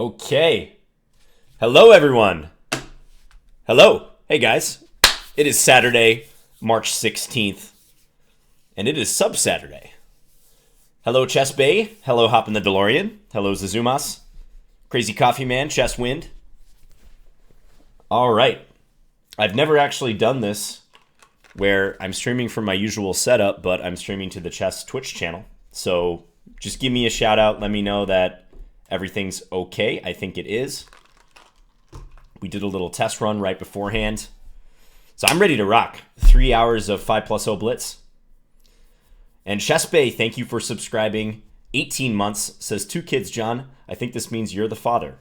Okay. Hello, everyone. Hello. Hey, guys. It is Saturday, March 16th, and it is Sub-Saturday. Hello, Chess Bay. Hello, Hop in the DeLorean. Hello, Zazumas. Crazy Coffee Man, Chess Wind. All right. I've never actually done this where I'm streaming from my usual setup, but I'm streaming to the Chess Twitch channel. So just give me a shout out. Let me know that everything's okay. I think it is. We did a little test run right beforehand. So I'm ready to rock. 3 hours of 5+0 Blitz. And Chess Bay, thank you for subscribing. 18 months, says 2 kids, John. I think this means you're the father.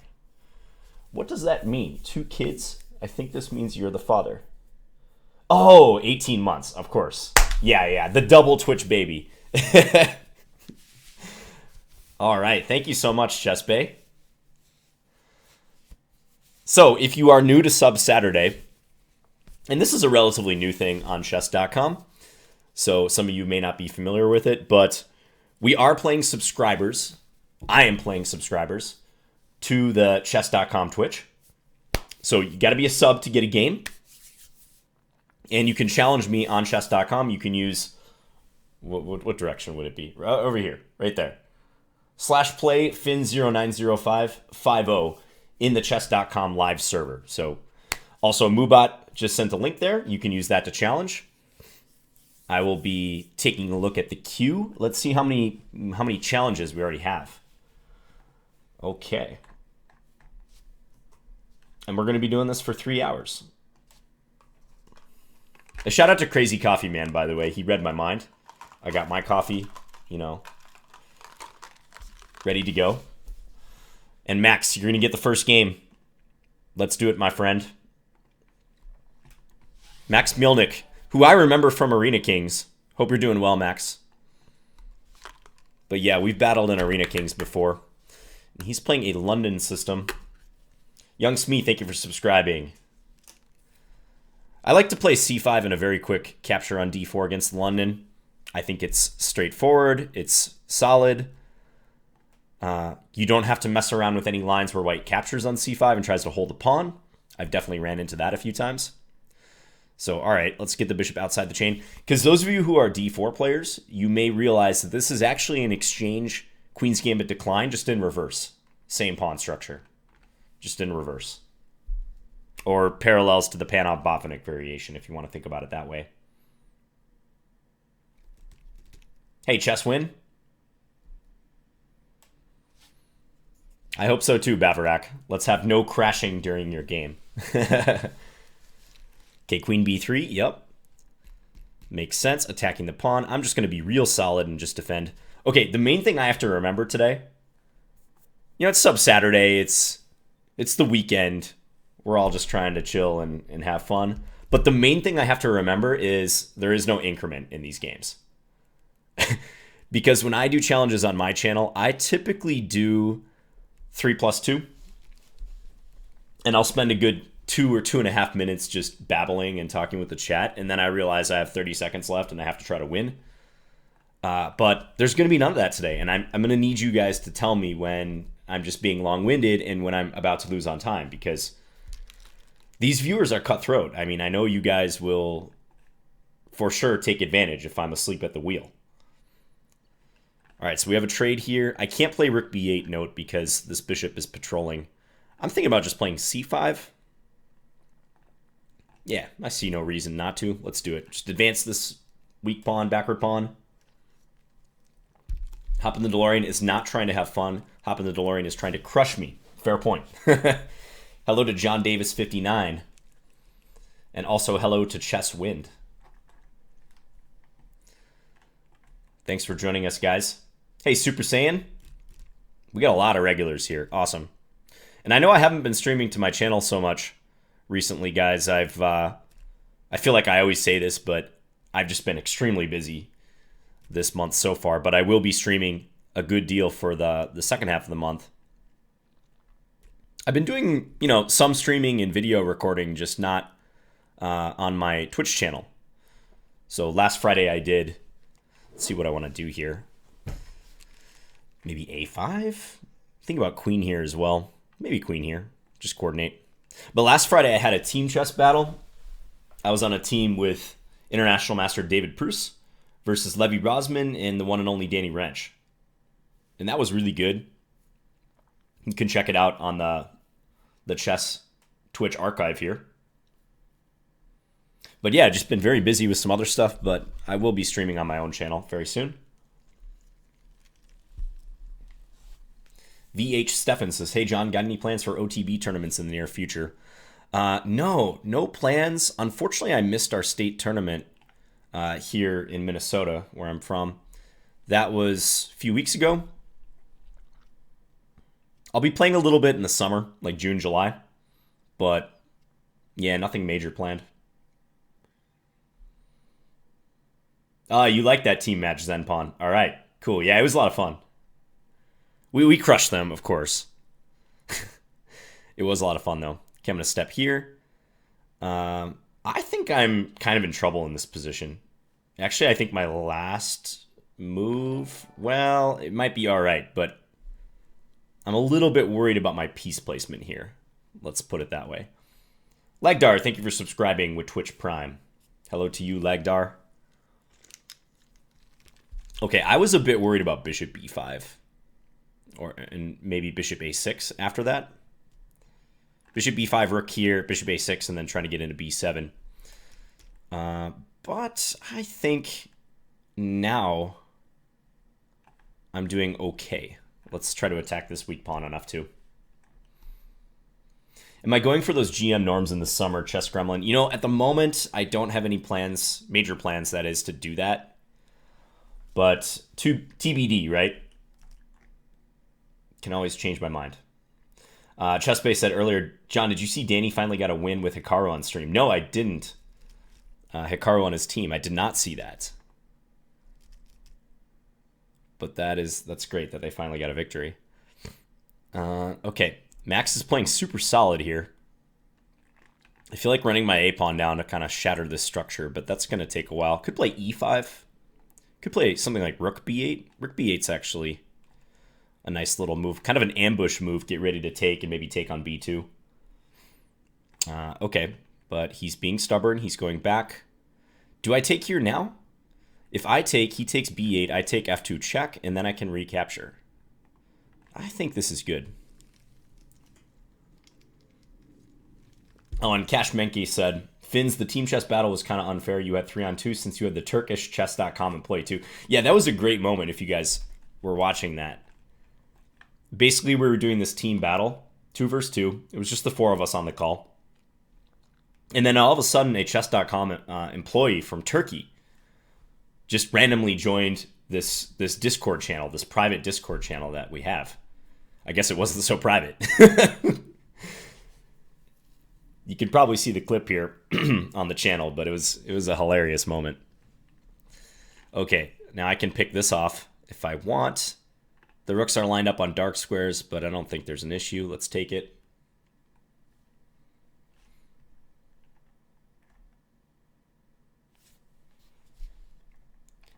What does that mean? 2 kids? I think this means you're the father. Oh, 18 months, of course. Yeah, the double Twitch baby. All right, thank you so much, Chess Bay. So, if you are new to Sub Saturday, and this is a relatively new thing on Chess.com, so some of you may not be familiar with it, but we are playing subscribers. I am playing subscribers to the Chess.com Twitch. So, you got to be a sub to get a game. And you can challenge me on Chess.com. You can use, what direction would it be? Over here, right there. /play fin090550 in the Chess.com live server. So also Mubot just sent a link there. You can use that to challenge. I will be taking a look at the queue. Let's see how many challenges we already have. Okay. And we're going to be doing this for 3 hours. A shout out to Crazy Coffee Man, by the way. He read my mind. I got my coffee, ready to go. And Max, you're going to get the first game. Let's do it, my friend. Max Mielnik, who I remember from Arena Kings. Hope you're doing well, Max. But yeah, we've battled in Arena Kings before. And he's playing a London system. Young Smee, thank you for subscribing. I like to play c5 in a very quick capture on d4 against London. I think it's straightforward. It's solid. You don't have to mess around with any lines where white captures on c5 and tries to hold the pawn. I've definitely ran into that a few times. So, all right, let's get the bishop outside the chain. Because those of you who are d4 players, you may realize that this is actually an exchange Queen's Gambit decline, just in reverse. Same pawn structure, just in reverse. Or parallels to the Panov-Botvinnik variation, if you want to think about it that way. Hey, Chess Win. I hope so too, Bavarak. Let's have no crashing during your game. Okay, Queen B3, yep. Makes sense, attacking the pawn. I'm just going to be real solid and just defend. Okay, the main thing I have to remember today, it's Sub-Saturday, it's the weekend. We're all just trying to chill and have fun. But the main thing I have to remember is there is no increment in these games. Because when I do challenges on my channel, I typically do 3+2. And I'll spend a good 2 or 2.5 minutes just babbling and talking with the chat. And then I realize I have 30 seconds left and I have to try to win. But there's going to be none of that today. And I'm going to need you guys to tell me when I'm just being long-winded and when I'm about to lose on time. Because these viewers are cutthroat. I mean, I know you guys will for sure take advantage if I'm asleep at the wheel. All right, so we have a trade here. I can't play rook b8 note because this bishop is patrolling. I'm thinking about just playing c5. Yeah, I see no reason not to. Let's do it. Just advance this weak pawn, backward pawn. Hop in the DeLorean is not trying to have fun. Hop in the DeLorean is trying to crush me. Fair point. Hello to John Davis 59. And also hello to Chess Wind. Thanks for joining us, guys. Hey, Super Saiyan. We got a lot of regulars here. Awesome. And I know I haven't been streaming to my channel so much recently, guys. I feel like I always say this, but I've just been extremely busy this month so far. But I will be streaming a good deal for the second half of the month. I've been doing, some streaming and video recording, just not on my Twitch channel. So last Friday I did. Let's see what I want to do here. Maybe a5? Think about queen here as well. Maybe queen here. Just coordinate. But last Friday I had a team chess battle. I was on a team with International Master David Pruss versus Levi Rosman and the one and only Danny Wrench. And that was really good. You can check it out on the Chess Twitch archive here. But yeah, just been very busy with some other stuff, but I will be streaming on my own channel very soon. VH Stefan says, hey John, got any plans for OTB tournaments in the near future? No plans. Unfortunately, I missed our state tournament here in Minnesota, where I'm from. That was a few weeks ago. I'll be playing a little bit in the summer, like June, July. But yeah, nothing major planned. You like that team match, Zenpon. All right, cool. Yeah, it was a lot of fun. We crushed them, of course. It was a lot of fun, though. Okay, I'm going to step here. I think I'm kind of in trouble in this position. Actually, I think my last move, well, it might be all right, but I'm a little bit worried about my piece placement here. Let's put it that way. Lagdar, thank you for subscribing with Twitch Prime. Hello to you, Lagdar. Okay, I was a bit worried about bishop b5. And maybe bishop a6 after that. Bishop b5, rook here, bishop a6, and then trying to get into b7. But I think now I'm doing okay. Let's try to attack this weak pawn on f2. Am I going for those GM norms in the summer, Chess Gremlin? You know, at the moment, I don't have any plans, major plans, that is, to do that. But to TBD, right? Can always change my mind. Chessbase said earlier, John, did you see Danny finally got a win with Hikaru on stream? No, I didn't. Hikaru on his team. I did not see that. But that's great that they finally got a victory. Okay, Max is playing super solid here. I feel like running my a-pawn down to kind of shatter this structure, but that's going to take a while. Could play e5. Could play something like rook b8. Rook b8's actually a nice little move. Kind of an ambush move. Get ready to take and maybe take on b2. Okay, but he's being stubborn. He's going back. Do I take here now? If I take, he takes b8. I take f2 check, and then I can recapture. I think this is good. Oh, and Cash Menke said, Finns, the team chess battle was kind of unfair. You had 3-on-2 since you had the Turkish Chess.com employee too. Yeah, that was a great moment if you guys were watching that. Basically, we were doing this team battle, 2 versus 2. It was just the 4 of us on the call. And then all of a sudden, a Chess.com employee from Turkey just randomly joined this Discord channel, this private Discord channel that we have. I guess it wasn't so private. You could probably see the clip here on the channel, but it was a hilarious moment. Okay, now I can pick this off if I want. The rooks are lined up on dark squares, but I don't think there's an issue. Let's take it.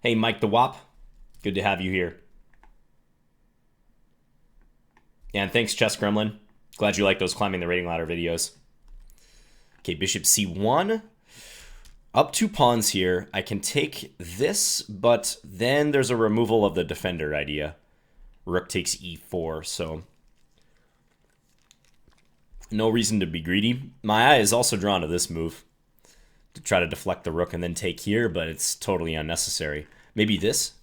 Hey, Mike the Wop. Good to have you here. And thanks, Chess Gremlin. Glad you like those climbing the rating ladder videos. Okay, bishop c1. Up 2 pawns here. I can take this, but then there's a removal of the defender idea. Rook takes e4, so no reason to be greedy. My eye is also drawn to this move to try to deflect the rook and then take here, but it's totally unnecessary. Maybe this.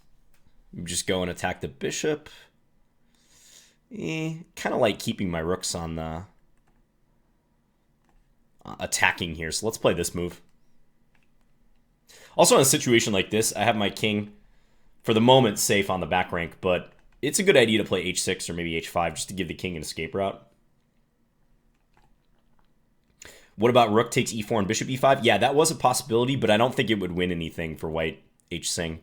Just go and attack the bishop. Kind of like keeping my rooks on the attacking here, so let's play this move. Also, in a situation like this, I have my king, for the moment, safe on the back rank, but it's a good idea to play h6 or maybe h5 just to give the king an escape route. What about rook takes e4 and bishop e5? Yeah, that was a possibility, but I don't think it would win anything for white h-sing.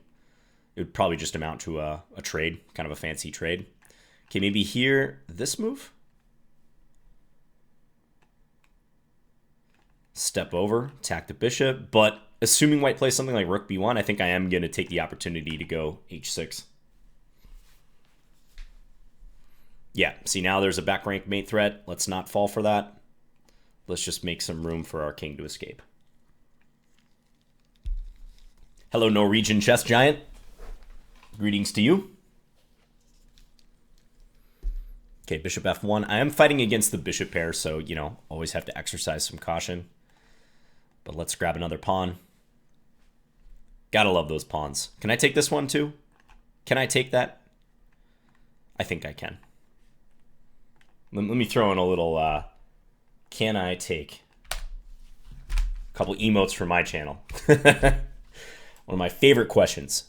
It would probably just amount to a trade, kind of a fancy trade. Okay, maybe here, this move? Step over, attack the bishop, but assuming white plays something like rook b1, I think I am going to take the opportunity to go h6. Yeah, see, now there's a back rank mate threat. Let's not fall for that. Let's just make some room for our king to escape. Hello, Norwegian chess giant. Greetings to you. Okay, bishop f1. I am fighting against the bishop pair, so, you know, always have to exercise some caution. But let's grab another pawn. Gotta love those pawns. Can I take this one too? Can I take that? I think I can. Let me throw in a little, can I take? A couple emotes from my channel. One of my favorite questions.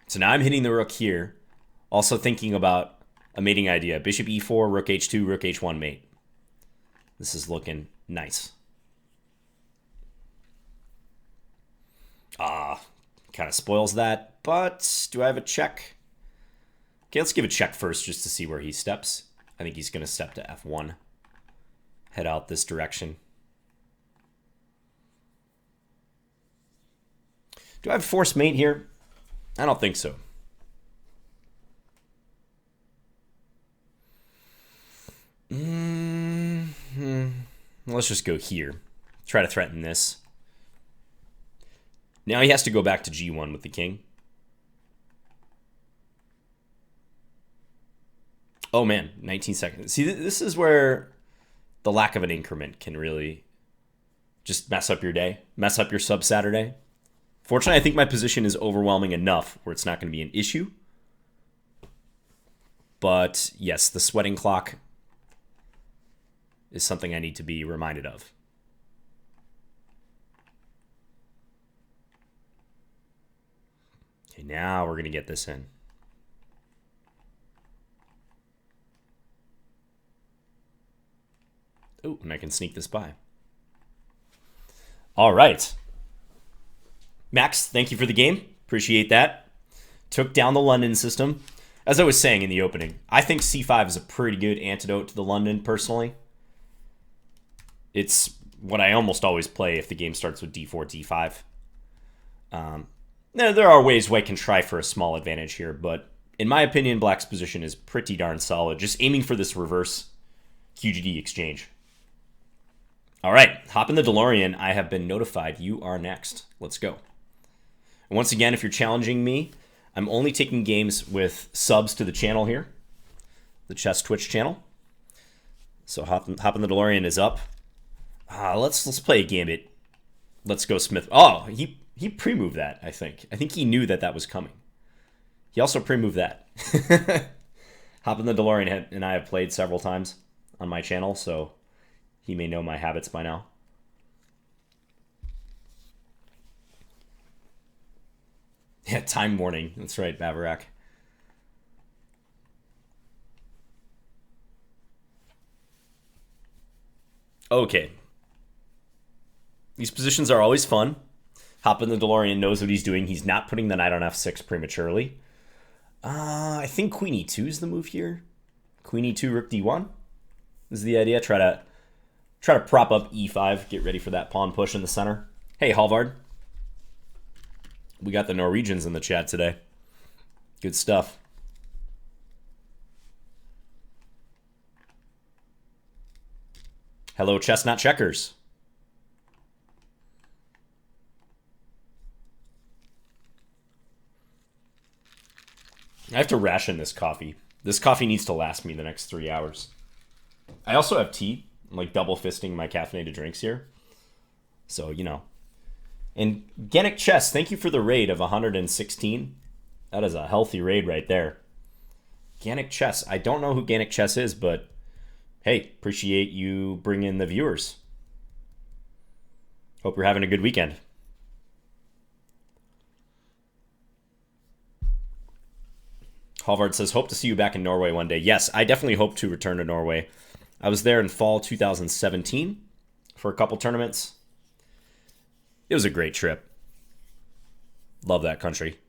So now I'm hitting the rook here. Also thinking about a mating idea. Bishop e4, rook h2, rook h1 mate. This is looking nice. Kind of spoils that, but do I have a check? Okay, let's give a check first just to see where he steps. I think he's going to step to f1. Head out this direction. Do I have forced mate here? I don't think so. Let's just go here. Try to threaten this. Now he has to go back to g1 with the king. Oh man, 19 seconds. See, this is where the lack of an increment can really just mess up your day, mess up your sub-Saturday. Fortunately, I think my position is overwhelming enough where it's not going to be an issue. But yes, the sweating clock is something I need to be reminded of. Okay, now we're going to get this in. Oh, and I can sneak this by. All right. Max, thank you for the game. Appreciate that. Took down the London system. As I was saying in the opening, I think c5 is a pretty good antidote to the London, personally. It's what I almost always play if the game starts with d4, d5. There are ways White can try for a small advantage here, but in my opinion, Black's position is pretty darn solid. Just aiming for this reverse QGD exchange. All right, hop in the DeLorean. I have been notified you are next. Let's go. And once again, if you're challenging me, I'm only taking games with subs to the channel here, the Chess Twitch channel. So hop in the DeLorean is up. Let's play a gambit. Let's go Smith. Oh, he pre-moved that, I think. I think he knew that that was coming. He also pre-moved that. Hop in the DeLorean and I have played several times on my channel, so he may know my habits by now. Yeah, time warning. That's right, Bavarak. Okay. These positions are always fun. Hop in the DeLorean knows what he's doing. He's not putting the knight on f6 prematurely. I think queen e2 is the move here. Queen e2, rook d1 is the idea. Try to prop up e5. Get ready for that pawn push in the center. Hey, Halvard. We got the Norwegians in the chat today. Good stuff. Hello, Chestnut Checkers. I have to ration this coffee. This coffee needs to last me the next 3 hours. I also have tea. I'm like double fisting my caffeinated drinks here. So, you know. And Gannick Chess, thank you for the raid of 116. That is a healthy raid right there. Gannick Chess. I don't know who Gannick Chess is, but hey, appreciate you bringing the viewers. Hope you're having a good weekend. Halvard says, hope to see you back in Norway one day. Yes, I definitely hope to return to Norway. I was there in fall 2017 for a couple tournaments. It was a great trip. Love that country.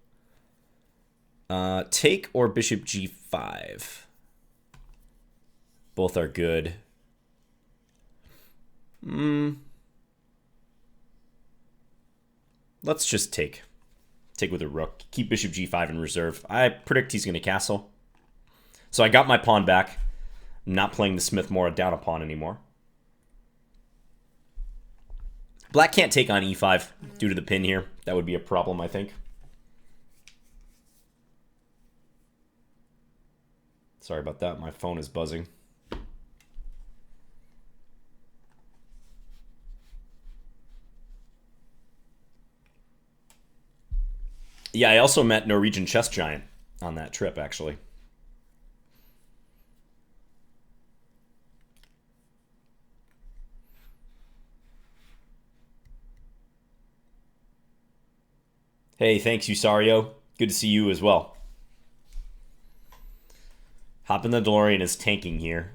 Take or bishop g5? Both are good. Let's just take. Take with a rook. Keep bishop g5 in reserve. I predict he's going to castle. So I got my pawn back. I'm not playing the Smith-Morra down a pawn anymore. Black can't take on e5 due to the pin here. That would be a problem, I think. Sorry about that. My phone is buzzing. Yeah, I also met Norwegian chess giant on that trip, actually. Hey, thanks, Usario. Good to see you as well. Hop in the DeLorean is tanking here.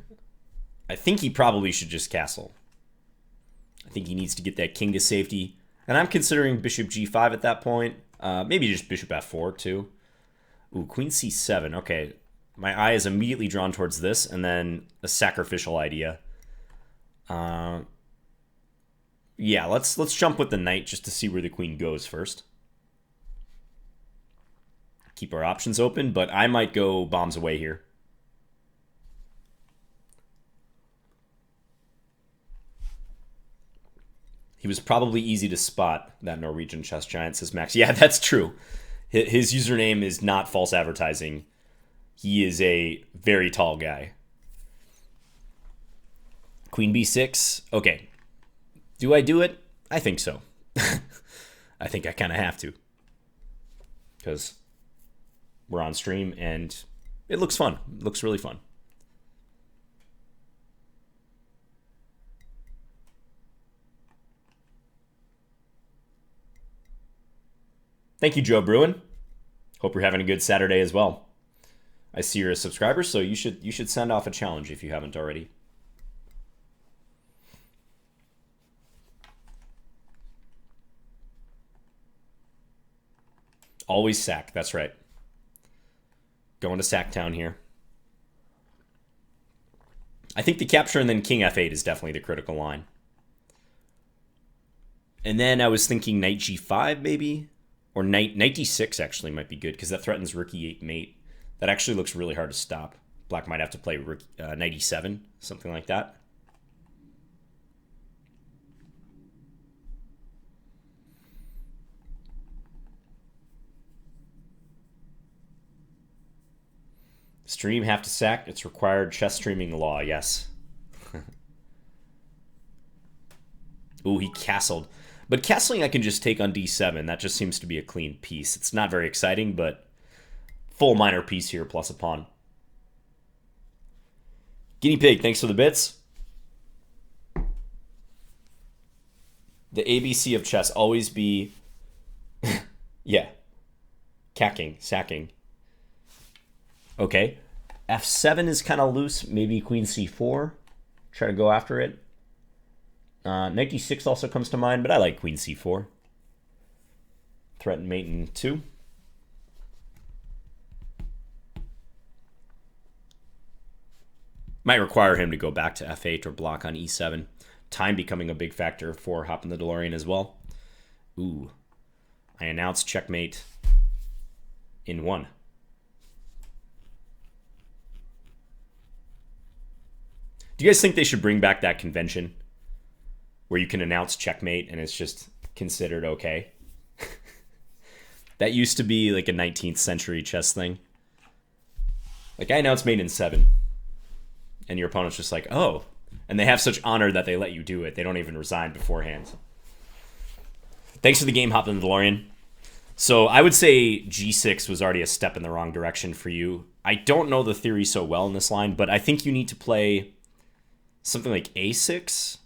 I think he probably should just castle. I think he needs to get that king to safety. And I'm considering bishop g5 at that point. Maybe just bishop f4 too. Ooh, queen c7. Okay, my eye is immediately drawn towards this, and then a sacrificial idea. Yeah, let's jump with the knight just to see where the queen goes first. Keep our options open, but I might go bombs away here. He was probably easy to spot, that Norwegian chess giant, says Max. Yeah, that's true. His username is not false advertising. He is a very tall guy. Queen b6. Okay. Do I do it? I think so. I think I kind of have to. Because we're on stream and it looks fun. It looks really fun. Thank you, Joe Bruin. Hope you're having a good Saturday as well. I see you're a subscriber, so you should send off a challenge if you haven't already. Always sack, that's right. Going to Sacktown here. I think the capture and then king f8 is definitely the critical line. And then I was thinking knight g5 maybe? Or knight d6 actually might be good because that threatens rook e8 mate. That actually looks really hard to stop. Black might have to play knight e7, something like that. Stream have to sack. It's required chess streaming law, yes. Ooh, he castled. But castling I can just take on d7. That just seems to be a clean piece. It's not very exciting, but full minor piece here plus a pawn. Guinea Pig, thanks for the bits. The ABC of chess, always be... yeah. Cacking, sacking. Okay. F7 is kind of loose. Maybe queen c4. Try to go after it. Knight d6 also comes to mind, but I like queen c4. Threaten mate in 2. Might require him to go back to f8 or block on e7. Time becoming a big factor for Hop in the DeLorean as well. Ooh. I announced checkmate in 1. Do you guys think they should bring back that convention where you can announce checkmate and it's just considered okay? That used to be like a 19th century chess thing. Like I announced mate in 7 and your opponent's just like, oh. And they have such honor that they let you do it. They don't even resign beforehand. Thanks for the game, Hop in the DeLorean. So I would say g6 was already a step in the wrong direction for you. I don't know the theory so well in this line, but I think you need to play something like a6,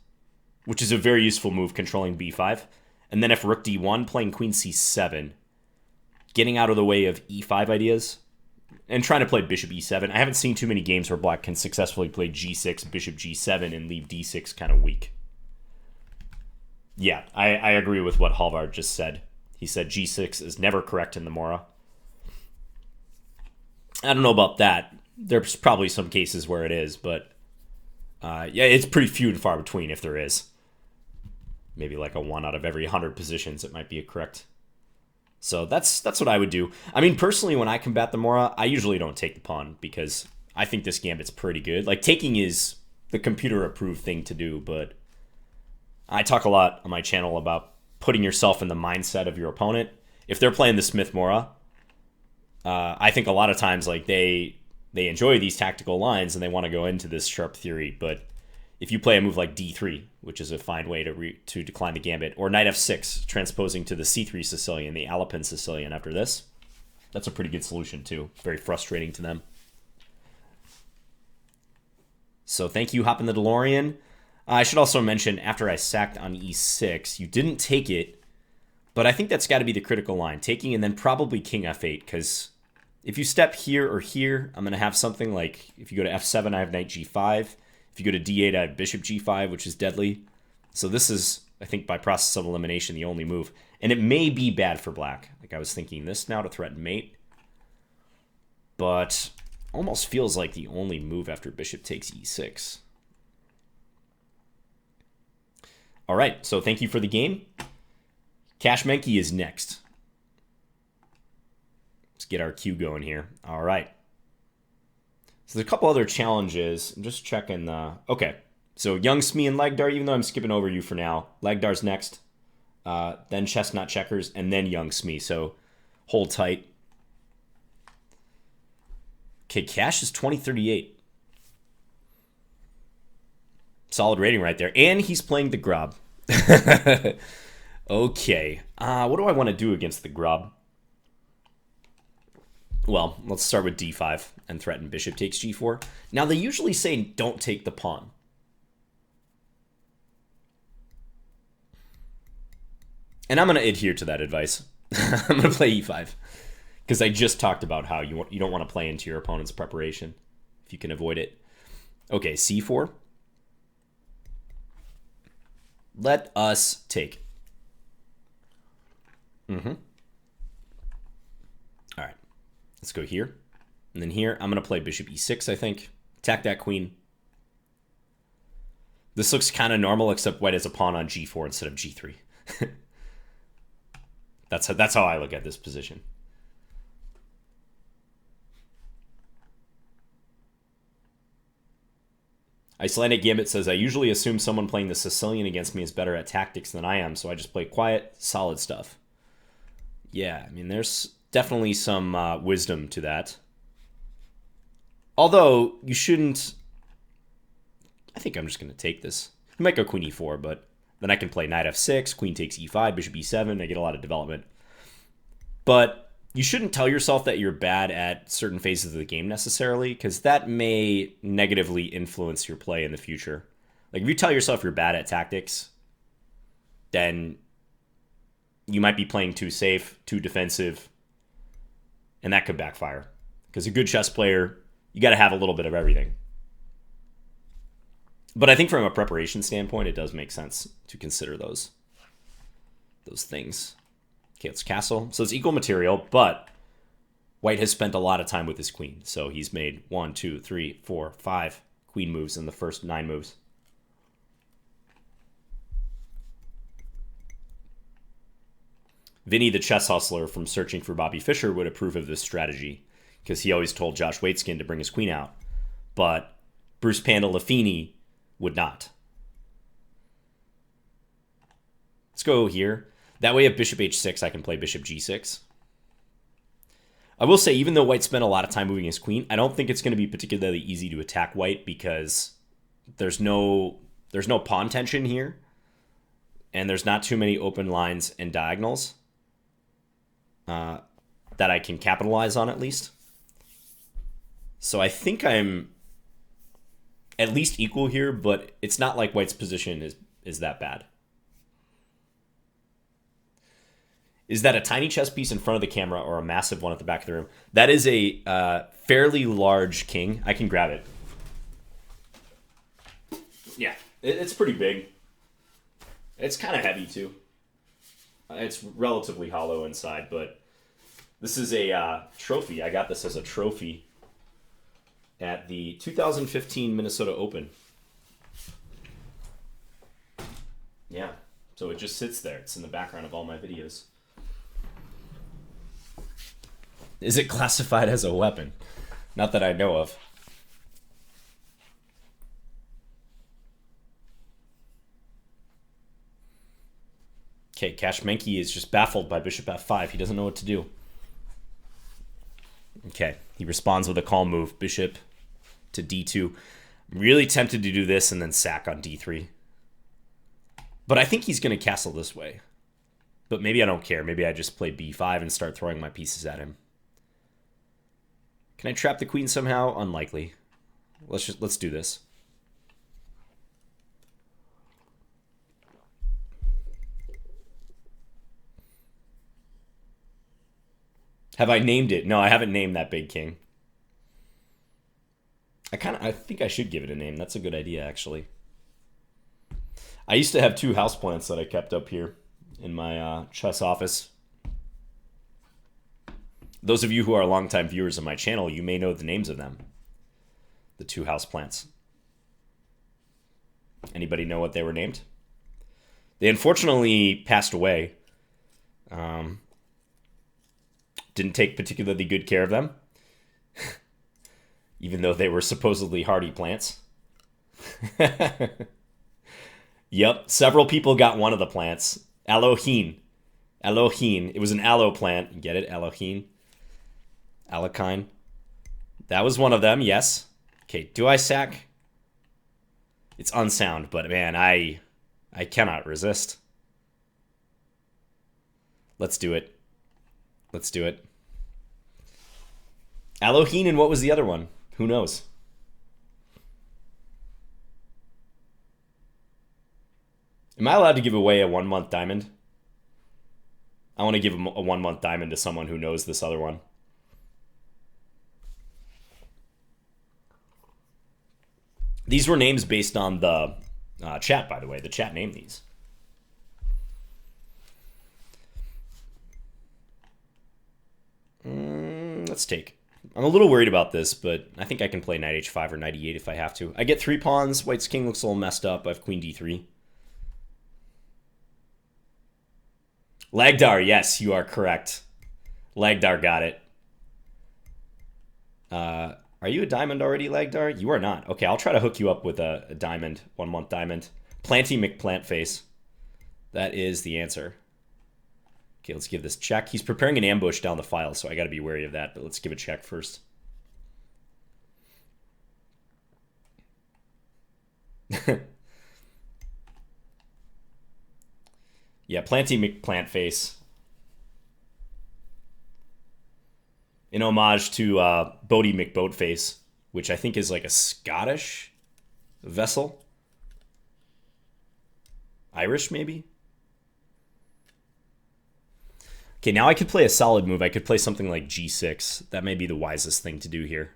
which is a very useful move controlling b5. And then if rook d1, playing queen c7, getting out of the way of e5 ideas, and trying to play bishop e7. I haven't seen too many games where black can successfully play g6, bishop g7, and leave d6 kind of weak. Yeah, I agree with what Halvard just said. He said g6 is never correct in the Morra. I don't know about that. There's probably some cases where it is, but yeah, it's pretty few and far between if there is. Maybe like a 1 out of every 100 positions it might be a correct So that's what I would do. I mean, personally, when I combat the Mora, I usually don't take the pawn because I think this gambit's pretty good. Like, taking is the computer-approved thing to do, but I talk a lot on my channel about putting yourself in the mindset of your opponent. If they're playing the Smith Mora, I think a lot of times like they enjoy these tactical lines and they want to go into this sharp theory. But if you play a move like d3, which is a fine way to decline the gambit, or knight f6, transposing to the c3 Sicilian, the Alapin Sicilian after this, that's a pretty good solution too. Very frustrating to them. So thank you, Hop in the DeLorean. I should also mention, after I sacked on e6, you didn't take it, but I think that's got to be the critical line. Taking and then probably king f8, because if you step here or here, I'm going to have something like, if you go to f7, I have knight g5. If you go to d8, I have bishop g5, which is deadly. So this is, I think, by process of elimination, the only move. And it may be bad for black. Like, I was thinking this now to threaten mate. But almost feels like the only move after bishop takes e6. All right, so thank you for the game. Cash Menke is next. Let's get our queue going here. All right. So there's a couple other challenges. I'm just checking the... Okay, so Young Smee and Lagdar, even though I'm skipping over you for now. Lagdar's next, then Chestnut Checkers, and then Young Smee. So hold tight. Okay, Cash is 2038. Solid rating right there. And he's playing the Grob. Okay. What do I want to do against the Grob? Well, let's start with d5 and threaten bishop takes g4. Now, they usually say don't take the pawn. And I'm going to adhere to that advice. I'm going to play e5. Because I just talked about how you don't want to play into your opponent's preparation if you can avoid it. Okay, c4. Let us take. All right. Let's go here. And then here, I'm going to play bishop e6, I think. Attack that queen. This looks kind of normal, except white has a pawn on g4 instead of g3. That's how I look at this position. Icelandic Gambit says, I usually assume someone playing the Sicilian against me is better at tactics than I am, so I just play quiet, solid stuff. Yeah, I mean, there's definitely some wisdom to that. Although, you shouldn't... I think I'm just going to take this. You might go queen e4, but then I can play knight f6, queen takes e5, bishop e7, I get a lot of development. But you shouldn't tell yourself that you're bad at certain phases of the game necessarily, because that may negatively influence your play in the future. Like, if you tell yourself you're bad at tactics, then you might be playing too safe, too defensive, and that could backfire. Because a good chess player, you got to have a little bit of everything. But I think from a preparation standpoint, it does make sense to consider those things. Okay, let's castle. So it's equal material, but white has spent a lot of time with his queen. So he's made 1, 2, 3, 4, 5 queen moves in the first 9 moves. Vinny the Chess Hustler from Searching for Bobby Fischer would approve of this strategy because he always told Josh Waitzkin to bring his queen out. But Bruce Pandolfini would not. Let's go here. That way, if bishop h6, I can play bishop g6. I will say, even though white spent a lot of time moving his queen, I don't think it's going to be particularly easy to attack white because there's no pawn tension here, and there's not too many open lines and diagonals that I can capitalize on, at least. So I think I'm at least equal here, but it's not like white's position is that bad. Is that a tiny chess piece in front of the camera or a massive one at the back of the room? That is a fairly large king. I can grab it. Yeah, it's pretty big. It's kind of heavy, too. It's relatively hollow inside, but this is a trophy. I got this as a trophy at the 2015 Minnesota Open. Yeah, so it just sits there. It's in the background of all my videos. Is it classified as a weapon? Not that I know of. Okay, Kashmenki is just baffled by bishop f5. He doesn't know what to do. Okay, he responds with a calm move. Bishop to d2. I'm really tempted to do this and then sack on d3. But I think he's going to castle this way. But maybe I don't care. Maybe I just play b5 and start throwing my pieces at him. Can I trap the queen somehow? Unlikely. Let's do this. Have I named it? No, I haven't named that big king. I think I should give it a name. That's a good idea, actually. I used to have 2 houseplants that I kept up here in my chess office. Those of you who are longtime viewers of my channel, you may know the names of them. The 2 houseplants. Anybody know what they were named? They unfortunately passed away. Didn't take particularly good care of them. Even though they were supposedly hardy plants. Yep, several people got one of the plants. Alohin. Alohin. It was an aloe plant. You get it? Alohin. Alakine. That was one of them, yes. Okay, do I sack? It's unsound, but man, I cannot resist. Let's do it. Let's do it. Alohin, and what was the other one? Who knows? Am I allowed to give away a 1-month diamond? I want to give a 1-month diamond to someone who knows this other one. These were names based on the chat, by the way. The chat named these. Let's take. I'm a little worried about this, but I think I can play knight h5 or knight e8 if I have to. I get 3 pawns. White's king looks a little messed up. I have queen d3. Lagdar, yes, you are correct. Lagdar got it. Are you a diamond already, Lagdar? You are not. Okay, I'll try to hook you up with a diamond, 1-month diamond. Planty McPlantface. That is the answer. Okay, let's give this a check. He's preparing an ambush down the file, so I got to be wary of that, but let's give a check first. Yeah, Planty McPlantface. In homage to Bodie McBoatface, which I think is like a Scottish vessel. Irish, maybe? Okay, now I could play a solid move. I could play something like g6. That may be the wisest thing to do here.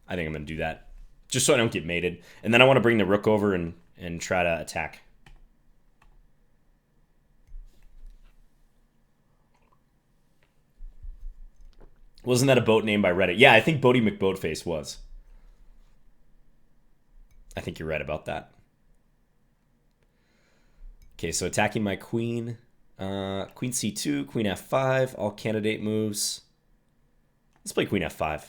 I think I'm going to do that. Just so I don't get mated. And then I want to bring the rook over and try to attack. Wasn't that a boat name by Reddit? Yeah, I think Bodie McBoatface was. I think you're right about that. Okay, so attacking my queen. Queen c2, queen f5, all candidate moves. Let's play queen f5.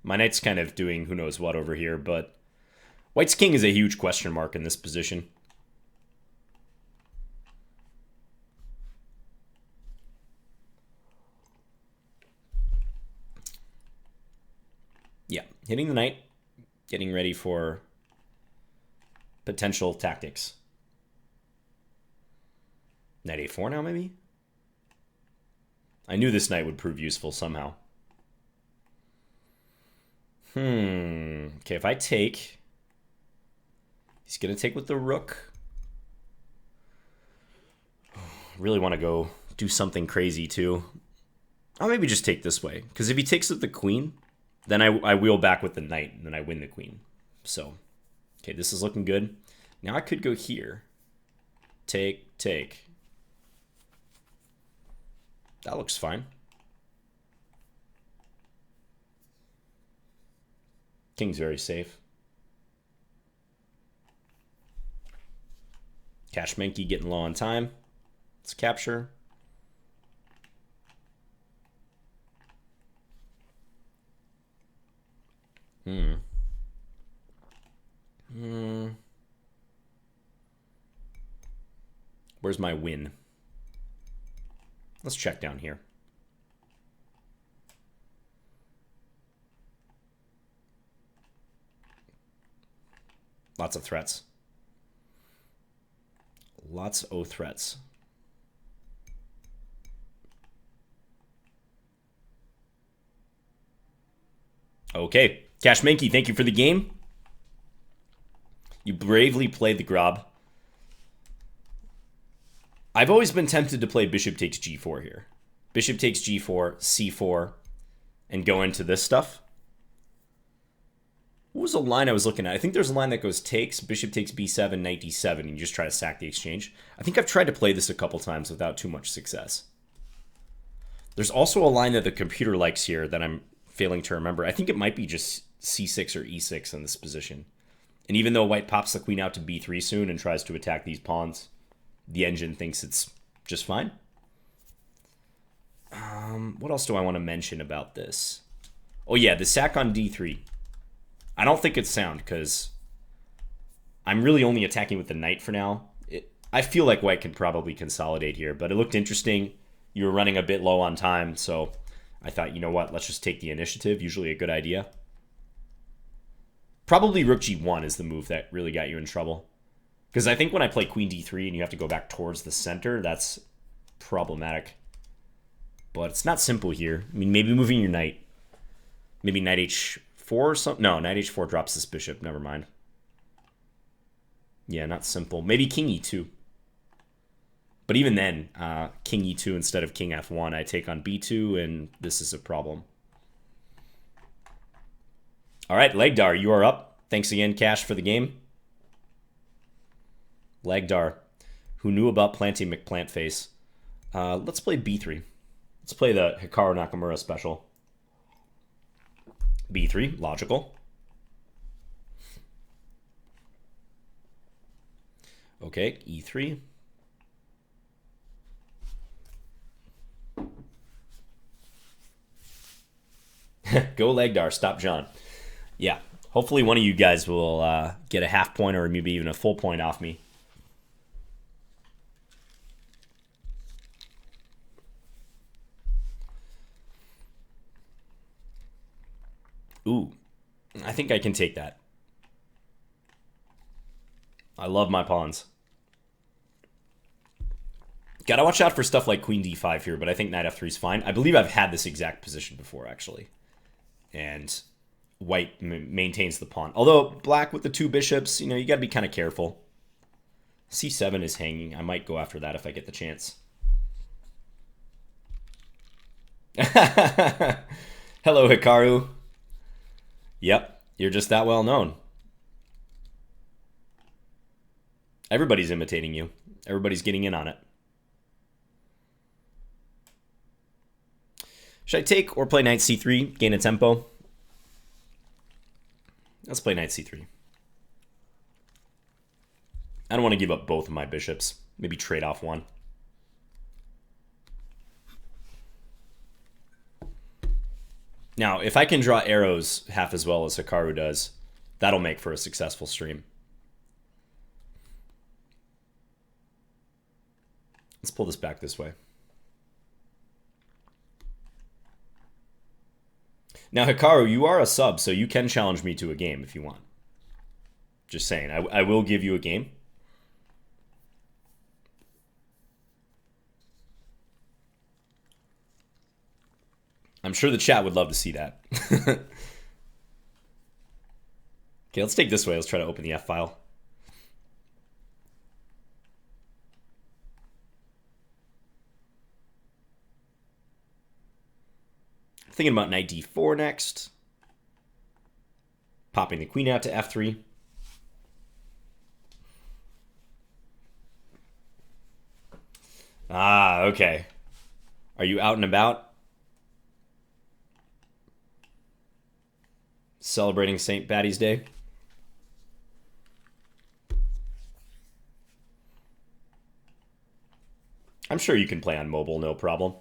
My knight's kind of doing who knows what over here, but white's king is a huge question mark in this position. Yeah, hitting the knight, getting ready for potential tactics. Knight a4 now, maybe? I knew this knight would prove useful somehow. Okay, if I take... He's going to take with the rook. Really want to go do something crazy, too. I'll maybe just take this way. Because if he takes with the queen, then I wheel back with the knight, and then I win the queen. So, okay, this is looking good. Now I could go here. Take, take. That looks fine. King's very safe. Kashmenki getting low on time. Let's capture. Where's my win? Let's check down here. Lots of threats. Lots of threats. Okay. Cash Mankey, thank you for the game. You bravely played the Grob. I've always been tempted to play bishop takes g4 here. Bishop takes g4, c4, and go into this stuff. What was the line I was looking at? I think there's a line that goes takes, bishop takes b7, knight d7, and you just try to sack the exchange. I think I've tried to play this a couple times without too much success. There's also a line that the computer likes here that I'm failing to remember. I think it might be just c6 or e6 in this position. And even though white pops the queen out to b3 soon and tries to attack these pawns, the engine thinks it's just fine. What else do I want to mention about this? Oh yeah, the sack on d3. I don't think it's sound because I'm really only attacking with the knight for now. I feel like white can probably consolidate here, but it looked interesting. You were running a bit low on time, so I thought, you know what, let's just take the initiative. Usually a good idea. Probably rook g1 is the move that really got you in trouble. Because I think when I play queen d3 and you have to go back towards the center, that's problematic. But it's not simple here. I mean, maybe moving your knight. Maybe knight h4 or something. No, knight h4 drops this bishop. Never mind. Yeah, not simple. Maybe king e2. But even then, king e2 instead of king f1, I take on b2, and this is a problem. All right, Legdar, you are up. Thanks again, Cash, for the game. Legdar, who knew about planting McPlantface. Let's play b3. Let's play the Hikaru Nakamura special. b3, logical. Okay, e3. Go Legdar, stop John. Yeah, hopefully one of you guys will get a half point or maybe even a full point off me. Ooh, I think I can take that. I love my pawns. Gotta watch out for stuff like queen d5 here, but I think knight f3 is fine. I believe I've had this exact position before, actually. And white maintains the pawn. Although black with the two bishops, you know, you gotta be kind of careful. c7 is hanging. I might go after that if I get the chance. Hello, Hikaru. Yep, you're just that well known. Everybody's imitating you. Everybody's getting in on it. Should I take or play knight c3, gain a tempo? Let's play knight c3. I don't want to give up both of my bishops. Maybe trade off one. Now, if I can draw arrows half as well as Hikaru does, that'll make for a successful stream. Let's pull this back this way. Now, Hikaru, you are a sub, so you can challenge me to a game if you want. Just saying, I will give you a game. I'm sure the chat would love to see that. Okay, let's take this way. Let's try to open the F file. Thinking about knight d4 next. Popping the queen out to f3. Ah, okay. Are you out and about? Celebrating St. Patty's Day? I'm sure you can play on mobile, no problem.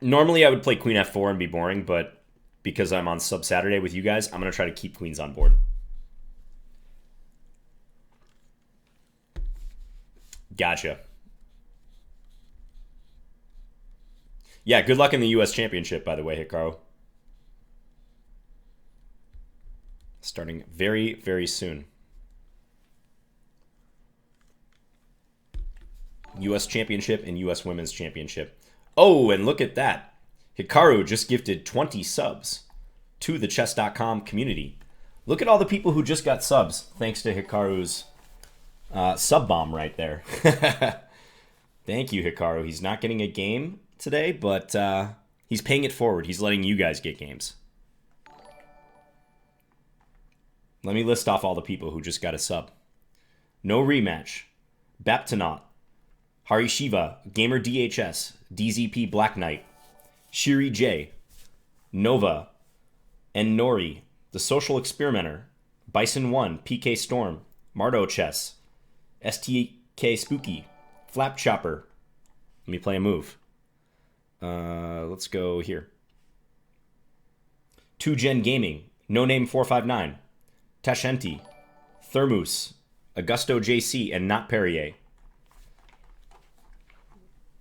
Normally I would play queen f4 and be boring, but because I'm on sub Saturday with you guys, I'm going to try to keep queens on board. Gotcha. Yeah, good luck in the U.S. Championship, by the way, Hikaru. Starting very, very soon. U.S. Championship and U.S. Women's Championship. Oh, and look at that. Hikaru just gifted 20 subs to the Chess.com community. Look at all the people who just got subs, thanks to Hikaru's sub bomb right there. Thank you, Hikaru. He's not getting a game today, but he's paying it forward. He's letting you guys get games. Let me list off all the people who just got a sub. No Rematch, Baptanaut, Hari Shiva, Gamer DHS, DZP Black Knight, Shiri J, Nova, and Nori, The Social Experimenter, Bison1, PK Storm, Mardo Chess, STK Spooky, Flap Chopper. Let me play a move. Let's go here. 2Gen Gaming, No Name 459, Tashenti, Thermus, Augusto JC, and Not Perrier.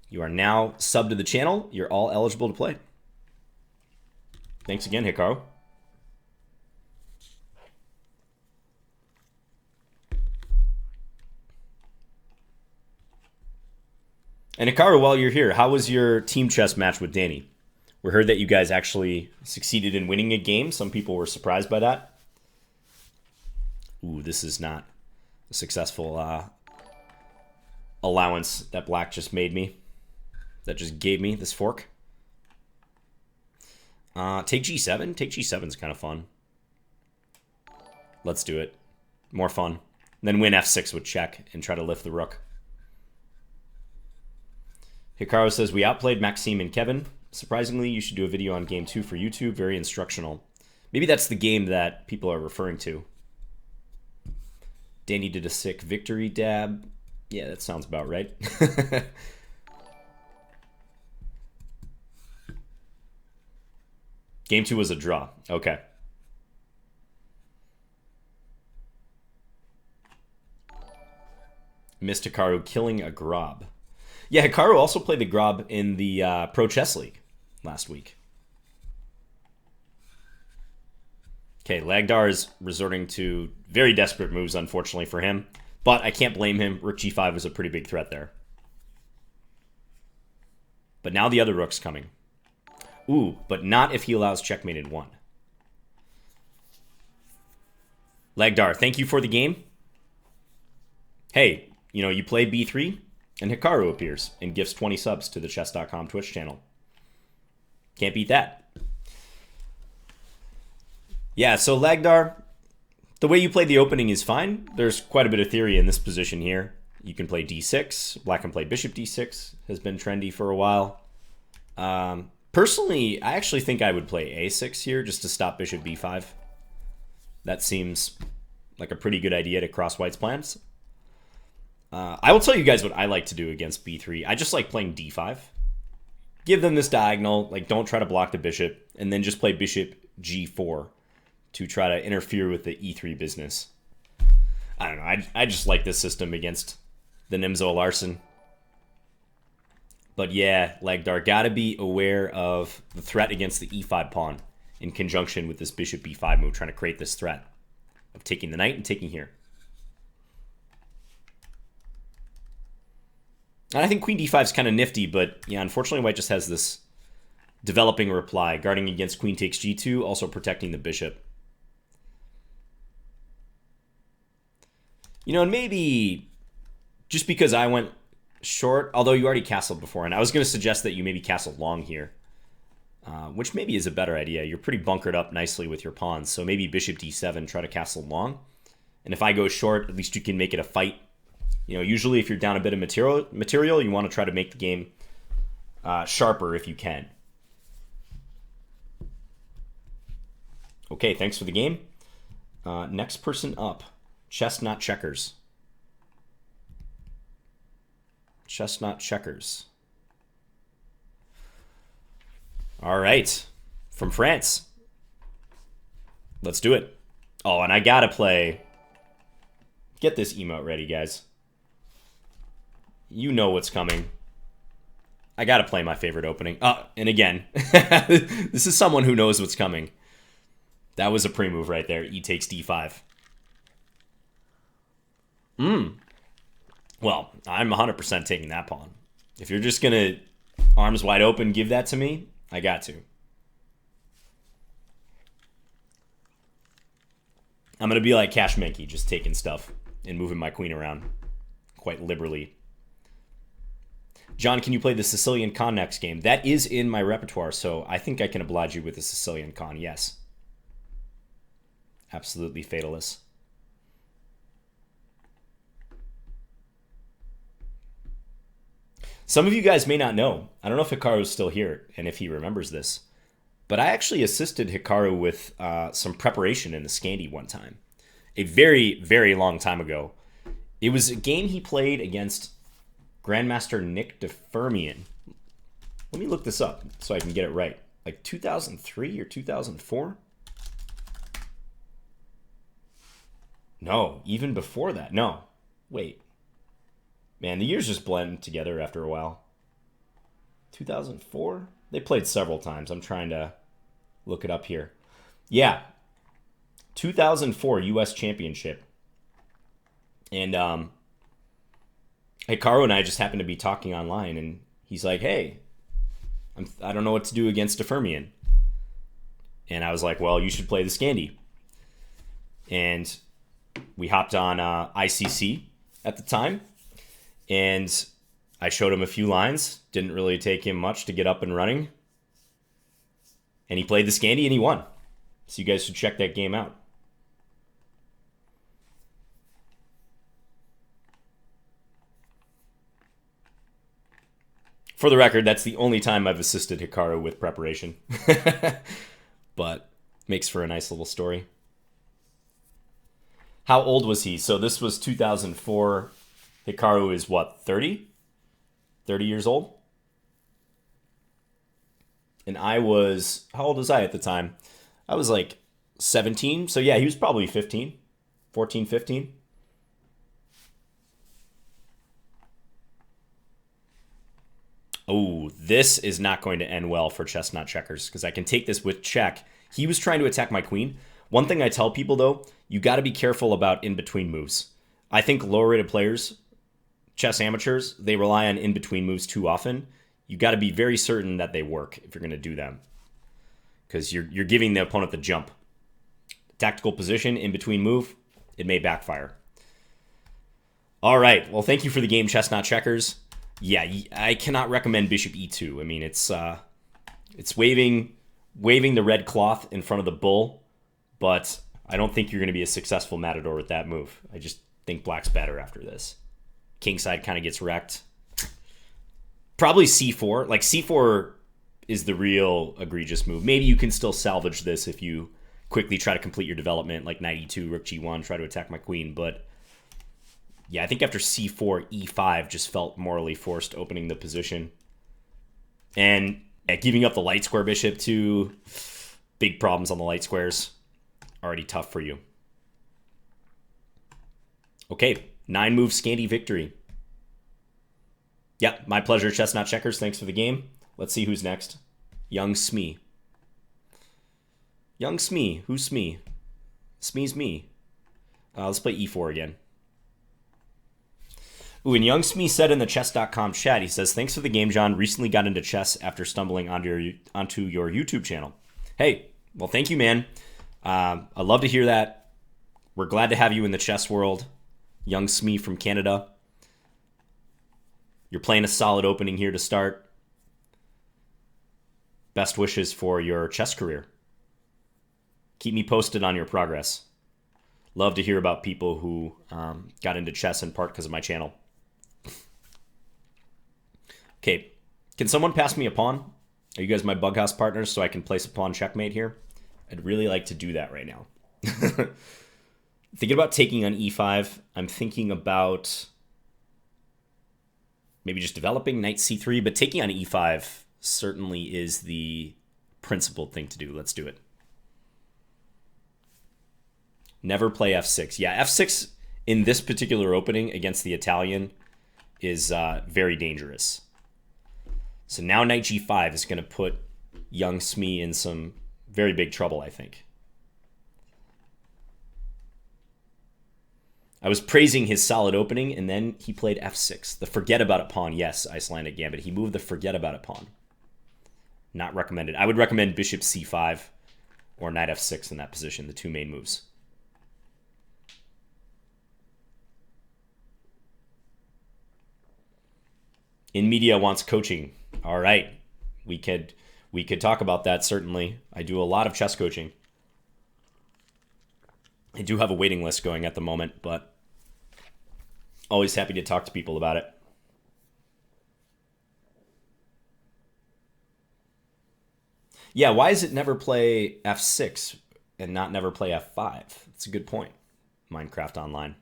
You are now subbed to the channel. You're all eligible to play. Thanks again, Hikaru. And Hikaru, while you're here, how was your team chess match with Danny? We heard that you guys actually succeeded in winning a game. Some people were surprised by that. Ooh, this is not a successful allowance that Black just made me. That just gave me this fork. Take G7. Take G7 is kind of fun. Let's do it. More fun. And then win F6 with check and try to lift the rook. Hikaru says, we outplayed Maxime and Kevin. Surprisingly, you should do a video on game 2 for YouTube. Very instructional. Maybe that's the game that people are referring to. Danny did a sick victory dab. Yeah, that sounds about right. Game 2 was a draw. Okay. Missed Hikaru killing a Grob. Yeah, Hikaru also played the Grob in the Pro Chess League last week. Okay, Lagdar is resorting to very desperate moves, unfortunately for him. But I can't blame him. Rook G5 was a pretty big threat there. But now the other rook's coming. Ooh, but not if he allows checkmate in 1. Lagdar, thank you for the game. Hey, you know, you play B3, and Hikaru appears and gifts 20 subs to the Chess.com Twitch channel. Can't beat that. Yeah, so Lagdar, the way you play the opening is fine. There's quite a bit of theory in this position here. You can play D6. Black can play Bishop D6. Has been trendy for a while. Personally, I actually think I would play A6 here just to stop Bishop B5. That seems like a pretty good idea to cross White's plans. I will tell you guys what I like to do against B3. I just like playing D5. Give them this diagonal. Like, don't try to block the bishop. And then just play Bishop G4 to try to interfere with the E3 business. I don't know. I just like this system against the Nimzo Larsen. But yeah, Lagdar, gotta be aware of the threat against the E5 pawn in conjunction with this Bishop B5 move, trying to create this threat of taking the knight and taking here. And I think Queen D5 is kind of nifty, but yeah, unfortunately White just has this developing reply, guarding against Queen takes G2, also protecting the bishop. You know, and maybe just because I went short, although you already castled before, and I was going to suggest that you maybe castle long here, which maybe is a better idea. You're pretty bunkered up nicely with your pawns, so maybe Bishop D7, try to castle long. And if I go short, at least you can make it a fight. You know, usually if you're down a bit of material, you want to try to make the game sharper if you can. Okay, thanks for the game. Next person up, Chess Not Checkers. Chess Not Checkers. All right. From France. Let's do it. Oh, and I gotta play... Get this emote ready, guys. You know what's coming. I gotta play my favorite opening. And again, this is someone who knows what's coming. That was a pre-move right there. E takes d5. Well, I'm 100% taking that pawn. If you're just gonna arms wide open give that to me, I got to. I'm gonna be like Cash Menke, just taking stuff and moving my queen around quite liberally. John, can you play the Sicilian Con next game? That is in my repertoire, so I think I can oblige you with the Sicilian Con, yes. Absolutely fatalist. Some of you guys may not know. I don't know if Hikaru's still here and if he remembers this, but I actually assisted Hikaru with some preparation in the Scandi one time. A very, very long time ago. It was a game he played against Grandmaster Nick DeFermian. Let me look this up so I can get it right. Like 2003 or 2004? No, even before that. No. Wait. Man, the years just blend together after a while. 2004? They played several times. I'm trying to look it up here. Yeah. 2004 U.S. Championship. And Hikaru and I just happened to be talking online, and he's like, hey, I don't know what to do against DeFermian. And I was like, well, you should play the Scandi. And we hopped on ICC at the time, and I showed him a few lines. Didn't really take him much to get up and running. And he played the Scandi and he won. So you guys should check that game out. For the record, that's the only time I've assisted Hikaru with preparation. But makes for a nice little story. How old was he? So this was 2004. Hikaru is what, 30? 30 years old? And I was, how old was I at the time? I was like 17. So yeah, he was probably 15, 14, 15. Oh, this is not going to end well for Chess Not Checkers because I can take this with check. He was trying to attack my queen. One thing I tell people, though, you got to be careful about in-between moves. I think lower-rated players, chess amateurs, they rely on in-between moves too often. You got to be very certain that they work if you're going to do them because you're giving the opponent the jump. Tactical position, in-between move, it may backfire. All right. Well, thank you for the game, Chess Not Checkers. Yeah, I cannot recommend Bishop E2. I mean, it's waving the red cloth in front of the bull, but I don't think you're going to be a successful matador with that move. I just think black's better after this. Kingside kind of gets wrecked. Probably C4. Like, C4 is the real egregious move. Maybe you can still salvage this if you quickly try to complete your development, like knight E2, rook G1, try to attack my queen, but yeah, I think after C4, E5 just felt morally forced opening the position. And giving up the light square bishop too. Big problems on the light squares. Already tough for you. Okay, 9-move Scandi victory. Yeah, my pleasure, Chess Not Checkers. Thanks for the game. Let's see who's next. Young Smee. Young Smee. Who's Smee? Smee's me. Let's play E4 again. Ooh, and Young Smee said in the Chess.com chat, he says, thanks for the game, John. Recently got into chess after stumbling onto your YouTube channel. Hey, well, thank you, man. I love to hear that. We're glad to have you in the chess world. Young Smee from Canada. You're playing a solid opening here to start. Best wishes for your chess career. Keep me posted on your progress. Love to hear about people who got into chess in part because of my channel. Okay, can someone pass me a pawn? Are you guys my Bughouse partners so I can place a pawn checkmate here? I'd really like to do that right now. Thinking about taking on E5. I'm thinking about maybe just developing knight C3, but taking on E5 certainly is the principled thing to do. Let's do it. Never play f6. Yeah, f6 in this particular opening against the Italian is very dangerous. So now knight g5 is going to put young Smee in some very big trouble, I think. I was praising his solid opening, and then he played f6. The forget about it pawn, yes, Icelandic Gambit. He moved the forget about it pawn. Not recommended. I would recommend bishop c5 or knight f6 in that position, the two main moves. In Media wants coaching. All right. We could talk about that, certainly. I do a lot of chess coaching. I do have a waiting list going at the moment, but always happy to talk to people about it. Yeah, why does it never play f6 and not never play f5? That's a good point. Minecraft Online.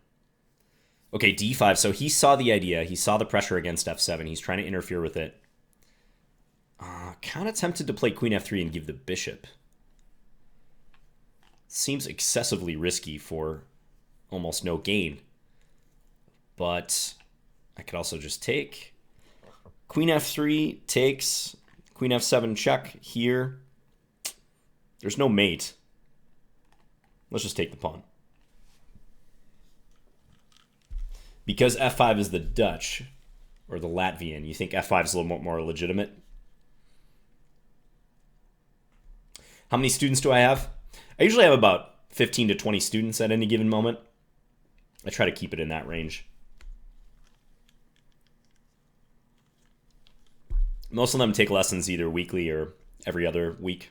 Okay, d5. So he saw the idea. He saw the pressure against f7. He's trying to interfere with it. Kind of tempted to play queen f3 and give the bishop. Seems excessively risky for almost no gain. But I could also just take. Queen f3 takes. Queen f7 check here. There's no mate. Let's just take the pawn. Because f5 is the Dutch, or the Latvian, you think f5 is a little more legitimate? How many students do I have? I usually have about 15 to 20 students at any given moment. I try to keep it in that range. Most of them take lessons either weekly or every other week.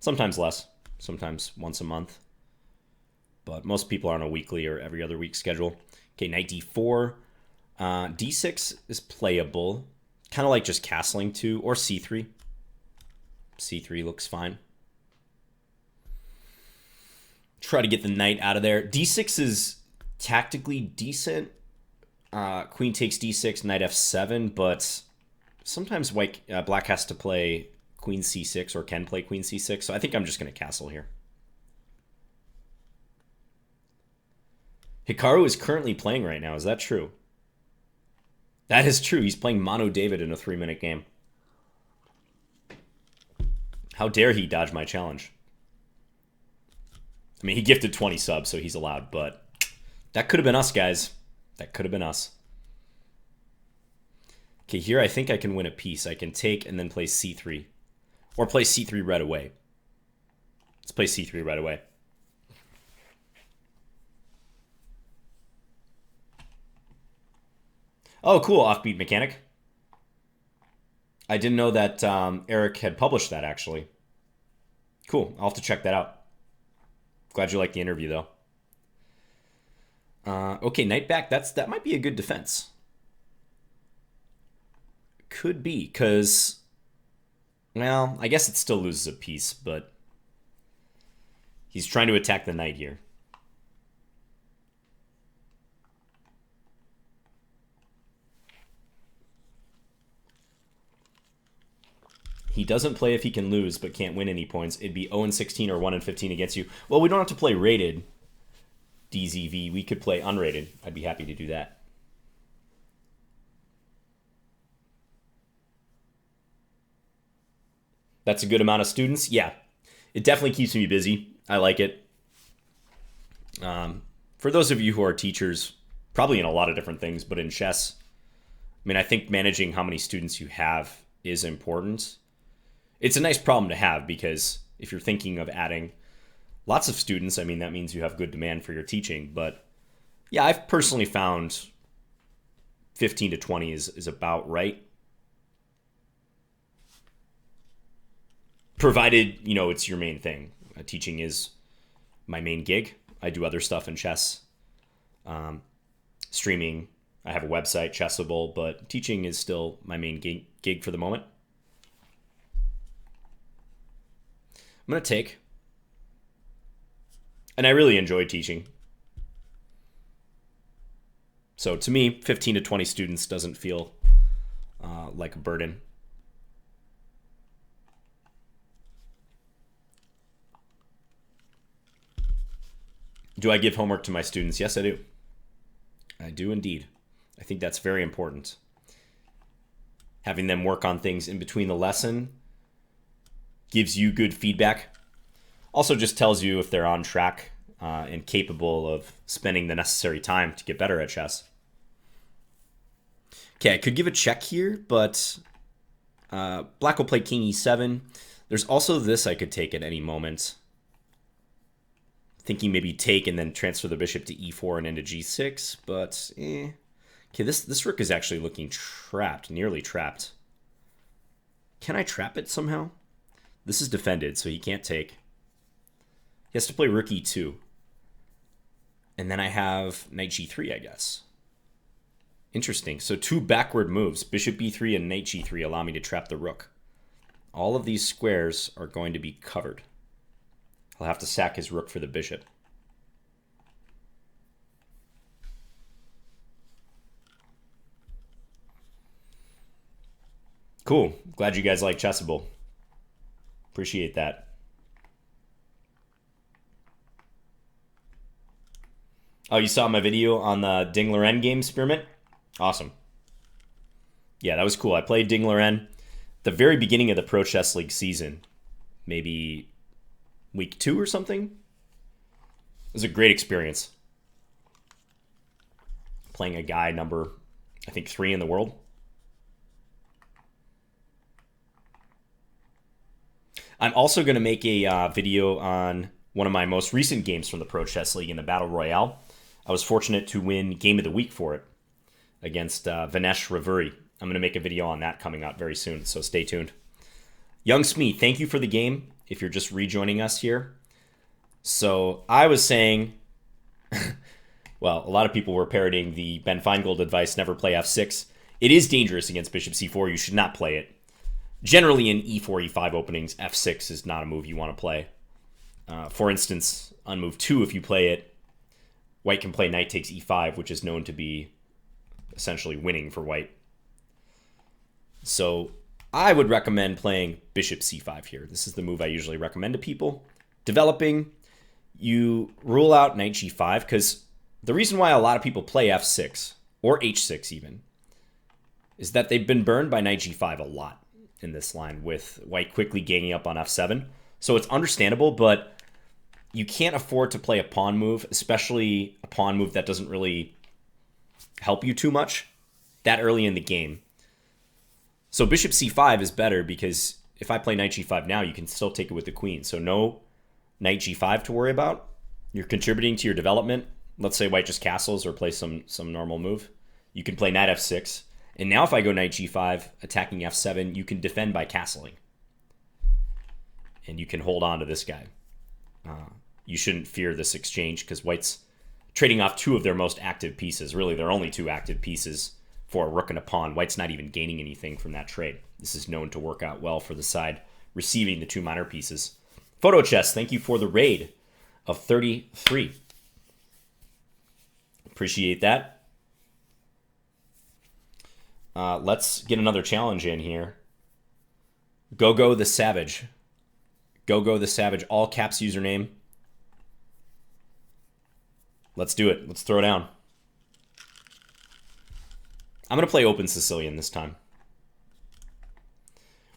Sometimes less, sometimes once a month. But most people are on a weekly or every other week schedule. Okay, knight d4. d6 is playable. Kind of like just castling too, or c3. c3 looks fine. Try to get the knight out of there. d6 is tactically decent. Queen takes d6, knight f7, but sometimes black has to play queen c6 or can play queen c6, so I think I'm just going to castle here. Hikaru is currently playing right now. Is that true? That is true. He's playing Mono David in a 3-minute game. How dare he dodge my challenge? I mean, he gifted 20 subs, so he's allowed, but that could have been us, guys. That could have been us. Okay, here I think I can win a piece. I can take and then play c3. Or play c3 right away. Let's play c3 right away. Oh, cool. Offbeat Mechanic. I didn't know that Eric had published that, actually. Cool. I'll have to check that out. Glad you liked the interview, though. Okay, knight back. That might be a good defense. Could be, because... Well, I guess it still loses a piece, but... He's trying to attack the knight here. He doesn't play if he can lose, but can't win any points. It'd be 0-16 or 1-15 against you. Well, we don't have to play rated DZV. We could play unrated. I'd be happy to do that. That's a good amount of students. Yeah, it definitely keeps me busy. I like it. For those of you who are teachers, probably in a lot of different things, but in chess, I mean, I think managing how many students you have is important. It's a nice problem to have because if you're thinking of adding lots of students, I mean, that means you have good demand for your teaching. But yeah, I've personally found 15 to 20 is about right. Provided, you know, it's your main thing. Teaching is my main gig. I do other stuff in chess. Streaming. I have a website, Chessable, but teaching is still my main gig for the moment. I'm going to take. And I really enjoy teaching. So to me, 15 to 20 students doesn't feel like a burden. Do I give homework to my students? Yes, I do. I do indeed. I think that's very important. Having them work on things in between the lesson gives you good feedback. Also just tells you if they're on track and capable of spending the necessary time to get better at chess. Okay, I could give a check here, but black will play king e7. There's also this I could take at any moment. Thinking maybe take and then transfer the bishop to e4 and into g6, but Okay, this rook is actually looking trapped, nearly trapped. Can I trap it somehow? This is defended, so he can't take. He has to play rook e2. And then I have knight g3, I guess. Interesting. So 2 backward moves, bishop b3 and knight g3, allow me to trap the rook. All of these squares are going to be covered. I'll have to sack his rook for the bishop. Cool. Glad you guys like Chessable. Appreciate that. Oh, you saw my video on the Ding Loren game, Spearmint? Awesome. Yeah, that was cool. I played Ding Loren the very beginning of the Pro Chess League season. Maybe week 2 or something. It was a great experience. Playing a guy number, I think, 3 in the world. I'm also going to make a video on one of my most recent games from the Pro Chess League in the Battle Royale. I was fortunate to win Game of the Week for it against Vinesh Ravuri. I'm going to make a video on that coming out very soon, so stay tuned. Young Smee, thank you for the game, if you're just rejoining us here. So I was saying, well, a lot of people were parroting the Ben Feingold advice, never play f6. It is dangerous against bishop c4. You should not play it. Generally in e4, e5 openings, f6 is not a move you want to play. For instance, on move 2, if you play it, white can play knight takes e5, which is known to be essentially winning for white. So I would recommend playing bishop c5 here. This is the move I usually recommend to people. Developing, you rule out knight g5, because the reason why a lot of people play f6, or h6 even, is that they've been burned by knight g5 a lot in this line, with white quickly ganging up on f7. So it's understandable, but you can't afford to play a pawn move, especially a pawn move that doesn't really help you too much that early in the game. So bishop c5 is better, because if I play knight g5 now, you can still take it with the queen. So no knight g5 to worry about. You're contributing to your development. Let's say white just castles or plays some normal move. You can play knight f6. And now if I go knight g5, attacking f7, you can defend by castling. And you can hold on to this guy. You shouldn't fear this exchange, because white's trading off 2 of their most active pieces. Really, they're only 2 active pieces for a rook and a pawn. White's not even gaining anything from that trade. This is known to work out well for the side receiving the 2 minor pieces. Photo Chess, thank you for the raid of 33. Appreciate that. Let's get another challenge in here. Go the Savage. Go the Savage, all caps username. Let's do it. Let's throw down. I'm going to play Open Sicilian this time.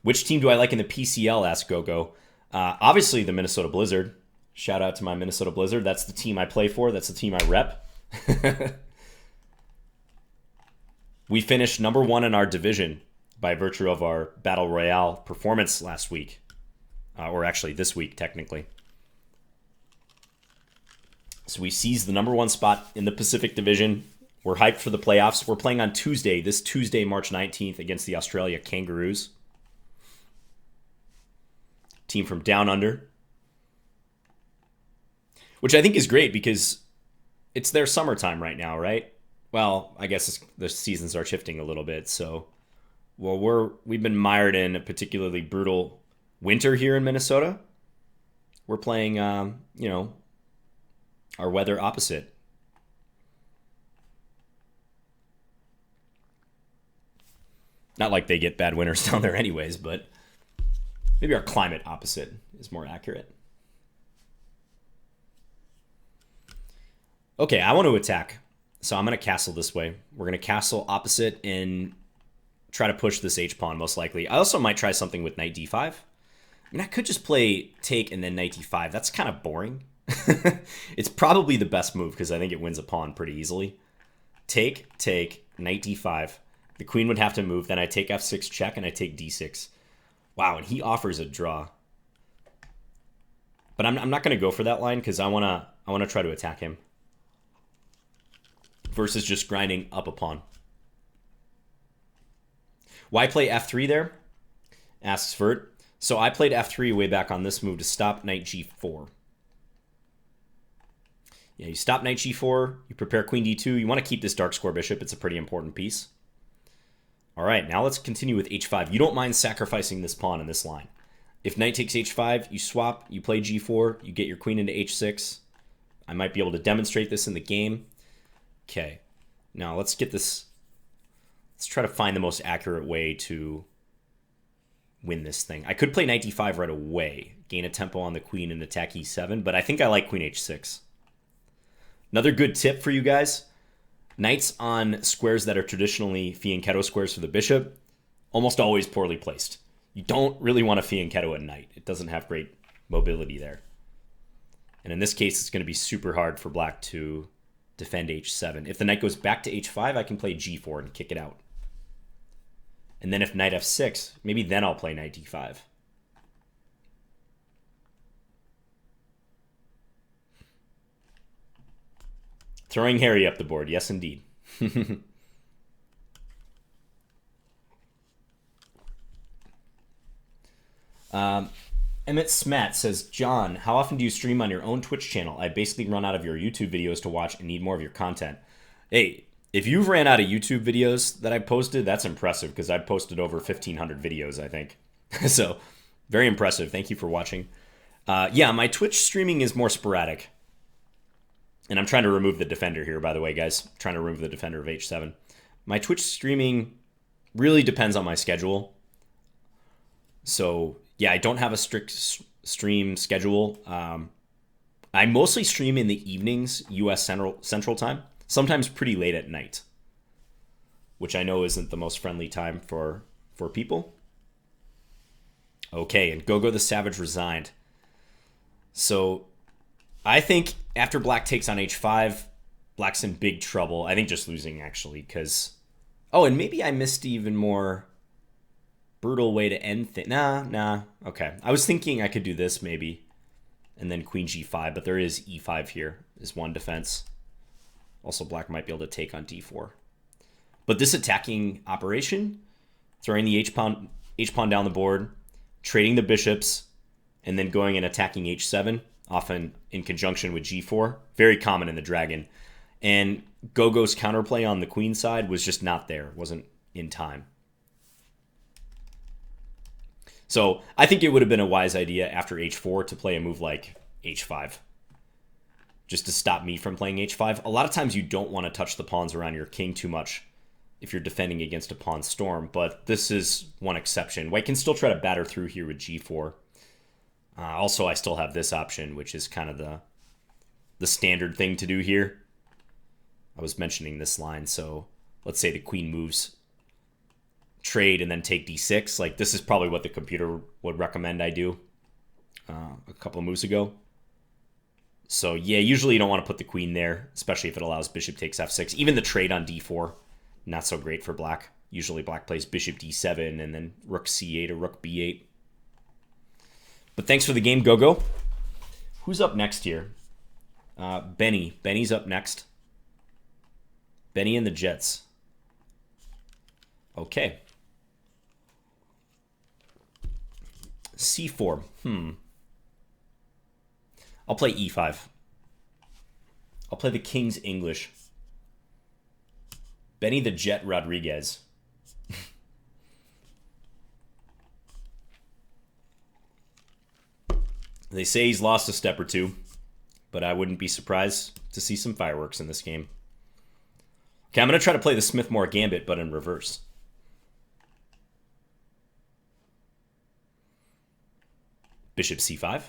Which team do I like in the PCL, asked Gogo. Obviously the Minnesota Blizzard. Shout out to my Minnesota Blizzard. That's the team I play for. That's the team I rep. We finished number 1 in our division by virtue of our Battle Royale performance last week. Or actually this week, technically. So we seized the number 1 spot in the Pacific Division. We're hyped for the playoffs. We're playing on Tuesday, this Tuesday, March 19th, against the Australia Kangaroos. Team from Down Under. Which I think is great, because it's their summertime right now, right? Well, I guess the seasons are shifting a little bit. So, well, we've been mired in a particularly brutal winter here in Minnesota. We're playing, our weather opposite. Not like they get bad winters down there anyways, but maybe our climate opposite is more accurate. Okay, I want to attack. So I'm going to castle this way. We're going to castle opposite and try to push this h-pawn, most likely. I also might try something with knight d5. I mean, I could just play take and then knight d5. That's kind of boring. It's probably the best move because I think it wins a pawn pretty easily. Take, knight d5. The queen would have to move. Then I take f6 check and I take d6. Wow, and he offers a draw. But I'm not going to go for that line because I want to try to attack him versus just grinding up a pawn. Why play f3 there? Asks Vert. So I played f3 way back on this move to stop knight g4. Yeah, you stop knight g4, you prepare queen d2. You want to keep this dark square bishop. It's a pretty important piece. All right, now let's continue with h5. You don't mind sacrificing this pawn in this line. If knight takes h5, you swap, you play g4, you get your queen into h6. I might be able to demonstrate this in the game. Okay, now let's get this. Let's try to find the most accurate way to win this thing. I could play knight d5 right away, gain a tempo on the queen and attack e7, but I think I like queen h6. Another good tip for you guys, knights on squares that are traditionally fianchetto squares for the bishop, almost always poorly placed. You don't really want to fianchetto a knight. It doesn't have great mobility there. And in this case, it's going to be super hard for black to defend h7. If the knight goes back to h5, I can play g4 and kick it out. And then if knight f6, maybe then I'll play knight d5. Throwing Harry up the board. Yes, indeed. Emmett Smat says, John, how often do you stream on your own Twitch channel? I basically run out of your YouTube videos to watch and need more of your content. Hey, if you've ran out of YouTube videos that I posted, that's impressive because I've posted over 1,500 videos, I think. So, very impressive. Thank you for watching. Yeah, my Twitch streaming is more sporadic. And I'm trying to remove the defender here, by the way, guys. I'm trying to remove the defender of h7. My Twitch streaming really depends on my schedule. So, yeah, I don't have a strict stream schedule. I mostly stream in the evenings, U.S. Central Time. Sometimes pretty late at night, which I know isn't the most friendly time for people. Okay, and Gogo the Savage resigned. So I think after black takes on h5, black's in big trouble. I think just losing, actually, because... Oh, and maybe I missed even more brutal way to end things. Nah. Okay. I was thinking I could do this, maybe, and then queen g5, but there is e5 here, is one defense. Also, black might be able to take on d4. But this attacking operation, throwing the h-pawn down the board, trading the bishops, and then going and attacking h7, often in conjunction with g4, very common in the dragon. And Gogo's counterplay on the queen side was just not there, wasn't in time. So I think it would have been a wise idea after h4 to play a move like h5. Just to stop me from playing h5. A lot of times you don't want to touch the pawns around your king too much if you're defending against a pawn storm, but this is one exception. White can still try to batter through here with g4. Also, I still have this option, which is kind of the standard thing to do here. I was mentioning this line, so let's say the queen moves, trade, and then take d6. Like, this is probably what the computer would recommend I do a couple of moves ago. So, yeah, usually you don't want to put the queen there, especially if it allows bishop takes f6. Even the trade on d4, not so great for black. Usually black plays bishop d7 and then rook c8 or rook b8. But thanks for the game, Gogo. Who's up next here? Benny. Benny's up next. Benny and the Jets. Okay. c4. I'll play e5. I'll play the King's English. Benny the Jet Rodriguez. They say he's lost a step or two, but I wouldn't be surprised to see some fireworks in this game. Okay, I'm going to try to play the Smith-Morr Gambit, but in reverse. Bishop c5.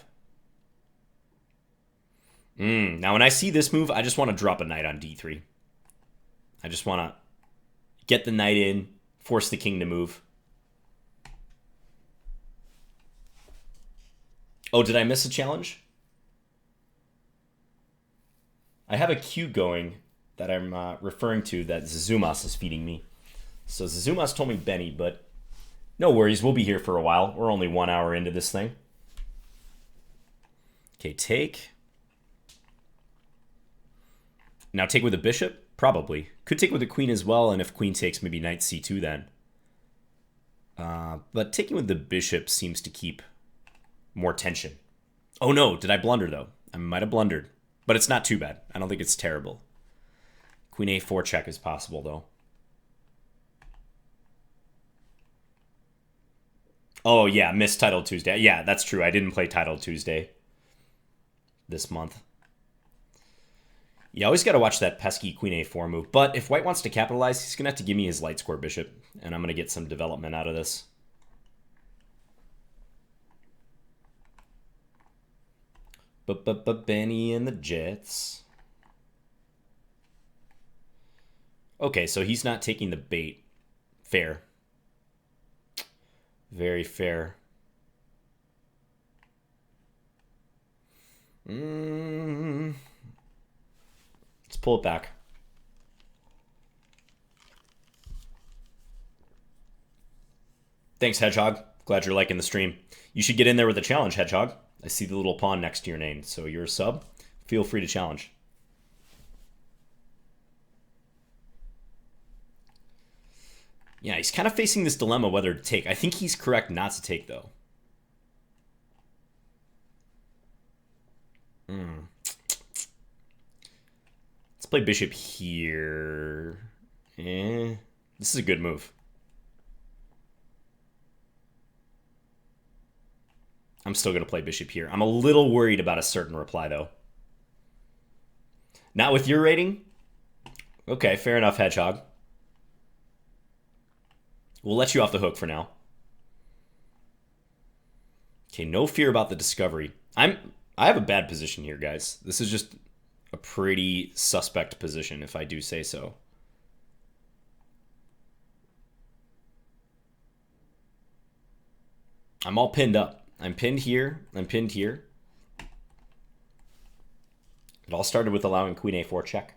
Now, when I see this move, I just want to drop a knight on d3. I just want to get the knight in, force the king to move. Oh, did I miss a challenge? I have a queue going that I'm referring to that Zazumas is feeding me. So Zazumas told me Benny, but no worries. We'll be here for a while. We're only 1 hour into this thing. Okay, take. Now take with a bishop? Probably. Could take with a queen as well, and if queen takes, maybe knight c2 then. But taking with the bishop seems to keep more tension. Oh no, did I blunder though? I might have blundered. But it's not too bad. I don't think it's terrible. Queen a4 check is possible though. Oh yeah, missed Titled Tuesday. Yeah, that's true. I didn't play Titled Tuesday this month. You always got to watch that pesky queen a4 move. But if white wants to capitalize, he's going to have to give me his light square bishop. And I'm going to get some development out of this. But Benny and the Jets. Okay, so he's not taking the bait. Fair. Very fair. Let's pull it back. Thanks, Hedgehog. Glad you're liking the stream. You should get in there with a challenge, Hedgehog. I see the little pawn next to your name, so you're a sub. Feel free to challenge. Yeah, he's kind of facing this dilemma whether to take. I think he's correct not to take, though. Let's play bishop here. This is a good move. I'm still going to play bishop here. I'm a little worried about a certain reply, though. Not with your rating? Okay, fair enough, Hedgehog. We'll let you off the hook for now. Okay, no fear about the discovery. I have a bad position here, guys. This is just a pretty suspect position, if I do say so. I'm all pinned up. I'm pinned here. I'm pinned here. It all started with allowing queen a4 check.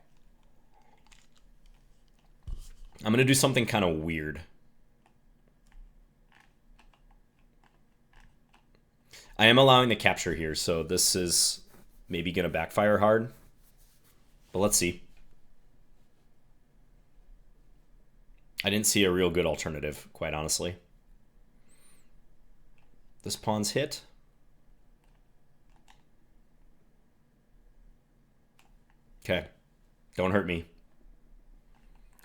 I'm going to do something kind of weird. I am allowing the capture here, so this is maybe going to backfire hard. But let's see. I didn't see a real good alternative, quite honestly. This pawn's hit. Okay. Don't hurt me.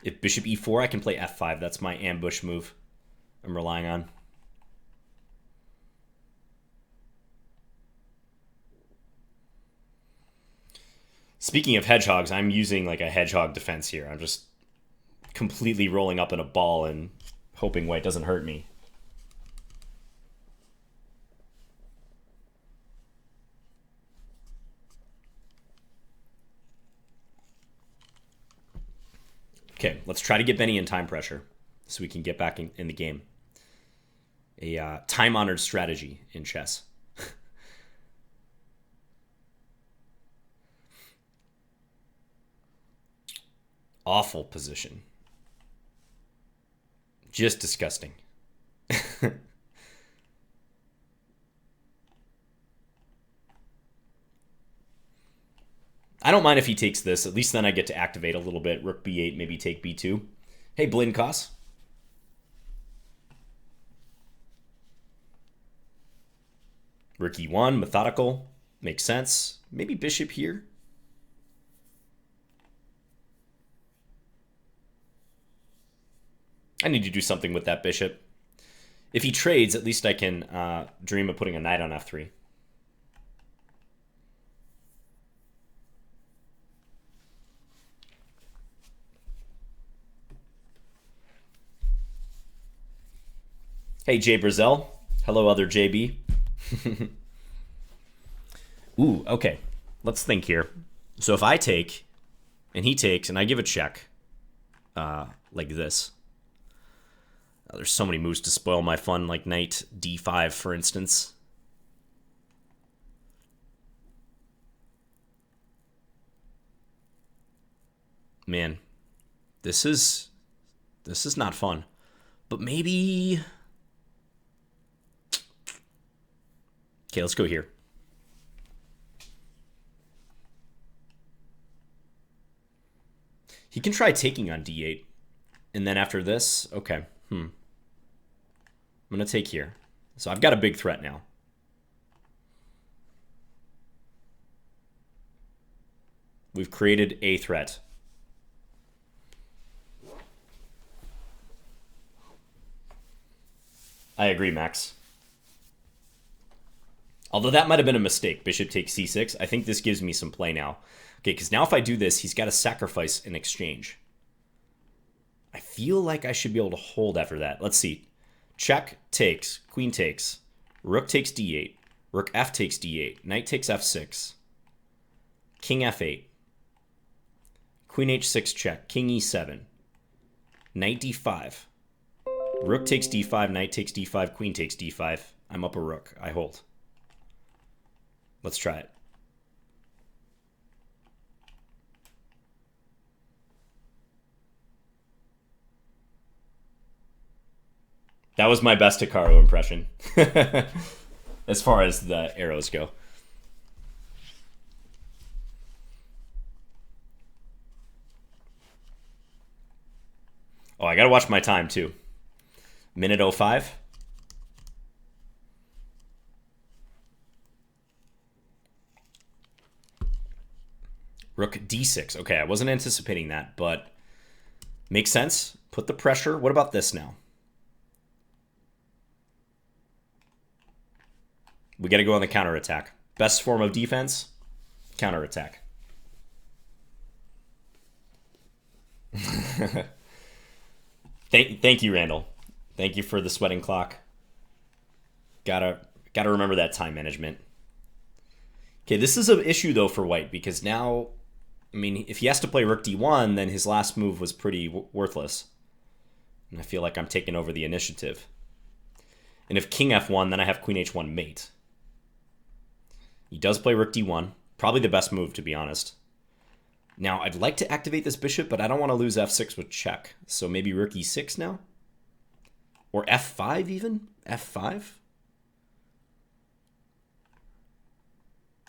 If bishop e4, I can play f5. That's my ambush move I'm relying on. Speaking of hedgehogs, I'm using like a hedgehog defense here. I'm just completely rolling up in a ball and hoping white doesn't hurt me. Okay, let's try to get Benny in time pressure so we can get back in the game. A time-honored strategy in chess. Awful position. Just disgusting. I don't mind if he takes this. At least then I get to activate a little bit. Rook b8, maybe take b2. Hey, Blinkos. Rook e1, methodical. Makes sense. Maybe bishop here. I need to do something with that bishop. If he trades, at least I can dream of putting a knight on f3. Hey, Jay Brazil. Hello, other JB. Ooh, okay. let's think here. So if I take, and he takes, and I give a check, like this. There's so many moves to spoil my fun, like knight d5, for instance. Man, this is not fun. But maybe... Okay, let's go here. He can try taking on d8. And then after this, okay. I'm going to take here. So I've got a big threat now. We've created a threat. I agree, Max. Although that might have been a mistake. Bishop takes c6. I think this gives me some play now. Okay, because now if I do this, he's got to sacrifice in exchange. I feel like I should be able to hold after that. Let's see. Check takes. Queen takes. Rook takes d8. Rook f takes d8. Knight takes f6. King f8. Queen h6 check. King e7. Knight d5. Rook takes d5. Knight takes d5. Queen takes d5. I'm up a rook. I hold. Let's try it. That was my best Hikaru impression. As far as the arrows go. Oh, I gotta watch my time too. Minute 05. Rook d6. Okay, I wasn't anticipating that, but makes sense. Put the pressure. What about this now? We got to go on the counterattack. Best form of defense, counterattack. Thank you, Randall. Thank you for the sweating clock. Gotta remember that time management. Okay, this is an issue though for White because now, I mean, if he has to play Rook d1, then his last move was pretty worthless. And I feel like I'm taking over the initiative. And if King f1, then I have Queen h1 mate. He does play Rook d1. Probably the best move, to be honest. Now, I'd like to activate this bishop, but I don't want to lose f6 with check. So maybe Rook e6 now? Or f5 even? f5?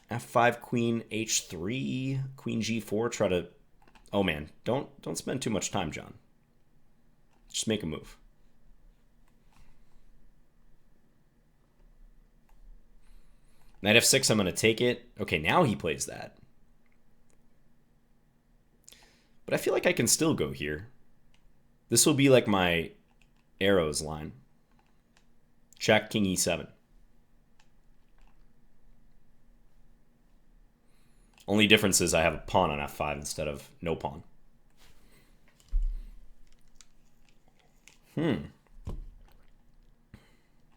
f5, Queen h3, Queen g4. Try to... Oh, man. Don't spend too much time, John. Just make a move. Knight f6, I'm going to take it. Okay, now he plays that. But I feel like I can still go here. This will be like my arrows line. Check, King e7. Only difference is I have a pawn on f5 instead of no pawn.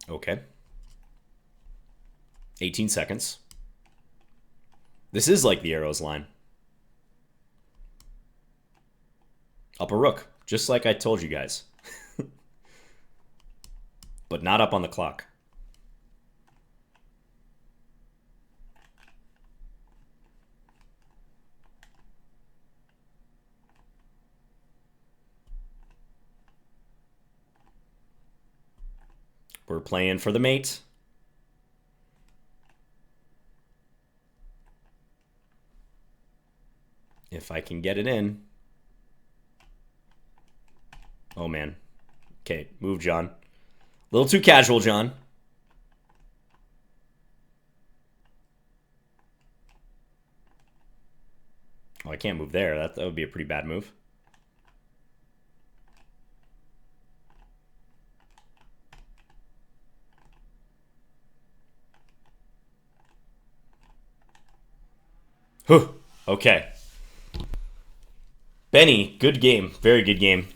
Okay. 18 seconds. This is like the arrows line. Up a rook, just like I told you guys. But not up on the clock. We're playing for the mate. If I can get it in. Oh, man. Okay, move, John. A little too casual, John. Oh, I can't move there. That would be a pretty bad move. Whew. Okay. Benny, good game. Very good game.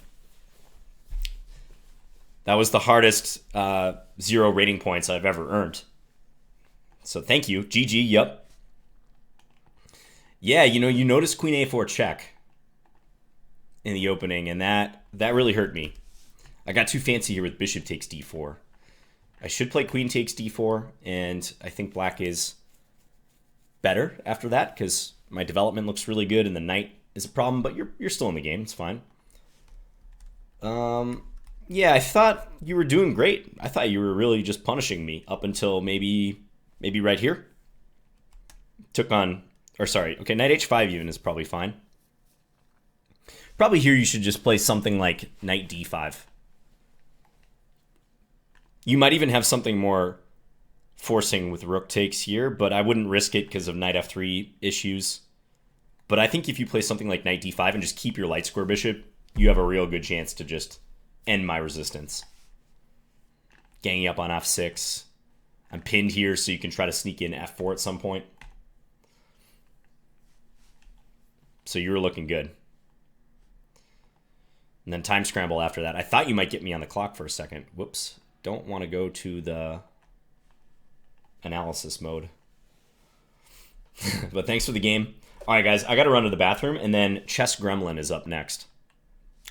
That was the hardest 0 rating points I've ever earned. So thank you. GG, yep. Yeah, you notice queen a4 check in the opening, and that really hurt me. I got too fancy here with bishop takes d4. I should play queen takes d4, and I think black is better after that because my development looks really good and the knight is a problem, but you're still in the game. It's fine. Yeah, I thought you were doing great. I thought you were really just punishing me up until maybe right here. Took on, or sorry, okay, knight h5 even is probably fine. Probably here you should just play something like knight d5. You might even have something more forcing with rook takes here, but I wouldn't risk it because of knight f3 issues. But I think if you play something like knight d5 and just keep your light square bishop, you have a real good chance to just end my resistance. Ganging up on f6. I'm pinned here, so you can try to sneak in f4 at some point. So you were looking good. And then time scramble after that. I thought you might get me on the clock for a second. Whoops. Don't want to go to the analysis mode. But thanks for the game. All right, guys, I got to run to the bathroom, and then Chess Gremlin is up next.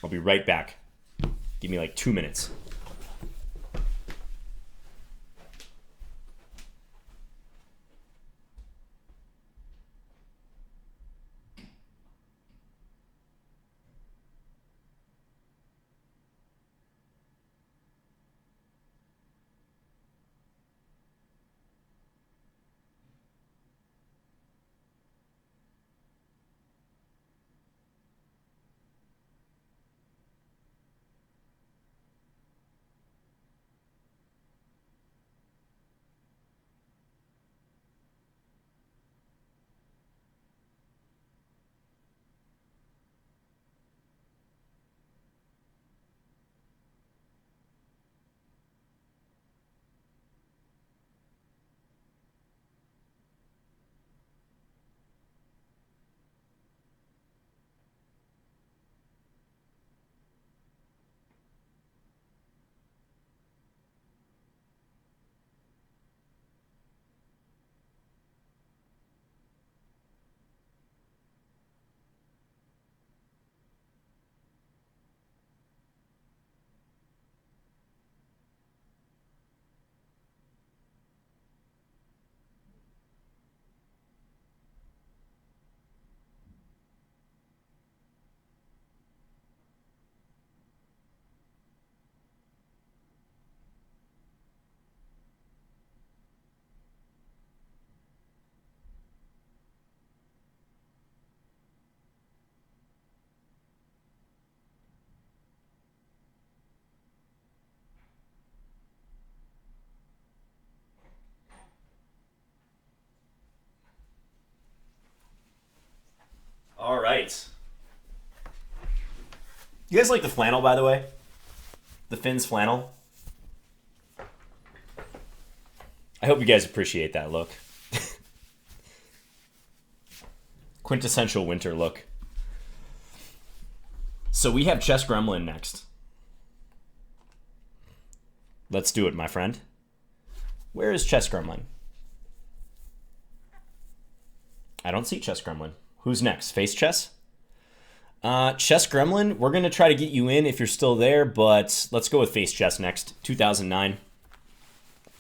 I'll be right back. Give me like 2 minutes. All right. You guys like the flannel, by the way? The Finn's flannel? I hope you guys appreciate that look. Quintessential winter look. So we have Chess Gremlin next. Let's do it, my friend. Where is Chess Gremlin? I don't see Chess Gremlin. Who's next? Face Chess? Chess Gremlin, we're going to try to get you in if you're still there, but let's go with Face Chess next. 2009.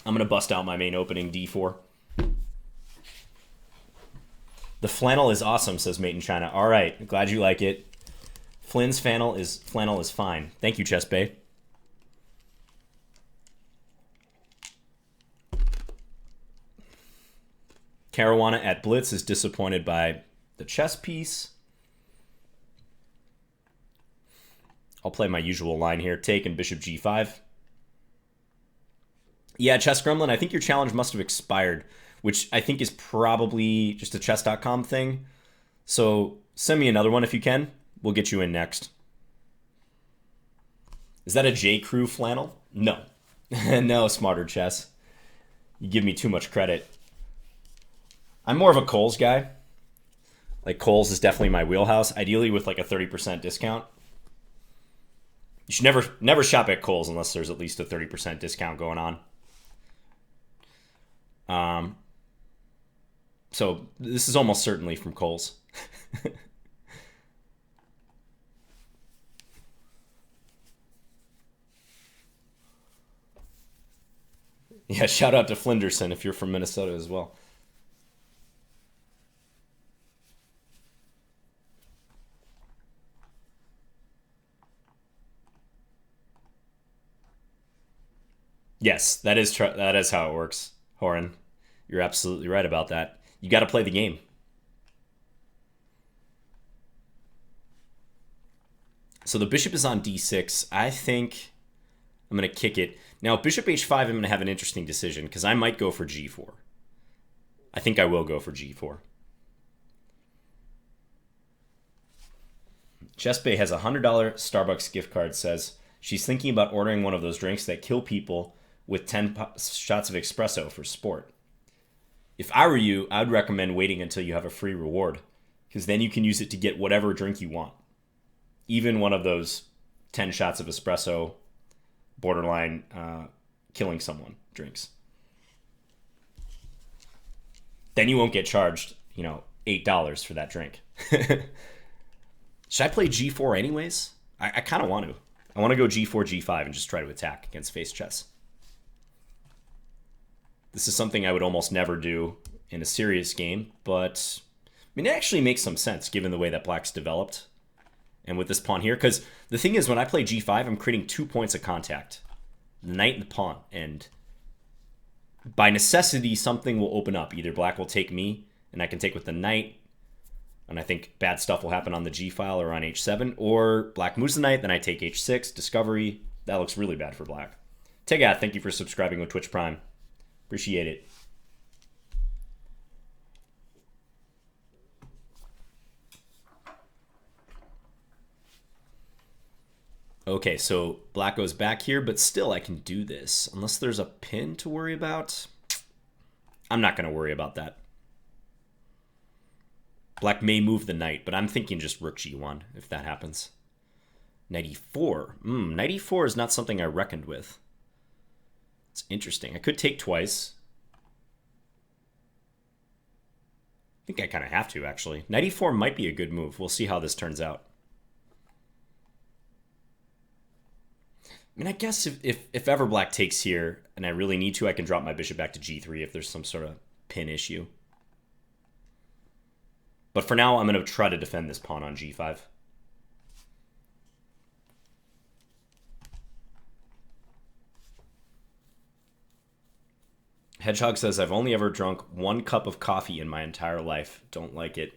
I'm going to bust out my main opening, D4. The flannel is awesome, says Mate in China. All right, glad you like it. Flynn's flannel is fine. Thank you, Chess Bay. Caruana at Blitz is disappointed by the chess piece. I'll play my usual line here. Take and bishop g5. Yeah, Chess Gremlin, I think your challenge must have expired, which I think is probably just a Chess.com thing. So send me another one if you can. We'll get you in next. Is that a J. Crew flannel? No. No, Smarter Chess. You give me too much credit. I'm more of a Kohl's guy. Like, Kohl's is definitely my wheelhouse, ideally with like a 30% discount. You should never shop at Kohl's unless there's at least a 30% discount going on. So this is almost certainly from Kohl's. Yeah, shout out to Flinderson if you're from Minnesota as well. Yes, that is how it works, Horan. You're absolutely right about that. You got to play the game. So the bishop is on d6. I think I'm going to kick it. Now, bishop h5, I'm going to have an interesting decision because I might go for g4. I think I will go for g4. Chess Bay has a $100 Starbucks gift card, says she's thinking about ordering one of those drinks that kill people with 10 shots of espresso for sport. If I were you, I'd recommend waiting until you have a free reward because then you can use it to get whatever drink you want. Even one of those 10 shots of espresso, borderline killing someone drinks. Then you won't get charged, $8 for that drink. Should I play g4 anyways? I kind of want to. I want to go g4, g5 and just try to attack against face chess. This is something I would almost never do in a serious game, but it actually makes some sense given the way that black's developed. And with this pawn here, because the thing is, when I play g5, I'm creating 2 points of contact. The knight and the pawn. And by necessity, something will open up. Either black will take me, and I can take with the knight, and I think bad stuff will happen on the g file or on h7, or black moves the knight, then I take h6, discovery. That looks really bad for black. Tegat, thank you for subscribing with Twitch Prime. Appreciate it. Okay, so black goes back here, but still I can do this. Unless there's a pin to worry about. I'm not going to worry about that. Black may move the knight, but I'm thinking just rook g1 if that happens. Knight e4. Knight e4 is not something I reckoned with. It's interesting. I could take twice. I think I kind of have to, actually. Knight e4 might be a good move. We'll see how this turns out. I mean, I guess if ever black takes here, and I really need to, I can drop my bishop back to g3 if there's some sort of pin issue. But for now, I'm going to try to defend this pawn on g5. Hedgehog says, I've only ever drunk 1 cup of coffee in my entire life. Don't like it.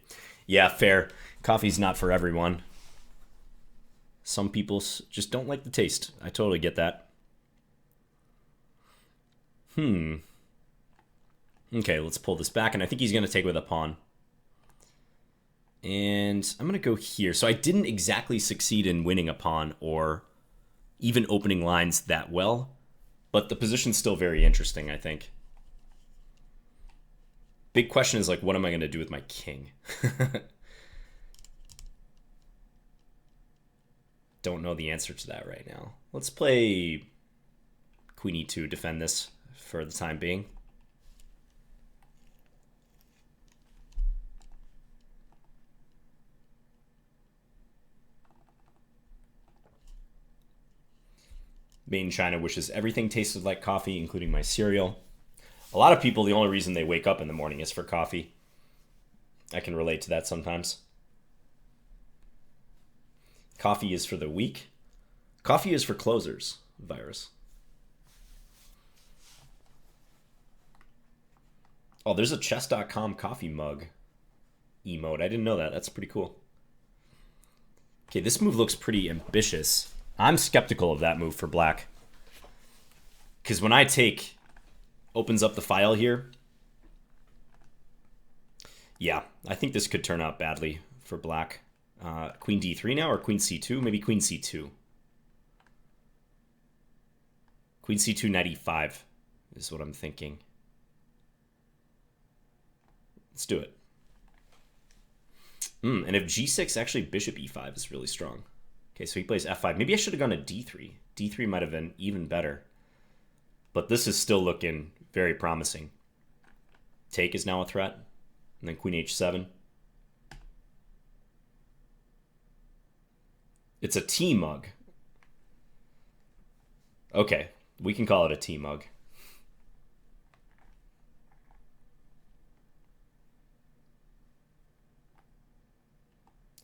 Yeah, fair. Coffee's not for everyone. Some people just don't like the taste. I totally get that. Okay, let's pull this back. And I think he's going to take with a pawn. And I'm going to go here. So I didn't exactly succeed in winning a pawn or even opening lines that well. But the position's still very interesting, I think. Big question is, like, what am I going to do with my king? Don't know the answer to that right now. Let's play queen e2, defend this for the time being. Made in China wishes everything tasted like coffee, including my cereal. A lot of people, the only reason they wake up in the morning is for coffee. I can relate to that sometimes. Coffee is for the weak. Coffee is for closers, virus. Oh, there's a Chess.com coffee mug emote. I didn't know that. That's pretty cool. Okay, this move looks pretty ambitious. I'm skeptical of that move for black. Because when I take, opens up the file here. Yeah, I think this could turn out badly for black. Queen d3 now, or queen c2? Maybe queen c2. Queen c2, knight e5 is what I'm thinking. Let's do it. And if g6, actually bishop e5 is really strong. Okay, so he plays f5. Maybe I should have gone to d3. d3 might have been even better. But this is still looking very promising. Take is now a threat. And then queen h7. It's a tea mug. Okay, we can call it a tea mug.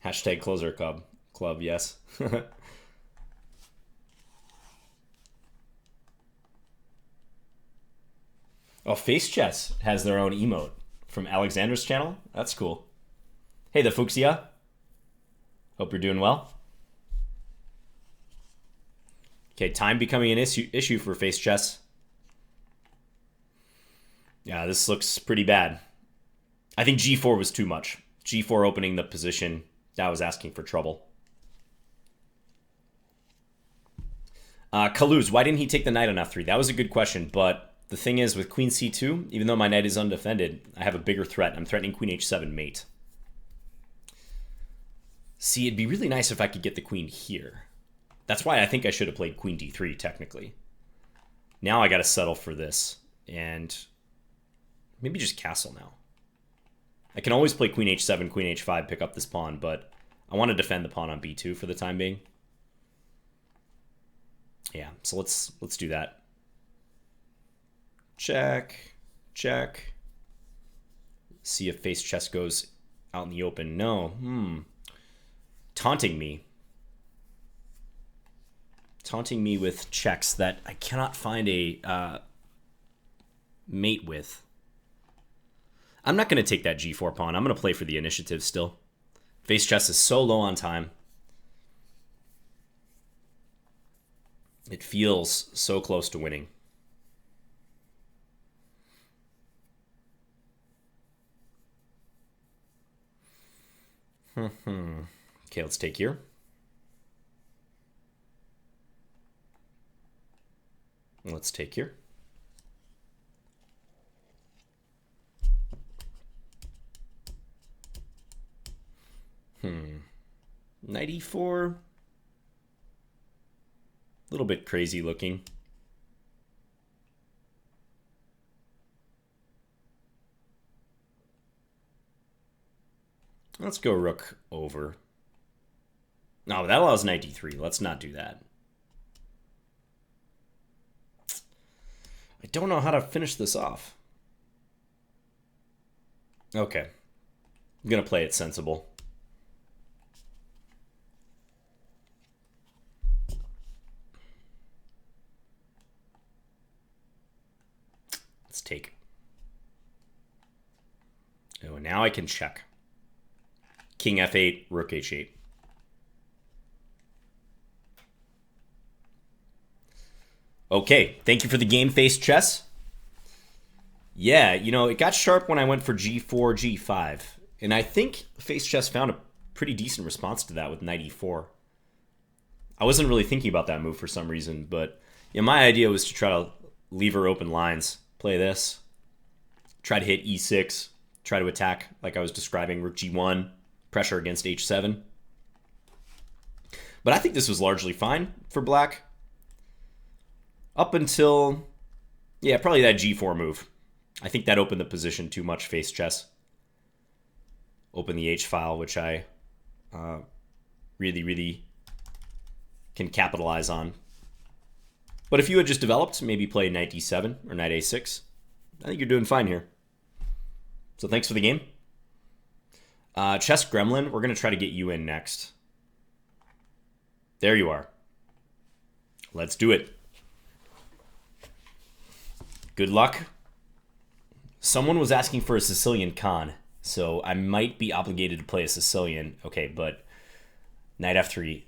Hashtag closer club, yes. Oh, Face Chess has their own emote from Alexander's channel. That's cool. Hey, the Fuchsia. Hope you're doing well. Okay, time becoming an issue for Face Chess. Yeah, this looks pretty bad. I think G4 was too much. G4 opening the position, that was asking for trouble. Kaluz, why didn't he take the knight on F3? That was a good question, but the thing is, with Queen C2, even though my knight is undefended, I have a bigger threat. I'm threatening Queen H7 mate. See, it'd be really nice if I could get the queen here. That's why I think I should have played Queen D3, technically. Now I gotta settle for this, and maybe just castle now. I can always play Queen H7, Queen H5, pick up this pawn, but I want to defend the pawn on B2 for the time being. Yeah, so let's do that. Check, check. See if Face Chess goes out in the open. No, taunting me. Taunting me with checks that I cannot find a mate with. I'm not going to take that G4 pawn. I'm going to play for the initiative still. Face Chess is so low on time. It feels so close to winning. Okay, let's take here. Let's take here. Knight E4. A little bit crazy looking. Let's go rook over. No, that allows knight D3. Let's not do that. I don't know how to finish this off. Okay. I'm going to play it sensible. Let's take. Oh, now I can check. King F8, Rook H8. Okay, thank you for the game, Face Chess. Yeah, you know, it got sharp when I went for G4, G5. And I think Face Chess found a pretty decent response to that with Knight E4. I wasn't really thinking about that move for some reason, but yeah, my idea was to try to lever open lines. Play this. Try to hit E6. Try to attack, like I was describing, Rook G1. Pressure against H7. But I think this was largely fine for black. Up until, yeah, probably that G4 move. I think that opened the position too much, Face Chess. Open the H file, which I really can capitalize on. But if you had just developed, maybe play Knight D7 or Knight A6, I think you're doing fine here. So thanks for the game. Chess Gremlin, we're going to try to get you in next. There you are. Let's do it. Good luck. Someone was asking for a Sicilian Khan, so I might be obligated to play a Sicilian. Okay, but Knight F3.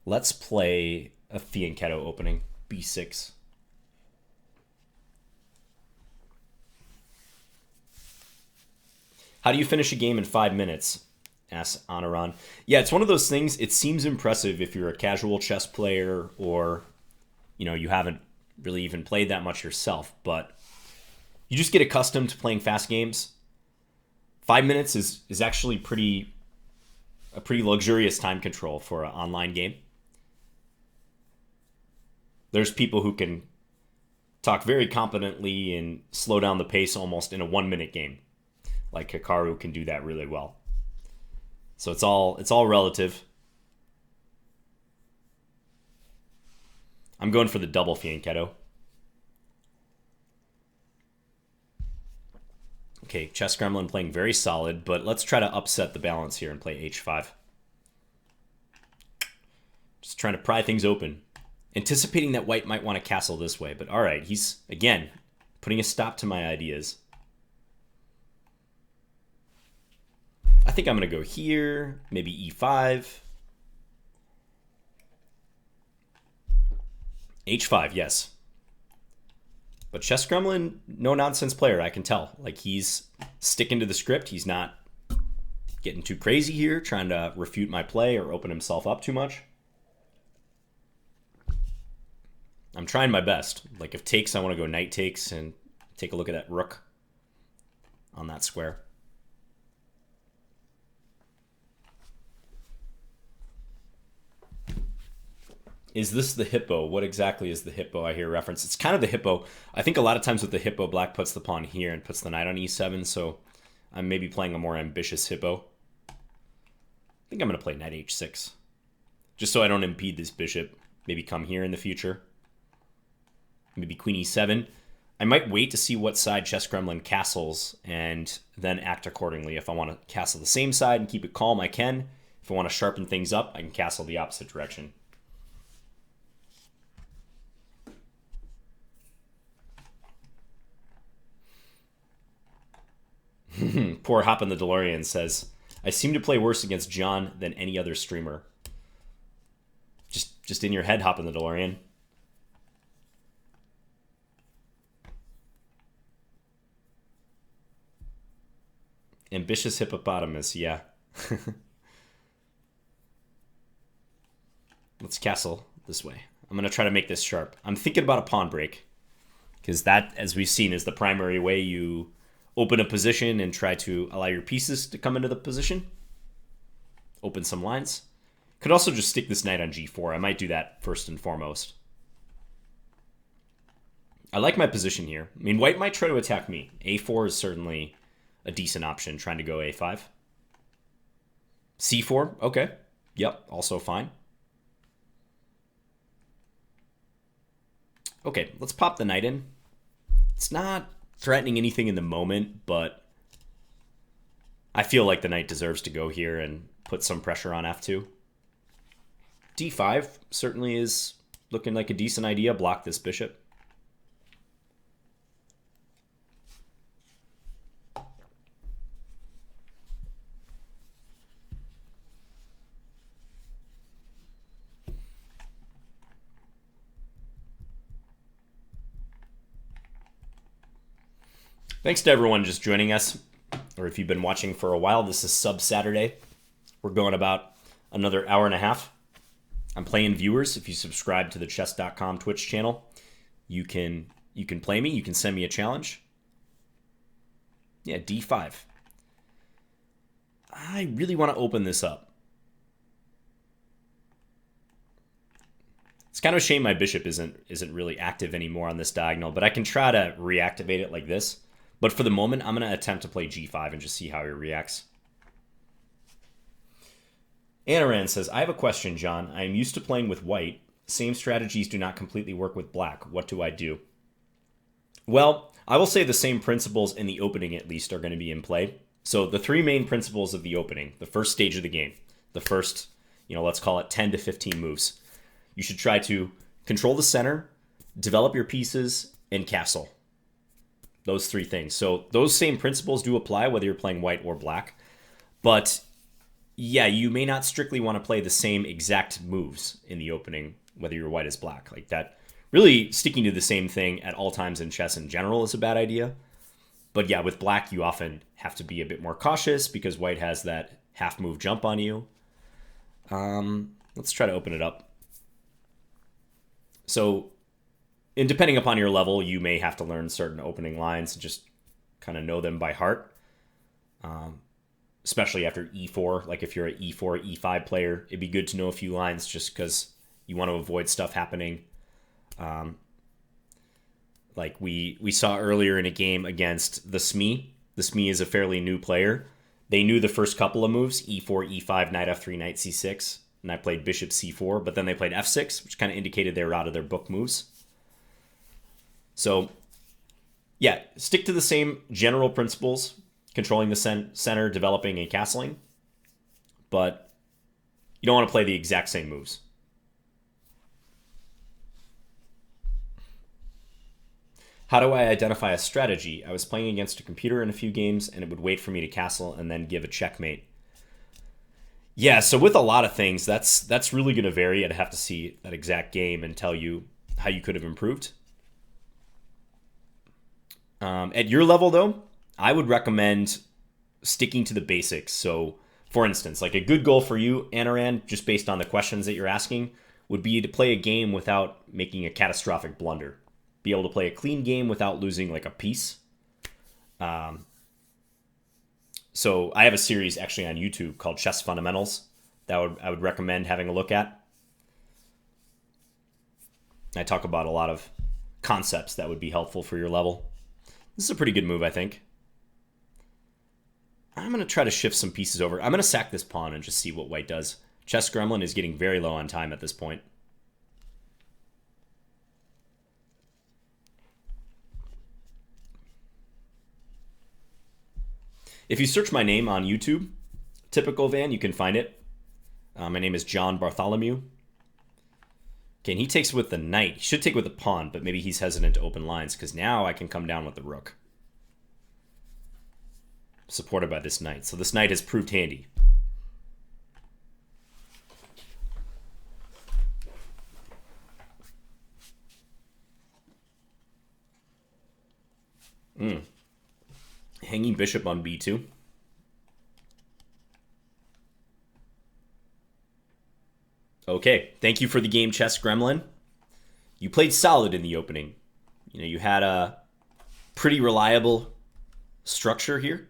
Let's play a Fianchetto opening. B6. How do you finish a game in 5 minutes? Asks Anaran. Yeah, it's one of those things. It seems impressive if you're a casual chess player or, you know, you haven't really even played that much yourself, but you just get accustomed to playing fast games. 5 minutes is actually a pretty luxurious time control for an online game. There's people who can talk very competently and slow down the pace almost in a 1 minute game. Like Hikaru can do that really well. So it's all relative. I'm going for the double fianchetto. Okay, Chess Gremlin playing very solid, but let's try to upset the balance here and play h5. Just trying to pry things open. Anticipating that white might want to castle this way, but alright, he's, again, putting a stop to my ideas. I think I'm going to go here, maybe e5. h5, yes. But Chess Gremlin, no-nonsense player, I can tell. Like, he's sticking to the script. He's not getting too crazy here, trying to refute my play or open himself up too much. I'm trying my best. Like, if takes, I want to go knight takes and take a look at that rook on that square. Is this the hippo? What exactly is the hippo I hear reference? It's kind of the hippo. I think a lot of times with the hippo, black puts the pawn here and puts the knight on e7, so I'm maybe playing a more ambitious hippo. I think I'm going to play knight h6, just so I don't impede this bishop. Maybe come here in the future. Maybe queen e7. I might wait to see what side Chess Gremlin castles and then act accordingly. If I want to castle the same side and keep it calm, I can. If I want to sharpen things up, I can castle the opposite direction. Poor Hop in the DeLorean says, I seem to play worse against John than any other streamer. Just in your head, Hop in the DeLorean. Ambitious hippopotamus, yeah. Let's castle this way. I'm going to try to make this sharp. I'm thinking about a pawn break, because that, as we've seen, is the primary way you open a position and try to allow your pieces to come into the position. Open some lines. Could also just stick this knight on g4. I might do that first and foremost. I like my position here. I mean, white might try to attack me. a4 is certainly a decent option, trying to go a5. c4, okay. Yep, also fine. Okay, let's pop the knight in. It's not threatening anything in the moment, but I feel like the knight deserves to go here and put some pressure on f2. d5 certainly is looking like a decent idea. Block this bishop. Thanks to everyone just joining us, or if you've been watching for a while, this is Sub Saturday. We're going about another hour and a half. I'm playing viewers. If you subscribe to the Chess.com Twitch channel, you can play me. You can send me a challenge. Yeah, d5. I really want to open this up. It's kind of a shame my bishop isn't really active anymore on this diagonal, but I can try to reactivate it like this. But for the moment, I'm going to attempt to play g5 and just see how he reacts. Anaran says, I have a question, John. I am used to playing with white. Same strategies do not completely work with black. What do I do? Well, I will say the same principles in the opening, at least, are going to be in play. So the three main principles of the opening, the first stage of the game, the first, let's call it 10 to 15 moves. You should try to control the center, develop your pieces, and castle. Those three things. So those same principles do apply whether you're playing white or black. But yeah, you may not strictly want to play the same exact moves in the opening, whether you're white as black. Like that, really sticking to the same thing at all times in chess in general is a bad idea. But yeah, with black, you often have to be a bit more cautious because white has that half move jump on you. Let's try to open it up. So, and depending upon your level, you may have to learn certain opening lines and just kind of know them by heart. Especially after e4. Like if you're an e4, e5 player, it'd be good to know a few lines just because you want to avoid stuff happening. Like we saw earlier in a game against the Smee. The Smee is a fairly new player, They knew the first couple of moves, e4, e5, knight f3, knight c6, and I played bishop c4, but then they played f6, which kind of indicated they were out of their book moves. So, yeah, stick to the same general principles, controlling the center, developing, and castling, but you don't want to play the exact same moves. How do I identify a strategy? I was playing against a computer in a few games, and it would wait for me to castle and then give a checkmate. Yeah, so with a lot of things, that's really going to vary. I'd have to see that exact game and tell you how you could have improved. At your level, though, I would recommend sticking to the basics. So, for instance, like a good goal for you, Anaran, just based on the questions that you're asking, would be to play a game without making a catastrophic blunder. Be able to play a clean game without losing like a piece. So I have a series actually on YouTube called Chess Fundamentals that I would recommend having a look at. I talk about a lot of concepts that would be helpful for your level. This is a pretty good move, I think. I'm going to try to shift some pieces over. I'm going to sack this pawn and just see what white does. Chess Gremlin is getting very low on time at this point. If you search my name on YouTube, Typical Van, you can find it. My name is John Bartholomew. Okay, and he takes with the knight. He should take with the pawn, but maybe he's hesitant to open lines because now I can come down with the rook. Supported by this knight. So this knight has proved handy. Hanging bishop on b2. Okay, thank you for the game, Chess Gremlin. You played solid in the opening. You know, you had a pretty reliable structure here.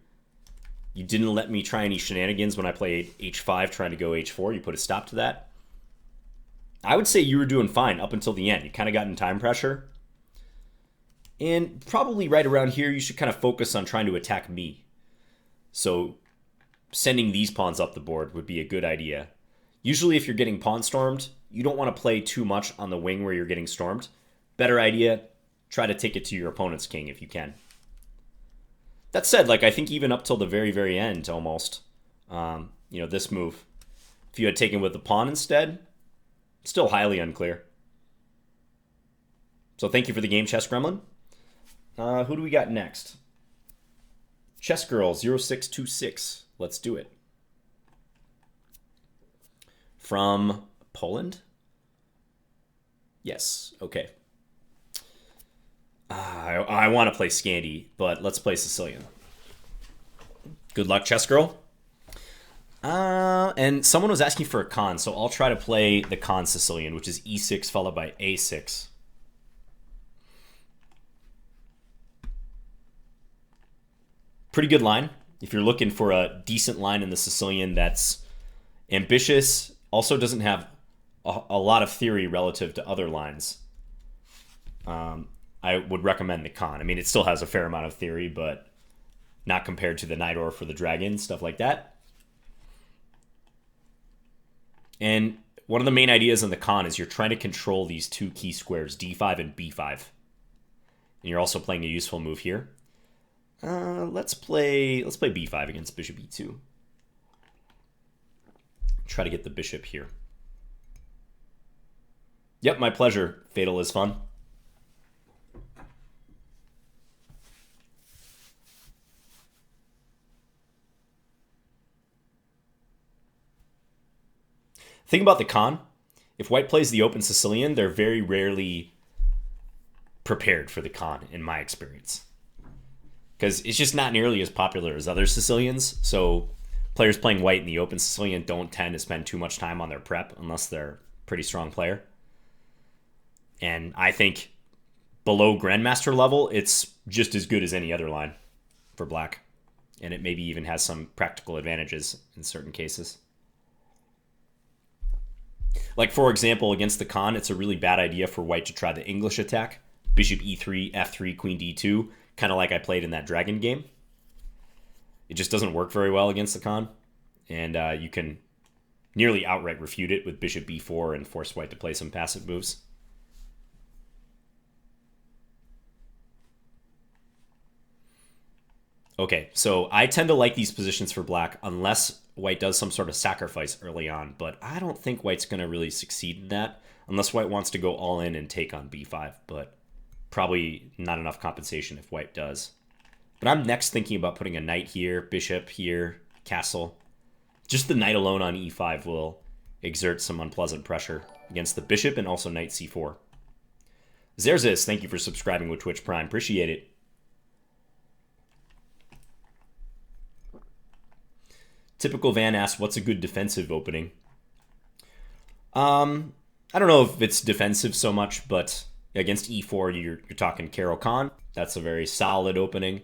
You didn't let me try any shenanigans when I played h5 trying to go h4. You put a stop to that. I would say you were doing fine up until the end. You kind of got in time pressure. And probably right around here, you should kind of focus on trying to attack me. So sending these pawns up the board would be a good idea. Usually if you're getting pawn stormed, you don't want to play too much on the wing where you're getting stormed. Better idea, try to take it to your opponent's king if you can. That said, like I think even up till the very, very end almost, you know, this move, if you had taken with the pawn instead, still highly unclear. So thank you for the game, Chess Gremlin. Who do we got next? Chess Girl 0626. Let's do it. From Poland? Yes, okay. I want to play Scandi, but let's play Sicilian. Good luck, Chess Girl. And someone was asking for a con, so I'll try to play the con Sicilian, which is e6 followed by a6. Pretty good line. If you're looking for a decent line in the Sicilian that's ambitious, also doesn't have a lot of theory relative to other lines, I would recommend the con. I mean, it still has a fair amount of theory, but not compared to the knight or for the dragon, stuff like that. And one of the main ideas in the con is you're trying to control these two key squares, d5 and b5. And you're also playing a useful move here. Let's play b5 against bishop e2. Try to get the bishop here. Yep, my pleasure. Fatal is fun. Think about the con. If white plays the open Sicilian, they're very rarely prepared for the con, in my experience. Because it's just not nearly as popular as other Sicilians. So players playing white in the open Sicilian don't tend to spend too much time on their prep unless they're a pretty strong player. And I think below Grandmaster level, it's just as good as any other line for black. And it maybe even has some practical advantages in certain cases. Like, for example, against the con, it's a really bad idea for white to try the English attack. Bishop e3, f3, queen d2, kind of like I played in that dragon game. It just doesn't work very well against the Khan, and you can nearly outright refute it with bishop b4 and force white to play some passive moves. Okay, so I tend to like these positions for black unless white does some sort of sacrifice early on, but I don't think white's going to really succeed in that unless white wants to go all in and take on b5, but probably not enough compensation if white does. But I'm next thinking about putting a knight here, bishop here, castle. Just the knight alone on e5 will exert some unpleasant pressure against the bishop and also knight c4. Zerzis, thank you for subscribing with Twitch Prime. Appreciate it. Typical Van asks, what's a good defensive opening? I don't know if it's defensive so much, but against e4, you're talking Caro Kann. That's a very solid opening,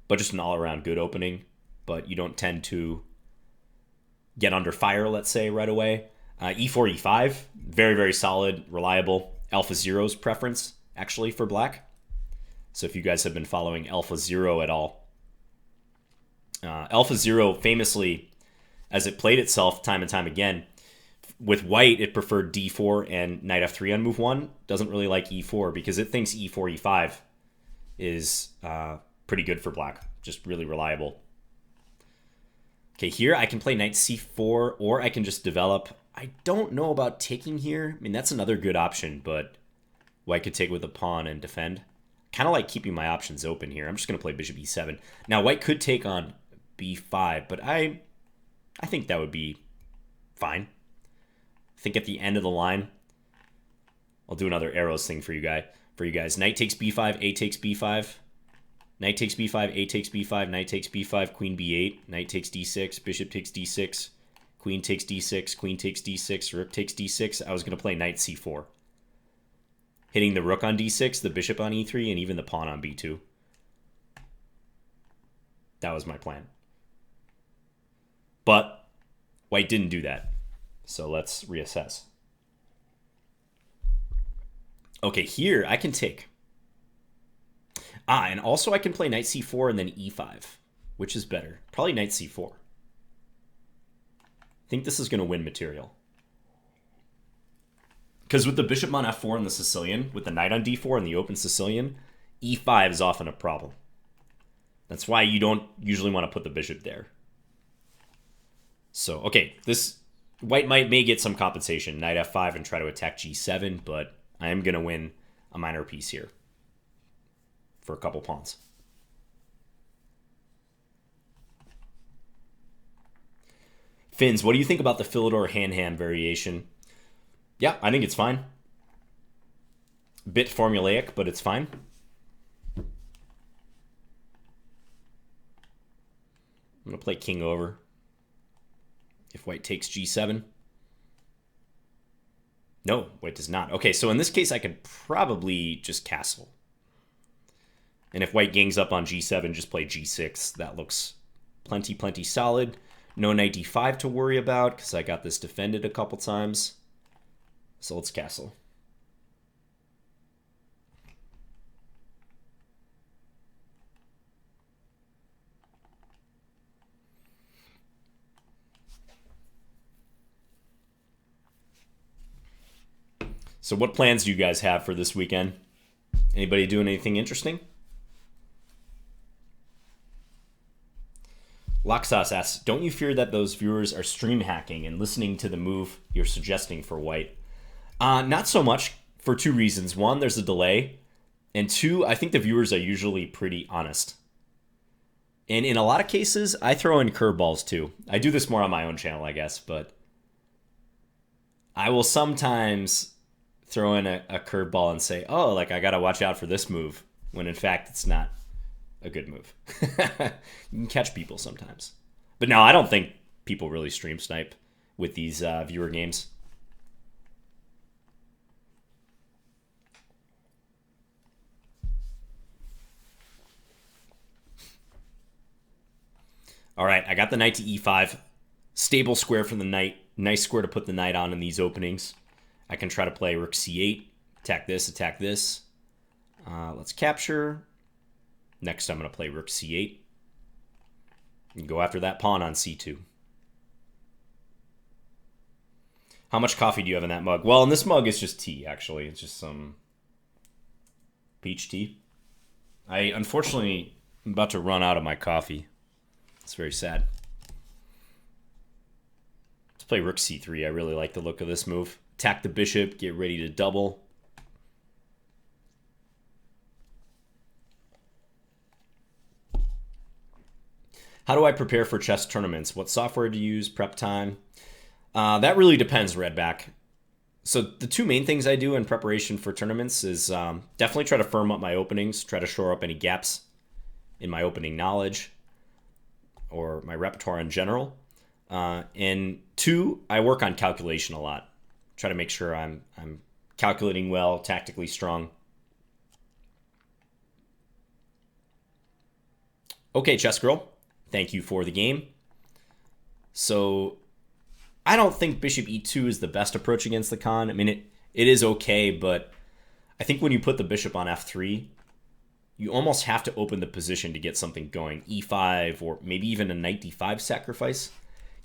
but just an all-around good opening. But you don't tend to get under fire, let's say, right away. E4, E5, very, very solid, reliable. Alpha Zero's preference, actually, for black. So if you guys have been following Alpha Zero at all, Alpha Zero famously, as it played itself time and time again, with white, it preferred d4 and knight f3 on move 1. Doesn't really like e4 because it thinks e4, e5 is pretty good for black. Just really reliable. Okay, here I can play knight c4, or I can just develop. I don't know about taking here. I mean, that's another good option, but white could take with a pawn and defend. Kind of like keeping my options open here. I'm just going to play bishop e7. Now, white could take on b5, but I think that would be fine. I think at the end of the line, I'll do another arrows thing for you guys. Knight takes b5, a takes b5. Knight takes b5, a takes b5, knight takes b5, queen b8, knight takes d6, bishop takes d6, queen takes d6, queen takes d6, rook takes d6. I was going to play knight c4. Hitting the rook on d6, the bishop on e3, and even the pawn on b2. That was my plan. But white didn't do that. So let's reassess. Okay, here I can take. And also I can play knight c4 and then e5. Which is better? Probably knight c4. I think this is going to win material. Because with the bishop on f4 and the Sicilian, with the knight on d4 and the open Sicilian, e5 is often a problem. That's why you don't usually want to put the bishop there. So, okay, this white may get some compensation. Knight f5 and try to attack g7, but I am going to win a minor piece here for a couple pawns. Finns, what do you think about the Philidor hand-hand variation? Yeah, I think it's fine. Bit formulaic, but it's fine. I'm going to play king over. If white takes g7. No, white does not. Okay, so in this case, I could probably just castle. And if white gangs up on g7, just play g6. That looks plenty solid. No knight d5 to worry about, because I got this defended a couple times. So let's castle. So what plans do you guys have for this weekend? Anybody doing anything interesting? Laxas asks, don't you fear that those viewers are stream hacking and listening to the move you're suggesting for white? Not so much, for two reasons. One, there's a delay. And two, I think the viewers are usually pretty honest. And in a lot of cases, I throw in curveballs too. I do this more on my own channel, I guess, but I will sometimes throw in a curveball and say, oh, like I got to watch out for this move, when in fact it's not a good move. You can catch people sometimes. But no, I don't think people really stream snipe with these viewer games. All right, I got the knight to e5. Stable square for the knight. Nice square to put the knight on in these openings. I can try to play rook c8. Attack this, attack this. Let's capture. Next, I'm going to play rook c8. You go after that pawn on c2. How much coffee do you have in that mug? Well, in this mug, it's just tea, actually. It's just some peach tea. I, unfortunately, am about to run out of my coffee. It's very sad. Let's play rook c3. I really like the look of this move. Attack the bishop, get ready to double. How do I prepare for chess tournaments? What software to use? Prep time? That really depends, Redback. So the two main things I do in preparation for tournaments is definitely try to firm up my openings, try to shore up any gaps in my opening knowledge or my repertoire in general. And two, I work on calculation a lot. Try to make sure I'm calculating well, tactically strong. Okay, Chess Girl, thank you for the game. So I don't think bishop e2 is the best approach against the Khan. I mean, it is okay, but I think when you put the bishop on f3, you almost have to open the position to get something going. e5 or maybe even a knight d5 sacrifice.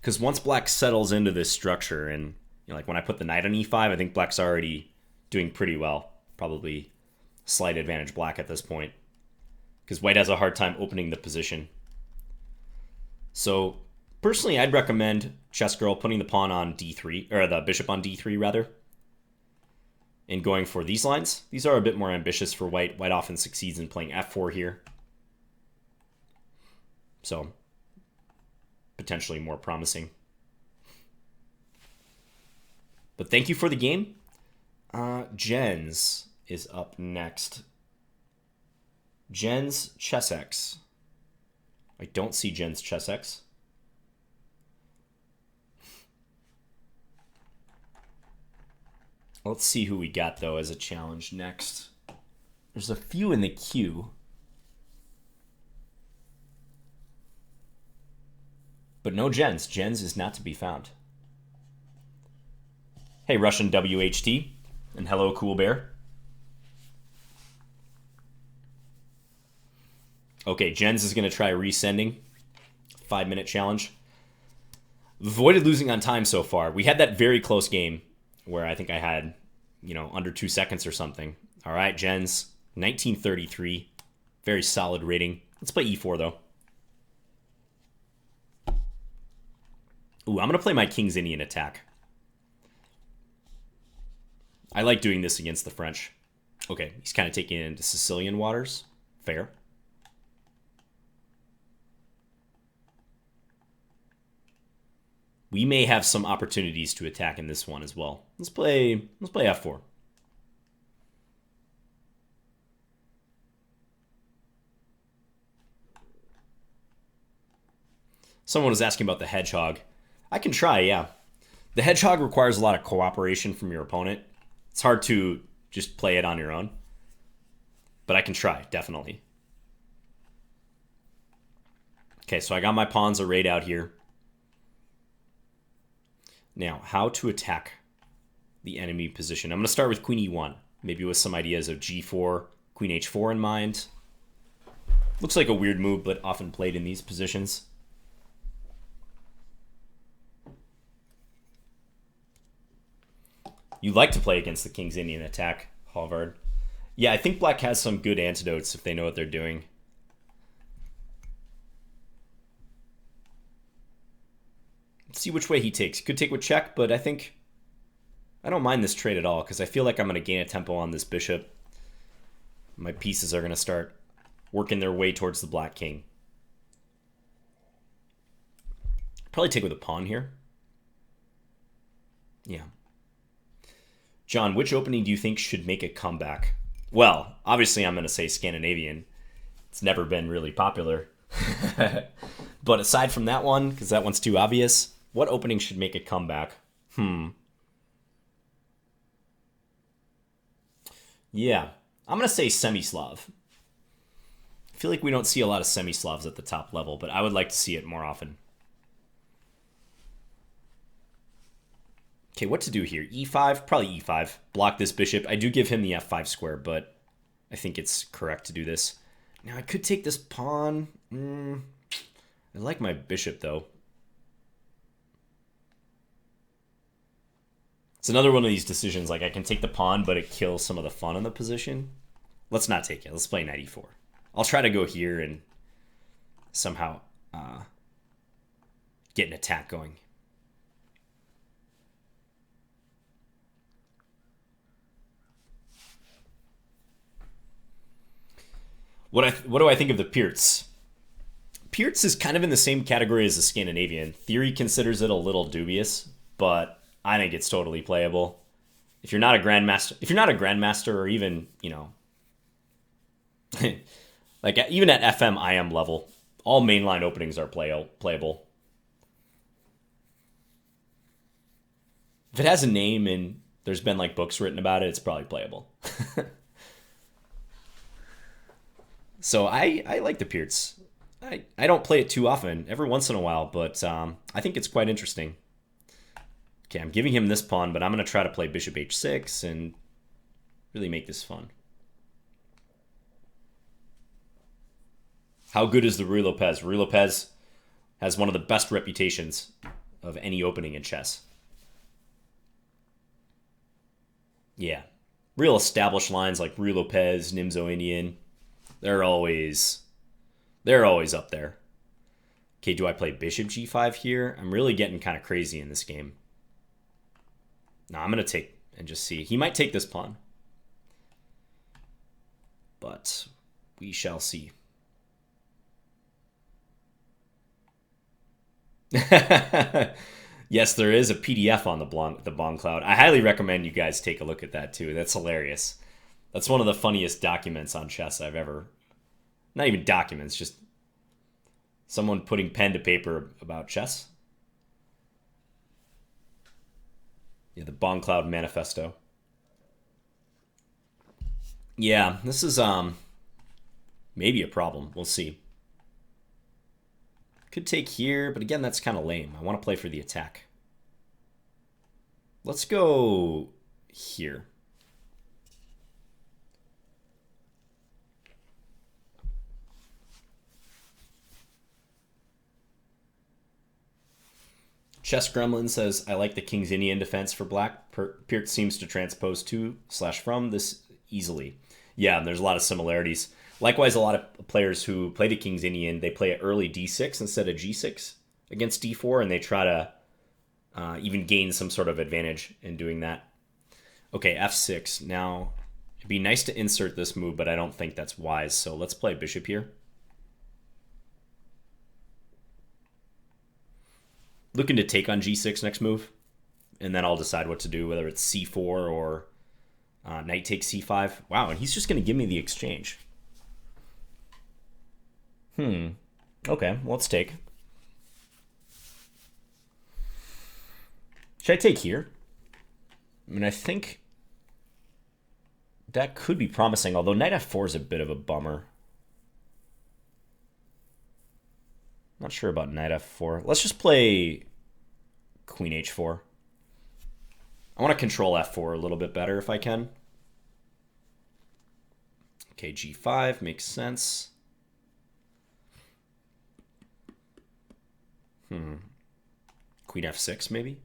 Because once black settles into this structure, and like when I put the knight on e5, I think black's already doing pretty well. Probably slight advantage black at this point. Because white has a hard time opening the position. So personally, I'd recommend, Chess Girl, putting the pawn on d3, or the bishop on d3 rather, and going for these lines. These are a bit more ambitious for white. White often succeeds in playing f4 here. So potentially more promising. But thank you for the game. Jens is up next. Jens ChessX. I don't see Jens ChessX. Let's see who we got, though, as a challenge next. There's a few in the queue. But no Jens. Jens is not to be found. Hey, Russian WHT. And hello, Cool Bear. Okay, Jens is going to try resending. 5-minute challenge. Avoided losing on time so far. We had that very close game where I think I had, under 2 seconds or something. All right, Jens, 1933. Very solid rating. Let's play e4, though. Ooh, I'm going to play my King's Indian attack. I like doing this against the French. Okay, he's kind of taking it into Sicilian waters. Fair. We may have some opportunities to attack in this one as well. Let's play f4. Someone was asking about the Hedgehog. I can try, yeah. The Hedgehog requires a lot of cooperation from your opponent. It's hard to just play it on your own. But I can try, definitely. Okay, so I got my pawns arrayed out here. Now, how to attack the enemy position. I'm going to start with Queen E1, maybe with some ideas of G4, Queen H4 in mind. Looks like a weird move, but often played in these positions. You like to play against the King's Indian attack, Halvard. Yeah, I think black has some good antidotes if they know what they're doing. Let's see which way he takes. Could take with check, but I don't mind this trade at all because I feel like I'm going to gain a tempo on this bishop. My pieces are going to start working their way towards the black king. Probably take with a pawn here. Yeah. John, which opening do you think should make a comeback? Well, obviously I'm going to say Scandinavian. It's never been really popular. But aside from that one, because that one's too obvious, what opening should make a comeback? Yeah, I'm going to say Semi-Slav. I feel like we don't see a lot of Semi-Slavs at the top level, but I would like to see it more often. Okay, what to do here? E5? Probably E5. Block this bishop. I do give him the F5 square, but I think it's correct to do this. Now, I could take this pawn. I like my bishop, though. It's another one of these decisions, like I can take the pawn, but it kills some of the fun in the position. Let's not take it. Let's play knight e4. I'll try to go here and somehow get an attack going. What do I think of the Pirtz? Pirtz is kind of in the same category as the Scandinavian. Theory considers it a little dubious, but I think it's totally playable. If you're not a grandmaster, or even, you know, like even at FM IM level, all mainline openings are playable. If it has a name and there's been like books written about it, it's probably playable. So I like the Pirtz. I don't play it too often, every once in a while, but I think it's quite interesting. Okay, I'm giving him this pawn, but I'm going to try to play bishop h6 and really make this fun. How good is the Ruy Lopez? Ruy Lopez has one of the best reputations of any opening in chess. Yeah. Real established lines like Ruy Lopez, Nimzo Indian, they're always up there. Okay, do I play bishop g5 here? I'm really getting kind of crazy in this game. No, I'm going to take and just see. He might take this pawn. But we shall see. Yes, there is a PDF on the Bong Cloud. I highly recommend you guys take a look at that too. That's hilarious. That's one of the funniest documents on chess I've ever... Not even documents, just someone putting pen to paper about chess. Yeah, the Bong Cloud Manifesto. Yeah, this is maybe a problem. We'll see. Could take here, but again, that's kind of lame. I want to play for the attack. Let's go here. Chess Gremlin says, I like the King's Indian defense for black. Pirtz seems to transpose to/from this easily. Yeah, there's a lot of similarities. Likewise, a lot of players who play the King's Indian, they play at early d6 instead of g6 against d4, and they try to even gain some sort of advantage in doing that. Okay, f6. Now, it'd be nice to insert this move, but I don't think that's wise, so let's play bishop here. Looking to take on g6 next move, and then I'll decide what to do, whether it's c4 or knight takes c5. Wow, and he's just going to give me the exchange. Okay, let's take. Should I take here? I mean, I think that could be promising, although knight f4 is a bit of a bummer. Not sure about knight f4. Let's just play queen h4. I want to control f4 a little bit better if I can. Okay, g5 makes sense. Queen f6 maybe?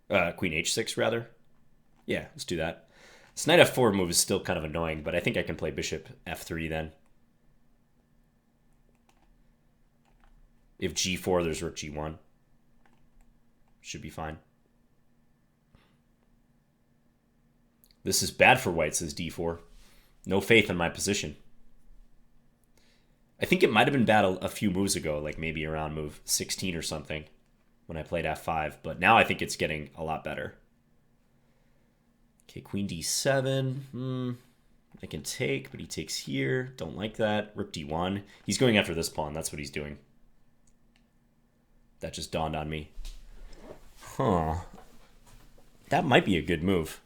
Queen h6 rather. Yeah, let's do that. This knight f4 move is still kind of annoying, but I think I can play bishop f3 then. If g4, there's rook g1. Should be fine. This is bad for white, says d4. No faith in my position. I think it might have been bad a few moves ago, like maybe around move 16 or something, when I played f5. But now I think it's getting a lot better. Okay, queen d7. I can take, but he takes here. Don't like that. Rook d1. He's going after this pawn. That's what he's doing. That just dawned on me. Huh. That might be a good move.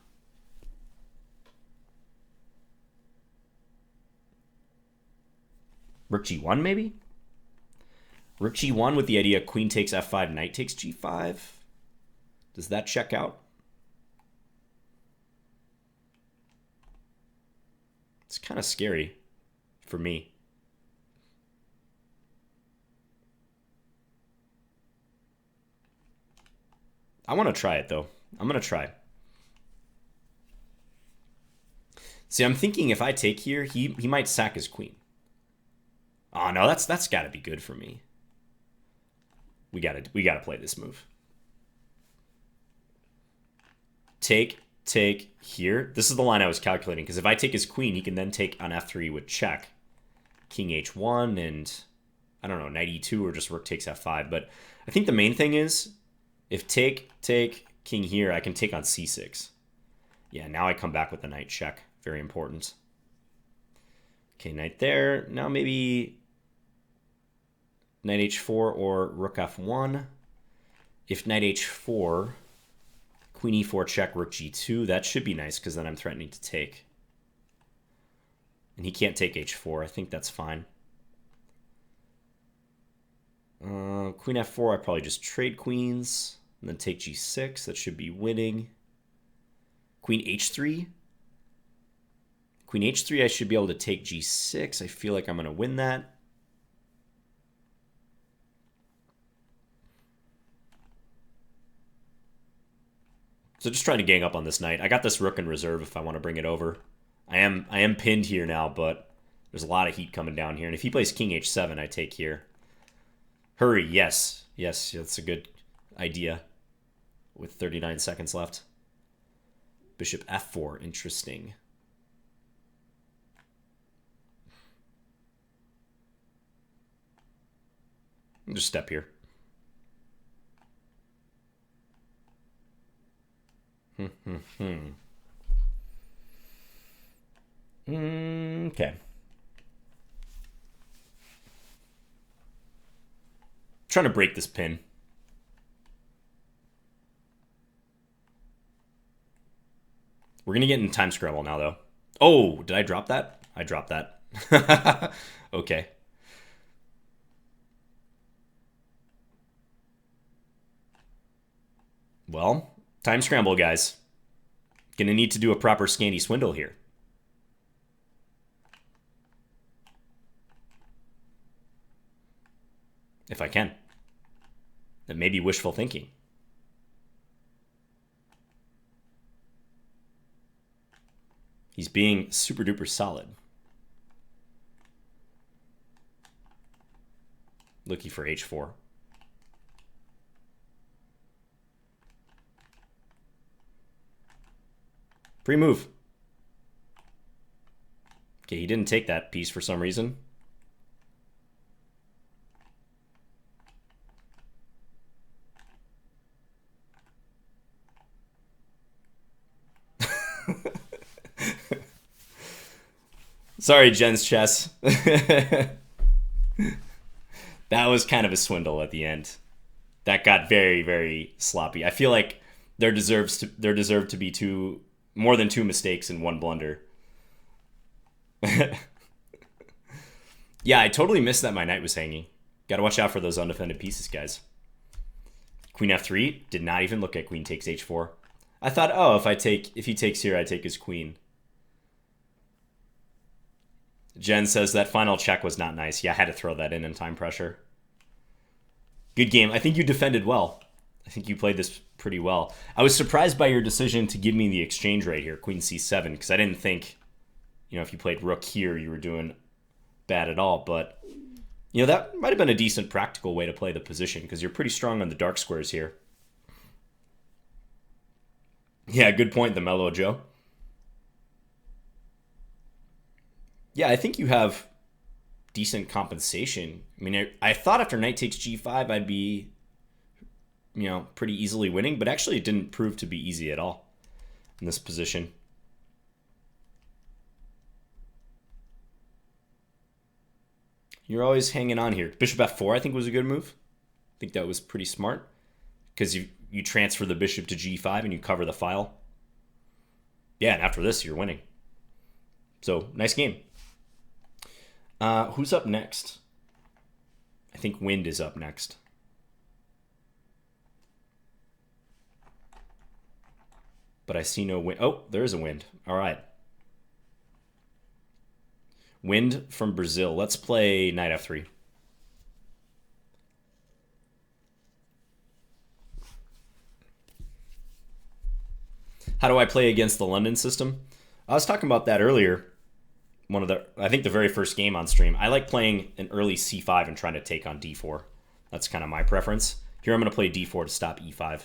Rook g1 maybe? Rook g1 with the idea queen takes f5, knight takes g5. Does that check out? It's kind of scary for me. I want to try it, though. I'm going to try. See, I'm thinking if I take here, he might sack his queen. Oh, no, that's got to be good for me. We gotta play this move. Take here. This is the line I was calculating, because if I take his queen, he can then take on f3 with check. King h1 and, I don't know, knight e2 or just rook takes f5. But I think the main thing is, if take, king here, I can take on c6. Yeah, now I come back with the knight check. Very important. Okay, knight there. Now maybe knight h4 or rook f1. If knight h4, queen e4 check, rook g2, that should be nice because then I'm threatening to take. And he can't take h4. I think that's fine. Queen f4, I probably just trade queens and then take g6. That should be winning. Queen h3. Queen h3, I should be able to take g6. I feel like I'm going to win that. So just trying to gang up on this knight. I got this rook in reserve if I want to bring it over. I am pinned here now, but there's a lot of heat coming down here. And if he plays king h7, I take here. Hurry, yes. Yes, that's a good idea. With 39 seconds left. Bishop f4, interesting. I'll just step here. Okay. Trying to break this pin. We're going to get in time scramble now, though. Oh, did I drop that? I dropped that. Okay. Well, time scramble, guys. Gonna need to do a proper Scandis swindle here. If I can. That may be wishful thinking. He's being super duper solid. Looking for h4. Pre-move. Okay, he didn't take that piece for some reason. Sorry, Jen's chess. That was kind of a swindle at the end. That got very, very sloppy. I feel like there deserved to be more than two mistakes in one blunder. Yeah, I totally missed that my knight was hanging. Gotta watch out for those undefended pieces, guys. Queen f3, did not even look at queen takes h4. I thought, oh, if he takes here, I take his queen. Jen says that final check was not nice. Yeah, I had to throw that in time pressure. Good game. I think you defended well. I think you played this pretty well. I was surprised by your decision to give me the exchange right here, queen c7, because I didn't think, if you played rook here, you were doing bad at all. But, that might have been a decent practical way to play the position, because you're pretty strong on the dark squares here. Yeah, good point, the Mellow Joe. Yeah, I think you have decent compensation. I mean, I thought after knight takes g5, I'd be, pretty easily winning, but actually it didn't prove to be easy at all in this position. You're always hanging on here. Bishop f4, I think, was a good move. I think that was pretty smart because you transfer the bishop to g5 and you cover the file. Yeah, and after this, you're winning. So, nice game. Who's up next? I think Wind is up next. But I see no Wind. Oh, there is a Wind. All right. Wind from Brazil. Let's play knight f3. How do I play against the London system? I was talking about that earlier. I think the very first game on stream. I like playing an early c5 and trying to take on d4. That's kind of my preference. Here I'm going to play d4 to stop e5.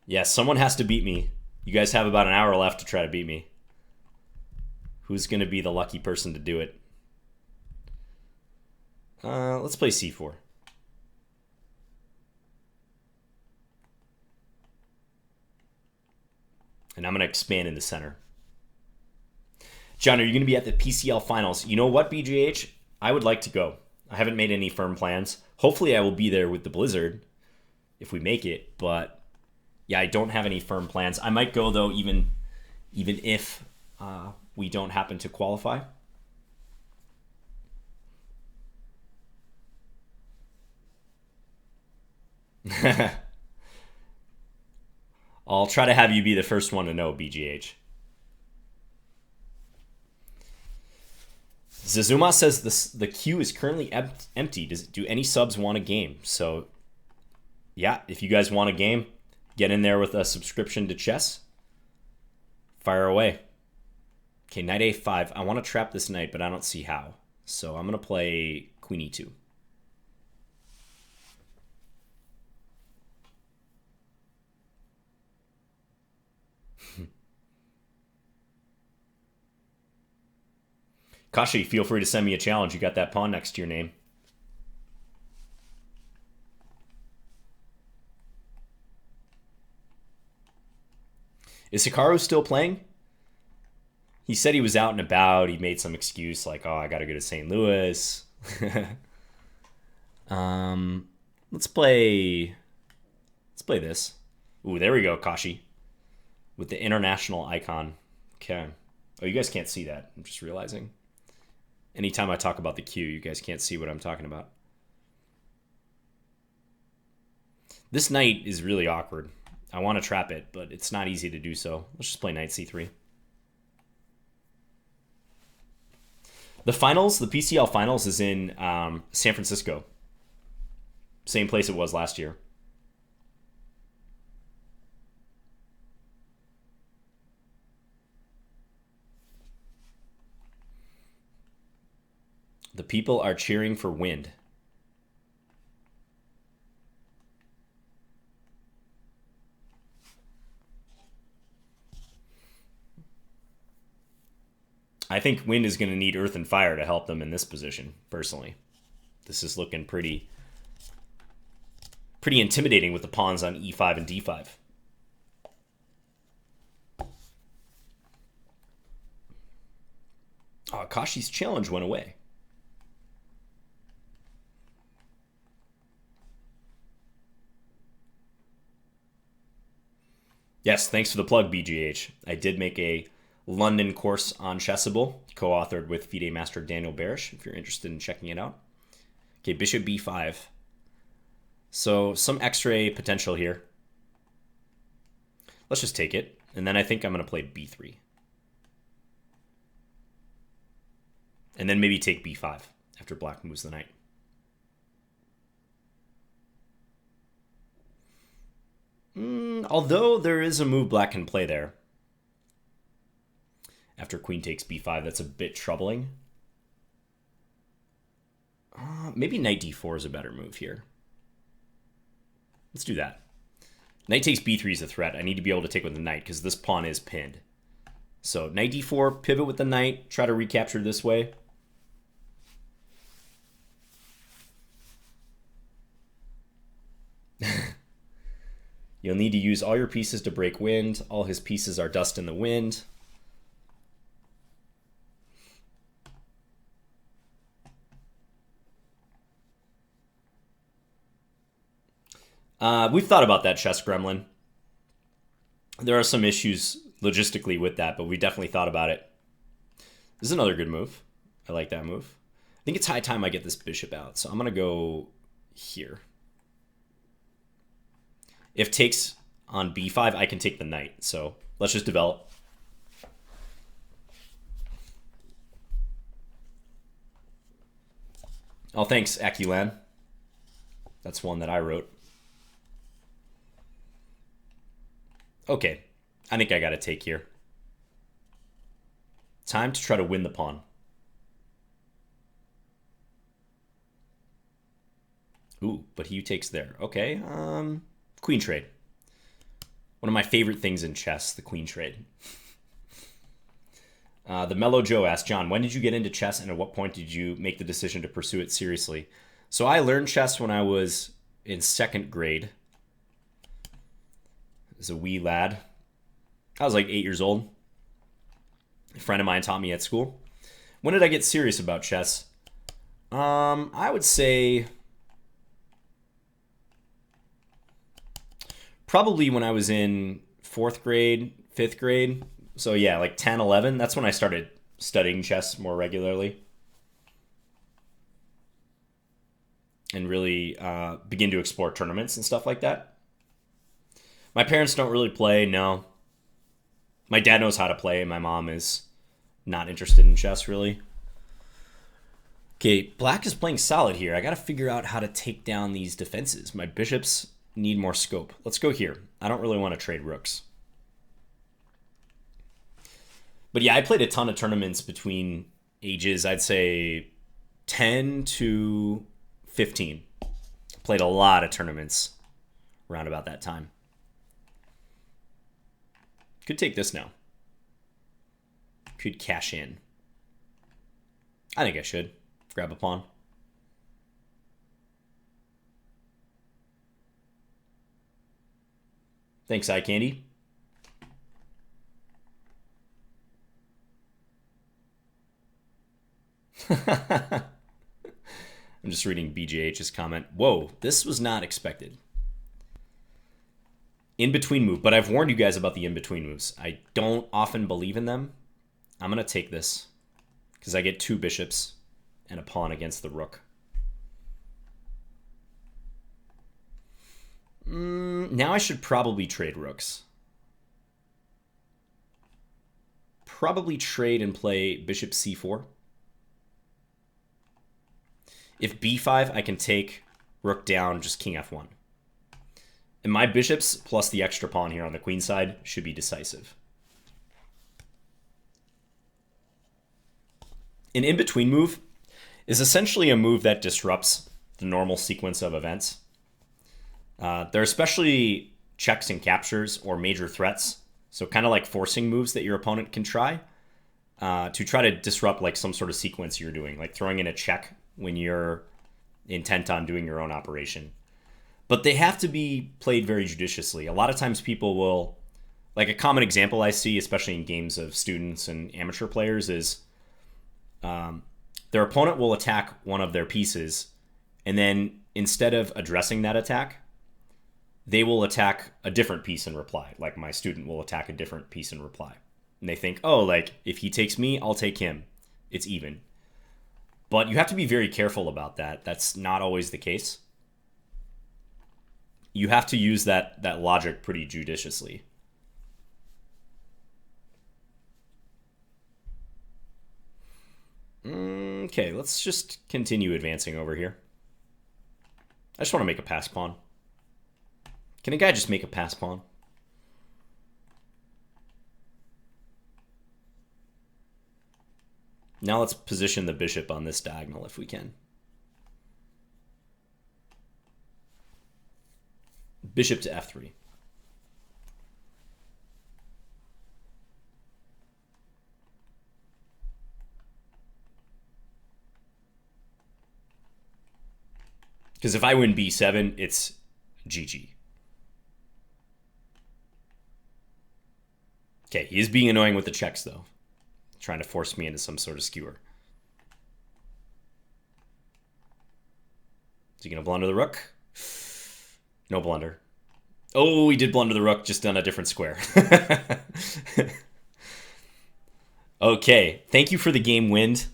Yes, someone has to beat me. You guys have about an hour left to try to beat me. Who's going to be the lucky person to do it? Let's play c4. And I'm going to expand in the center. John, are you going to be at the PCL finals? You know what, BGH? I would like to go. I haven't made any firm plans. Hopefully I will be there with the Blizzard if we make it. But yeah, I don't have any firm plans. I might go, though, even if we don't happen to qualify. I'll try to have you be the first one to know, BGH. Zazuma says the queue is currently empty. Do any subs want a game? So, yeah, if you guys want a game, get in there with a subscription to Chess. Fire away. Okay, knight a5. I want to trap this knight, but I don't see how. So I'm going to play queen e2. Kashi, feel free to send me a challenge. You got that pawn next to your name. Is Hikaru still playing? He said he was out and about. He made some excuse like, oh, I got to go to St. Louis. Let's play this. Ooh, there we go, Kashi. With the international icon. Okay. Oh, you guys can't see that. I'm just realizing. Anytime I talk about the queue, you guys can't see what I'm talking about. This knight is really awkward. I want to trap it, but it's not easy to do so. Let's just play knight c3. The finals, the PCL finals, is in San Francisco. Same place it was last year. The people are cheering for wind. I think wind is going to need earth and fire to help them in this position, personally. This is looking pretty intimidating with the pawns on e5 and d5. Oh, Kashi's challenge went away. Yes, thanks for the plug, BGH. I did make a London course on Chessable, co-authored with FIDE Master Daniel Barish, if you're interested in checking it out. Okay, bishop b5. So some x-ray potential here. Let's just take it. And then I think I'm going to play b3. And then maybe take b5 after black moves the knight. Although there is a move black can play there. After queen takes b5, that's a bit troubling. Maybe knight d4 is a better move here. Let's do that. Knight takes b3 is a threat. I need to be able to take with the knight because this pawn is pinned. So knight d4, pivot with the knight, try to recapture this way. You'll need to use all your pieces to break wind. All his pieces are dust in the wind. We've thought about that, Chess Gremlin. There are some issues logistically with that, but we definitely thought about it. This is another good move. I like that move. I think it's high time I get this bishop out, so I'm going to go here. If takes on b5, I can take the knight, so let's just develop. Oh, thanks, Aculan. That's one that I wrote. Okay, I think I got to take here. Time to try to win the pawn. Ooh, but he takes there. Okay, queen trade. One of my favorite things in chess, the queen trade. The Mellow Joe asked, John, when did you get into chess and at what point did you make the decision to pursue it seriously? So I learned chess when I was in 2nd grade. As a wee lad. I was like 8 years old. A friend of mine taught me at school. When did I get serious about chess? I would say probably when I was in 4th grade, 5th grade. So yeah, like 10, 11. That's when I started studying chess more regularly. And really begin to explore tournaments and stuff like that. My parents don't really play, no. My dad knows how to play. My mom is not interested in chess, really. Okay, black is playing solid here. I got to figure out how to take down these defenses. My bishops need more scope. Let's go here. I don't really want to trade rooks. But yeah, I played a ton of tournaments between ages, I'd say 10 to 15. Played a lot of tournaments around about that time. Could take this now. Could cash in. I think I should. Grab a pawn. Thanks, Eye Candy. I'm just reading BJH's comment. Whoa, this was not expected. In-between move, but I've warned you guys about the in-between moves. I don't often believe in them. I'm going to take this because I get 2 bishops and a pawn against the rook. Now I should probably trade rooks. Probably trade and play bishop c4. If b5, I can take rook down, just king f1. And my bishops plus the extra pawn here on the queen side should be decisive. An in-between move is essentially a move that disrupts the normal sequence of events. They're especially checks and captures or major threats. So kind of like forcing moves that your opponent can try to try to disrupt like some sort of sequence you're doing, like throwing in a check when you're intent on doing your own operation. But they have to be played very judiciously. A lot of times people will, like a common example I see, especially in games of students and amateur players, is their opponent will attack one of their pieces, and then instead of addressing that attack, they will attack a different piece in reply. Like my student will attack a different piece in reply. And they think, oh, like if he takes me, I'll take him. It's even. But you have to be very careful about that. That's not always the case. You have to use that logic pretty judiciously. Okay, let's just continue advancing over here. I just want to make a pass pawn. Can a guy just make a pass pawn? Now let's position the bishop on this diagonal if we can. Bishop to f3. Because if I win b7, it's GG. Okay, he is being annoying with the checks, though. Trying to force me into some sort of skewer. Is he going to blunder the rook? No blunder. Oh, he did blunder the rook, just on a different square. Okay, thank you for the game, Wind.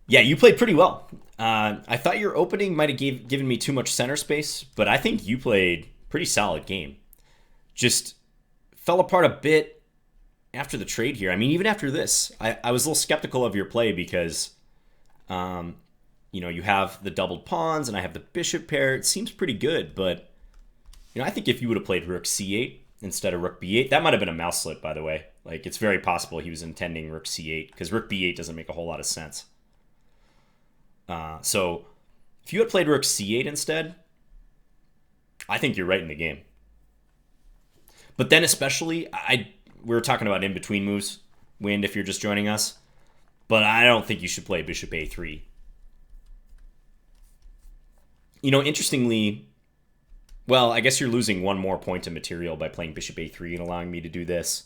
Yeah, you played pretty well. I thought your opening might have given me too much center space, but I think you played pretty solid game. Just fell apart a bit after the trade here. I mean, even after this, I was a little skeptical of your play because, you know, you have the doubled pawns and I have the bishop pair. It seems pretty good, but I think if you would have played rook c8 instead of rook b8, that might have been a mouse slip, by the way. Like, it's very possible he was intending rook c8, because rook b8 doesn't make a whole lot of sense. So if you had played rook c8 instead, I think you're right in the game. But then especially, we were talking about in-between moves, Wind, if you're just joining us. But I don't think you should play bishop a3. Interestingly, well, I guess you're losing one more point of material by playing bishop a3 and allowing me to do this,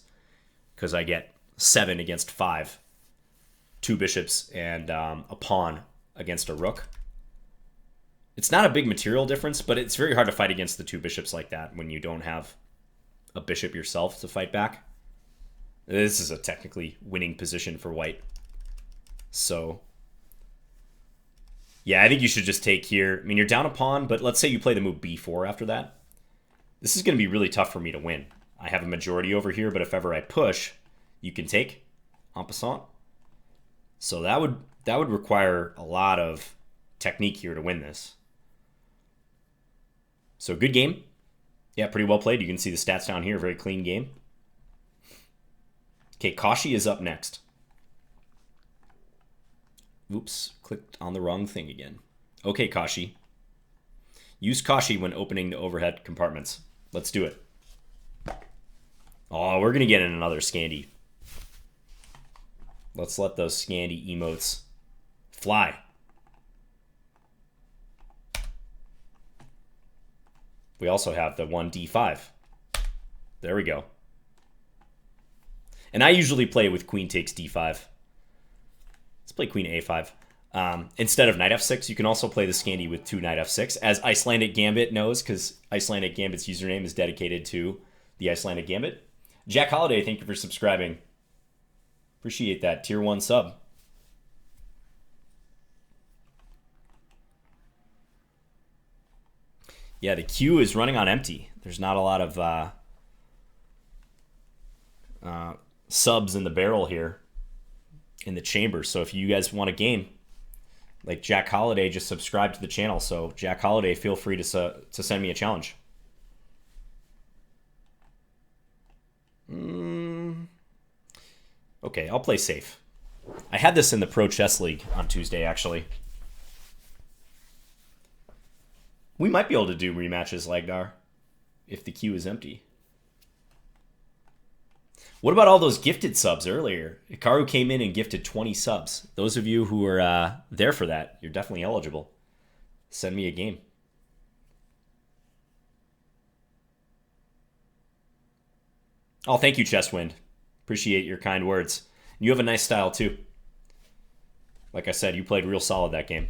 because I get 7 against 5. 2 bishops and a pawn against a rook. It's not a big material difference, but it's very hard to fight against the 2 bishops like that when you don't have a bishop yourself to fight back. This is a technically winning position for white. So, yeah, I think you should just take here. I mean, you're down a pawn, but let's say you play the move b4 after that. This is going to be really tough for me to win. I have a majority over here, but if ever I push, you can take en passant. So that would require a lot of technique here to win this. So good game. Yeah, pretty well played. You can see the stats down here. Very clean game. Okay, Kashi is up next. Oops, clicked on the wrong thing again. Okay, Kashi. Use Kashi when opening the overhead compartments. Let's do it. Oh, we're going to get in another Scandi. Let's let those Scandi emotes fly. We also have the 1d5. There we go. And I usually play with queen takes d5. Let's play queen a5. Instead of knight f6, you can also play the Scandi with 2 knight f6, as Icelandic Gambit knows, because Icelandic Gambit's username is dedicated to the Icelandic Gambit. Jack Holiday, thank you for subscribing. Appreciate that. Tier 1 sub. Yeah, the queue is running on empty. There's not a lot of subs in the barrel here in the chamber. So if you guys want a game, like Jack Holiday just subscribed to the channel. So Jack Holiday, feel free to send me a challenge. Okay, I'll play safe. I had this in the Pro Chess League on Tuesday, actually. We might be able to do rematches, Lagdar, if the queue is empty. What about all those gifted subs earlier? Ikaru came in and gifted 20 subs. Those of you who are there for that, you're definitely eligible. Send me a game. Oh, thank you, Chesswind. Appreciate your kind words. You have a nice style, too. Like I said, you played real solid that game.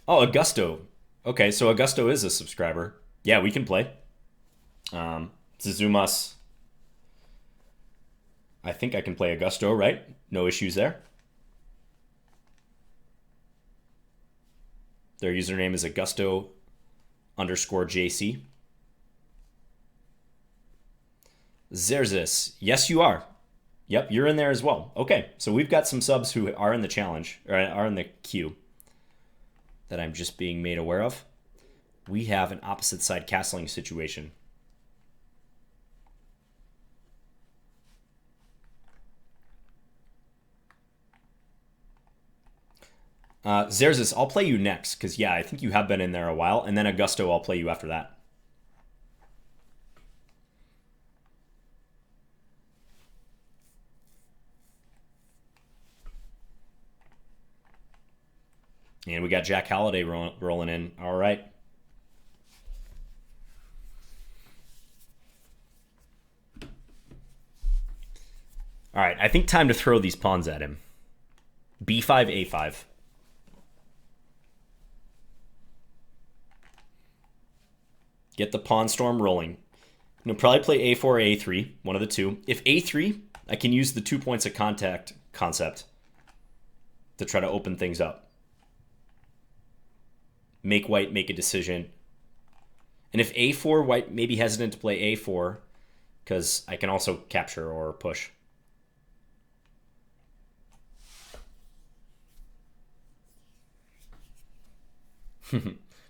Oh, Augusto. Okay, so Augusto is a subscriber. Yeah, we can play. Suzumas. I think I can play Augusto, right? No issues there. Their username is Augusto_JC. Zerzis. Yes, you are. Yep, you're in there as well. Okay, so we've got some subs who are in the challenge, or are in the queue, that I'm just being made aware of. We have an opposite side castling situation. Zerzis, I'll play you next, because, yeah, I think you have been in there a while, and then Augusto, I'll play you after that. And we got Jack Holiday rolling in. All right. All right, I think time to throw these pawns at him. B5, A5. Get the pawn storm rolling. You'll probably play A4 or A3, one of the two. If A3, I can use the 2 points of contact concept to try to open things up. Make white make a decision. And if A4, white may be hesitant to play A4, because I can also capture or push.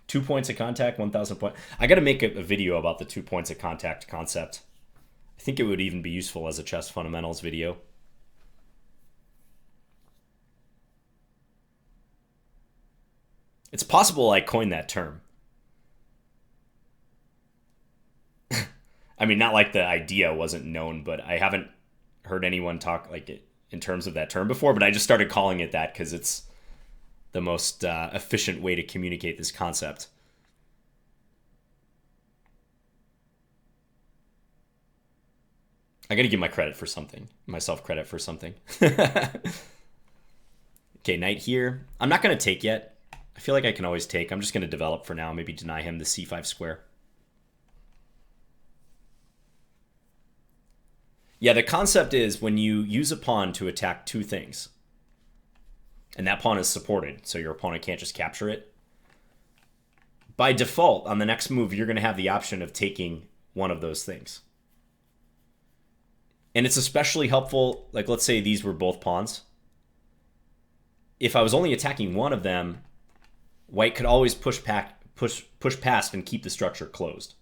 2 points of contact, 1,000 points. I got to make a video about the 2 points of contact concept. I think it would even be useful as a chess fundamentals video. It's possible I coined that term. I mean, not like the idea wasn't known, but I haven't heard anyone talk like it in terms of that term before, but I just started calling it that because it's the most efficient way to communicate this concept. I gotta give myself credit for something. Okay, knight here. I'm not gonna take yet. I feel like I can always take. I'm just gonna develop for now, maybe deny him the c5 square. Yeah, the concept is when you use a pawn to attack two things, and that pawn is supported, so your opponent can't just capture it. By default, on the next move, you're going to have the option of taking one of those things. And it's especially helpful, like let's say these were both pawns. If I was only attacking one of them, white could always push past and keep the structure closed.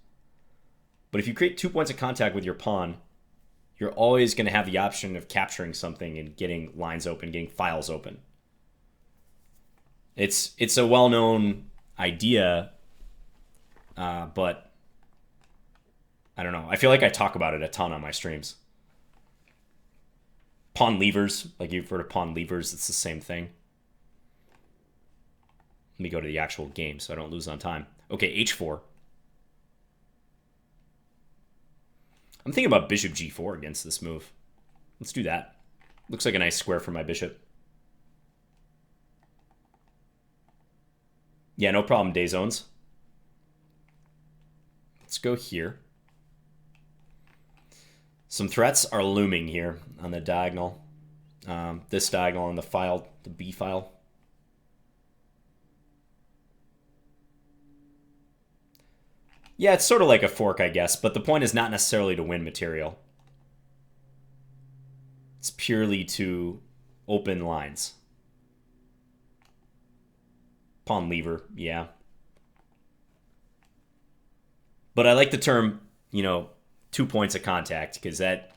But if you create 2 points of contact with your pawn, you're always going to have the option of capturing something and getting lines open, getting files open. It's a well-known idea, but I don't know. I feel like I talk about it a ton on my streams. Pawn levers, like you've heard of pawn levers, it's the same thing. Let me go to the actual game so I don't lose on time. Okay, h4. I'm thinking about bishop g4 against this move. Let's do that. Looks like a nice square for my bishop. Yeah, no problem, day zones. Let's go here. Some threats are looming here on the diagonal. This diagonal on the file, the B file. Yeah, it's sort of like a fork, I guess, but the point is not necessarily to win material. It's purely to open lines. Pawn lever, yeah. But I like the term, 2 points of contact, because that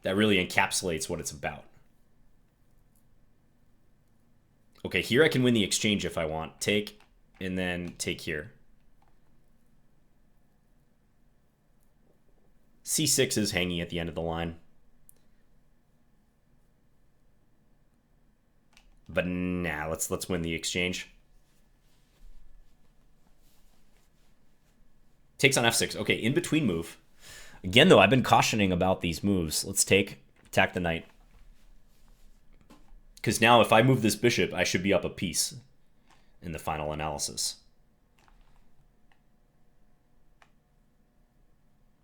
really encapsulates what it's about. Okay, here I can win the exchange if I want. Take, and then take here. C6 is hanging at the end of the line. But nah, let's win the exchange. Takes on f6. Okay, in between move. Again, though, I've been cautioning about these moves. Let's take, attack the knight. Because now if I move this bishop, I should be up a piece in the final analysis.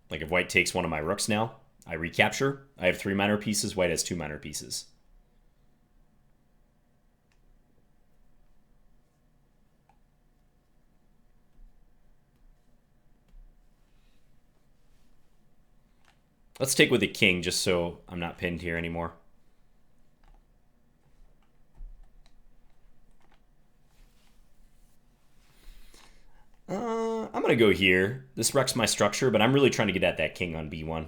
Like if white takes one of my rooks now, I recapture. I have 3 minor pieces, white has 2 minor pieces. Let's take with the king just so I'm not pinned here anymore. I'm going to go here. This wrecks my structure, but I'm really trying to get at that king on b1.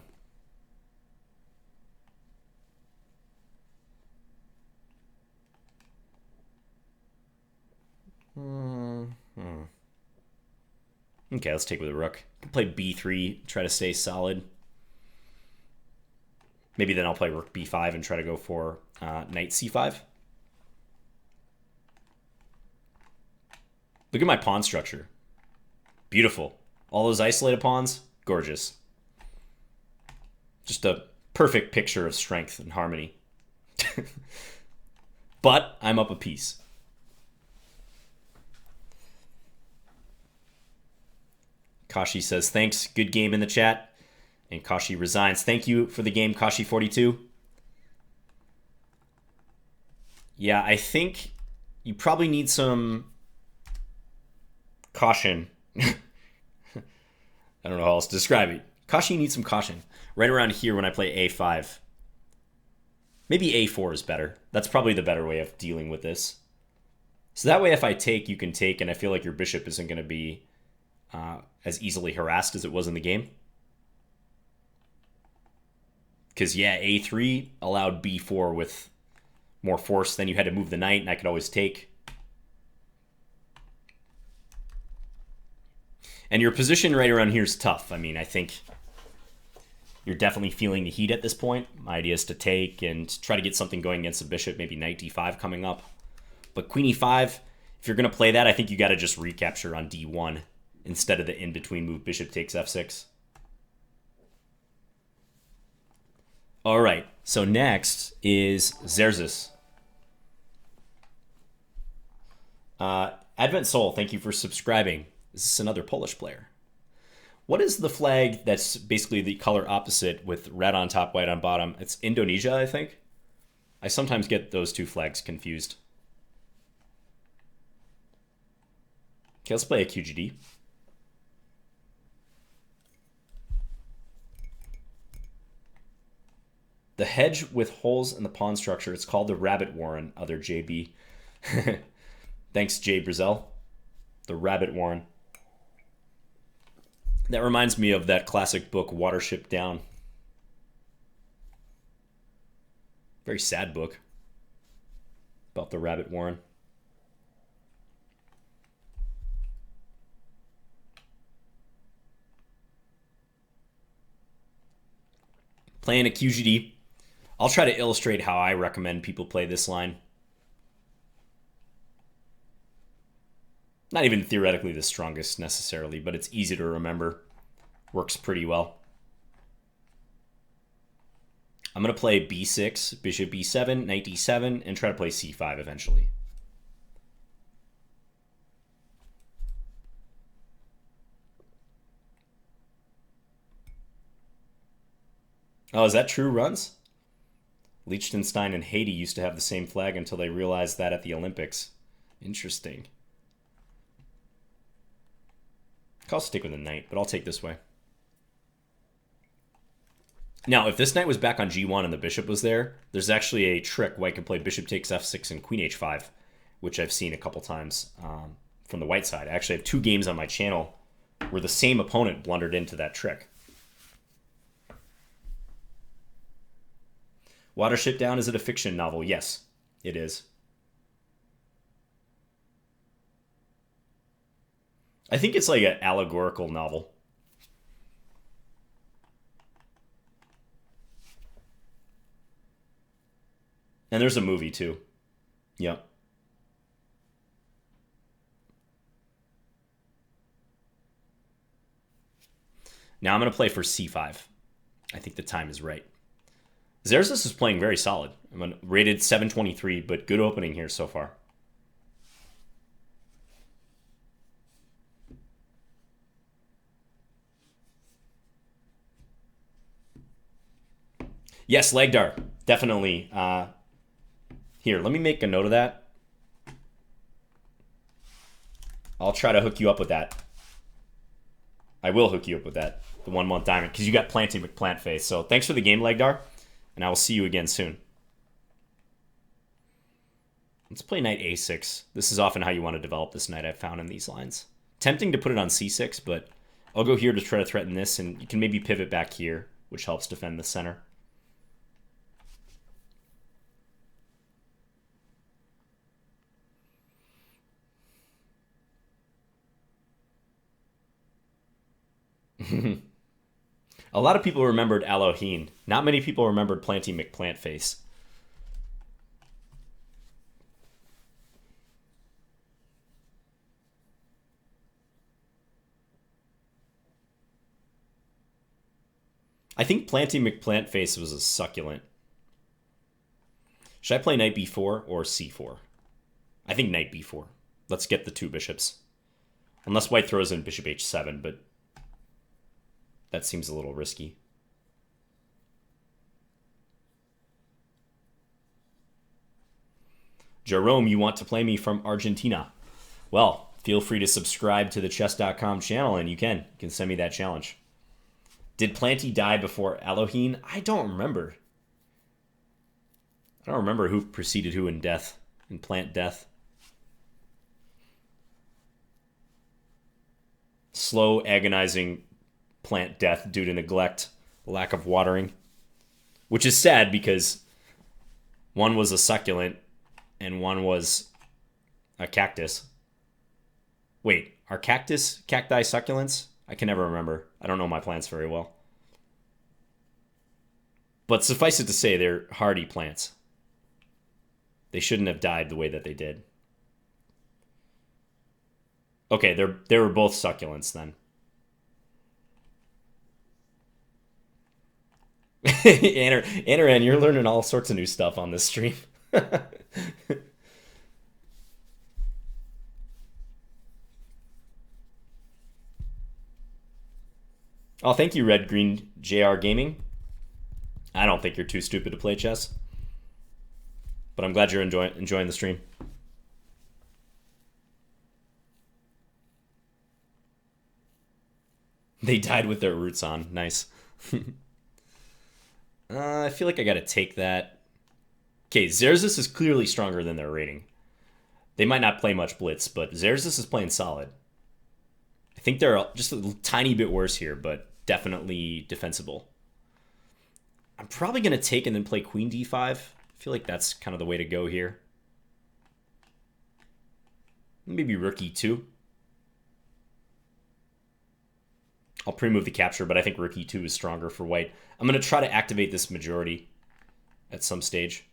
Okay, let's take with a rook. Play b3, try to stay solid. Maybe then I'll play rook b5 and try to go for knight c5. Look at my pawn structure. Beautiful. All those isolated pawns, gorgeous. Just a perfect picture of strength and harmony. But I'm up a piece. Kashi says, thanks, good game in the chat. And Kashi resigns. Thank you for the game, Kashi42. Yeah, I think you probably need some caution. I don't know how else to describe it. Kashi needs some caution. Right around here when I play a5. Maybe a4 is better. That's probably the better way of dealing with this. So that way if I take, you can take, and I feel like your bishop isn't going to be as easily harassed as it was in the game. Because, yeah, a3 allowed b4 with more force. Then you had to move the knight, and I could always take. And your position right around here is tough. I mean, I think you're definitely feeling the heat at this point. My idea is to take and try to get something going against the bishop, maybe knight d5 coming up. But queen e5, if you're going to play that, I think you got to just recapture on d1 instead of the in-between move bishop takes f6. All right, so next is Xerxes. Advent Soul, thank you for subscribing. This is another Polish player. What is the flag that's basically the color opposite with red on top, white on bottom? It's Indonesia, I think. I sometimes get those two flags confused. Okay, let's play a QGD. The hedge with holes in the pawn structure. It's called the Rabbit Warren, other JB. Thanks, Jay Brazel. The Rabbit Warren. That reminds me of that classic book, Watership Down. Very sad book about the Rabbit Warren. Playing a QGD. I'll try to illustrate how I recommend people play this line. Not even theoretically the strongest necessarily, but it's easy to remember. Works pretty well. I'm going to play b6, bishop b7, knight d7, and try to play c5 eventually. Oh, is that true, Runs? Liechtenstein and Haiti used to have the same flag until they realized that at the Olympics. Interesting. I'll stick with a knight, but I'll take this way. Now, if this knight was back on g1 and the bishop was there, there's actually a trick white can play bishop takes f6 and queen h5, which I've seen a couple times from the white side. I actually have 2 games on my channel where the same opponent blundered into that trick. Watership Down, is it a fiction novel? Yes, it is. I think it's like an allegorical novel. And there's a movie too. Yep. Now I'm going to play for c5. I think the time is right. Xerxes is playing very solid. I'm rated 723, but good opening here so far. Yes, Legdar, definitely. Here, let me make a note of that. I'll try to hook you up with that. I will hook you up with that, the 1 month diamond, because you got Planty McPlant face. So thanks for the game, Legdar, and I will see you again soon. Let's play knight a6. This is often how you want to develop this knight, I've found in these lines. Tempting to put it on c6, but I'll go here to try to threaten this, and you can maybe pivot back here, which helps defend the center. A lot of people remembered Alohin. Not many people remembered Planty McPlantface. I think Planty McPlantface was a succulent. Should I play knight b4 or c4? I think knight b4. Let's get the 2 bishops. Unless white throws in bishop h7, but that seems a little risky. Jerome, you want to play me from Argentina? Well, feel free to subscribe to the Chess.com channel, and you can send me that challenge. Did Planty die before Alohin? I don't remember. I don't remember who preceded who in death, in plant death. Slow, agonizing plant death due to neglect, lack of watering. Which is sad because one was a succulent and one was a cactus. Wait, are cacti succulents? I can never remember. I don't know my plants very well. But suffice it to say, they're hardy plants. They shouldn't have died the way that they did. Okay, they were both succulents then. Anaran, you're learning all sorts of new stuff on this stream. Oh, thank you, Red Green JR Gaming. I don't think you're too stupid to play chess. But I'm glad you're enjoying the stream. They died with their roots on. Nice. I feel like I gotta take that. Okay, Xerxes is clearly stronger than their rating. They might not play much blitz, but Xerxes is playing solid. I think they're just a tiny bit worse here, but definitely defensible. I'm probably going to take and then play queen d5. I feel like that's kind of the way to go here. Maybe rook e2. I'll pre-move the capture, but I think rook e2 is stronger for white. I'm going to try to activate this majority at some stage.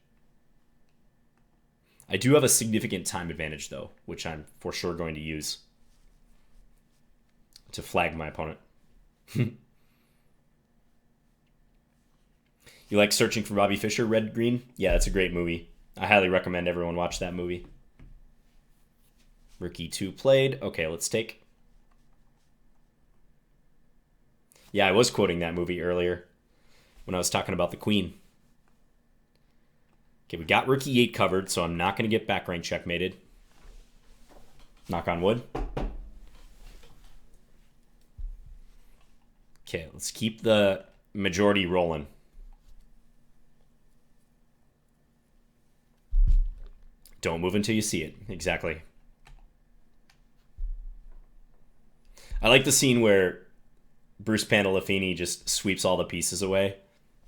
I do have a significant time advantage, though, which I'm for sure going to use to flag my opponent. You like Searching for Bobby Fischer, Red Green? Yeah, that's a great movie. I highly recommend everyone watch that movie. Rook e2 played. Okay, let's take. Yeah, I was quoting that movie earlier when I was talking about the queen. Okay, we got rook e8 covered, so I'm not going to get back rank checkmated. Knock on wood. Okay, let's keep the majority rolling. Don't move until you see it. Exactly. I like the scene where Bruce Pandolfini just sweeps all the pieces away,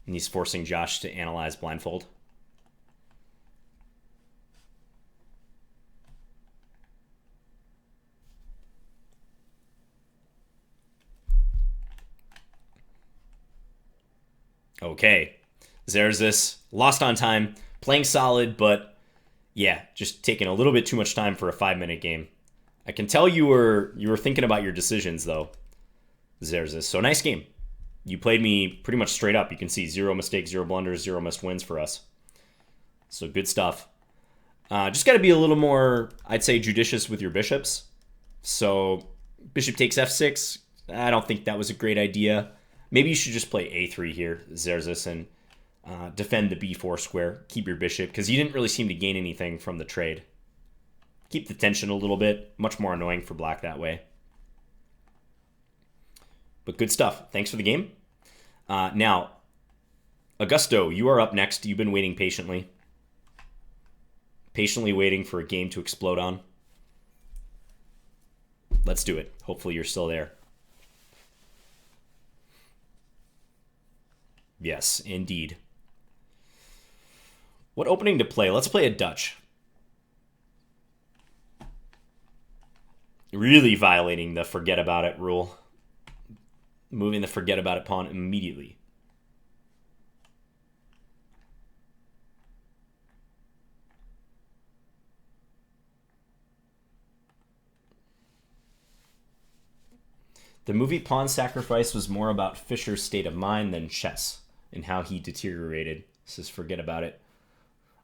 and he's forcing Josh to analyze blindfold. Okay. Xerxes, lost on time, playing solid, but yeah, just taking a little bit too much time for a 5-minute game. I can tell you were thinking about your decisions, though, Xerxes. So nice game. You played me pretty much straight up. You can see 0 mistakes, 0 blunders, 0 must wins for us. So good stuff. Just got to be a little more, I'd say, judicious with your bishops. So bishop takes f6. I don't think that was a great idea. Maybe you should just play a3 here, Xerxes, and defend the b4 square. Keep your bishop, because you didn't really seem to gain anything from the trade. Keep the tension a little bit. Much more annoying for black that way. But good stuff. Thanks for the game. Now, Augusto, you are up next. You've been waiting patiently. Patiently waiting for a game to explode on. Let's do it. Hopefully you're still there. Yes, indeed. What opening to play? Let's play a Dutch. Really violating the forget about it rule. Moving the forget about it pawn immediately. The movie Pawn Sacrifice was more about Fischer's state of mind than chess and how he deteriorated. Says forget about it.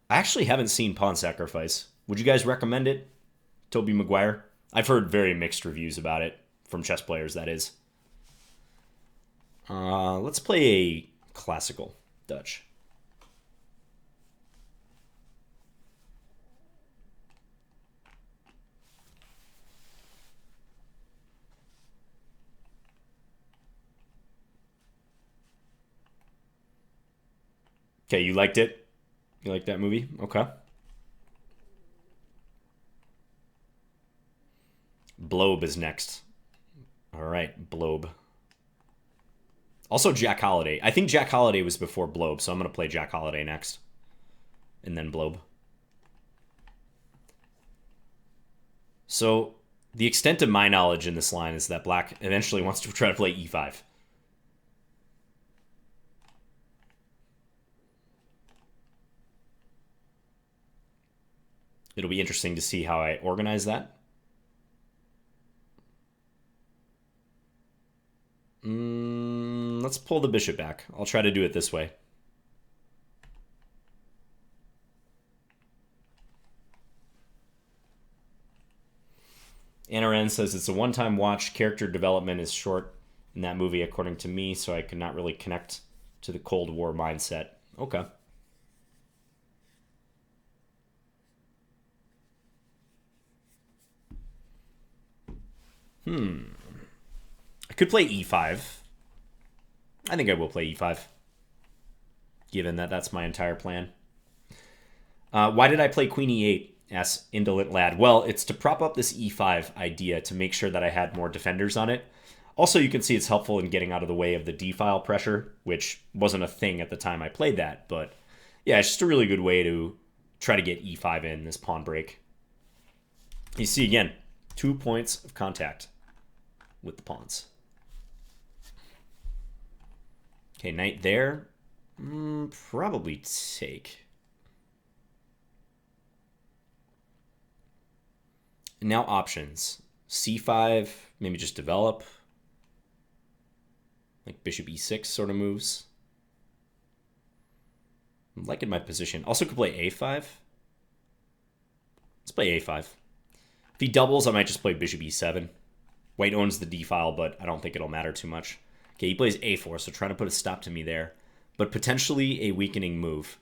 I actually haven't seen Pawn Sacrifice. Would you guys recommend it? Tobey Maguire? I've heard very mixed reviews about it from chess players, that is. Let's play a classical Dutch. Okay, you liked it? You liked that movie? Okay. Blobe is next. All right, Blobe. Also Jack Holiday. I think Jack Holiday was before Blobe, so I'm going to play Jack Holiday next. And then Blobe. So the extent of my knowledge in this line is that black eventually wants to try to play e5. It'll be interesting to see how I organize that. Let's pull the bishop back. I'll try to do it this way. Anna Ren says it's a one-time watch. Character development is short in that movie, according to me, so I could not really connect to the Cold War mindset. Okay. I could play e5. I think I will play e5, given that that's my entire plan. Why did I play queen e8? Asks Indolent Lad. Well, it's to prop up this e5 idea to make sure that I had more defenders on it. Also, you can see it's helpful in getting out of the way of the d-file pressure, which wasn't a thing at the time I played that. But yeah, it's just a really good way to try to get e5 in this pawn break. You see, again, 2 points of contact with the pawns. Okay, knight there. Probably take. And now options. c5, maybe just develop. Like bishop e6 sort of moves. I'm liking my position. Also could play a5. Let's play a5. If he doubles, I might just play bishop e7. White owns the d-file, but I don't think it'll matter too much. Okay, he plays a4, so trying to put a stop to me there. But potentially a weakening move.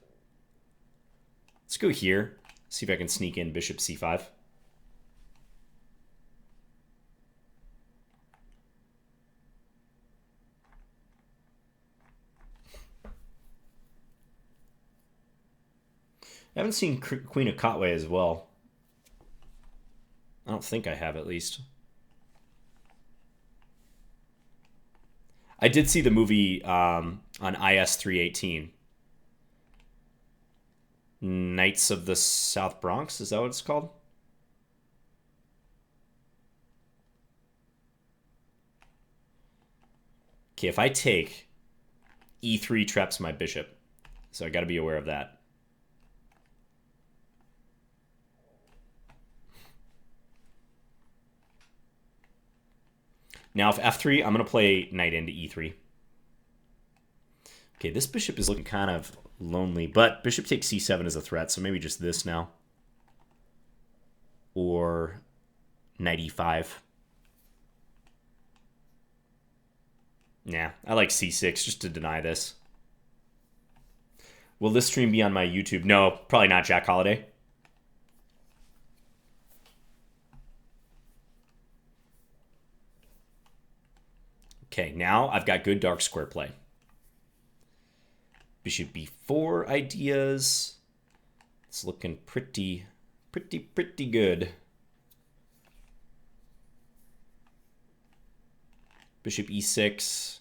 Let's go here. See if I can sneak in bishop c5. I haven't seen Queen of Katwe as well. I don't think I have, at least. I did see the movie on IS 318. Knights of the South Bronx, is that what it's called? Okay, if I take, e3 traps my bishop. So I got to be aware of that. Now, if f3, I'm going to play knight into e3. Okay, this bishop is looking kind of lonely, but bishop takes c7 is a threat, so maybe just this now. Or knight e5. Nah, I like c6 just to deny this. Will this stream be on my YouTube? No, probably not, Jack Holiday. Okay, now I've got good dark square play. Bishop b4 ideas. It's looking pretty good. Bishop e6,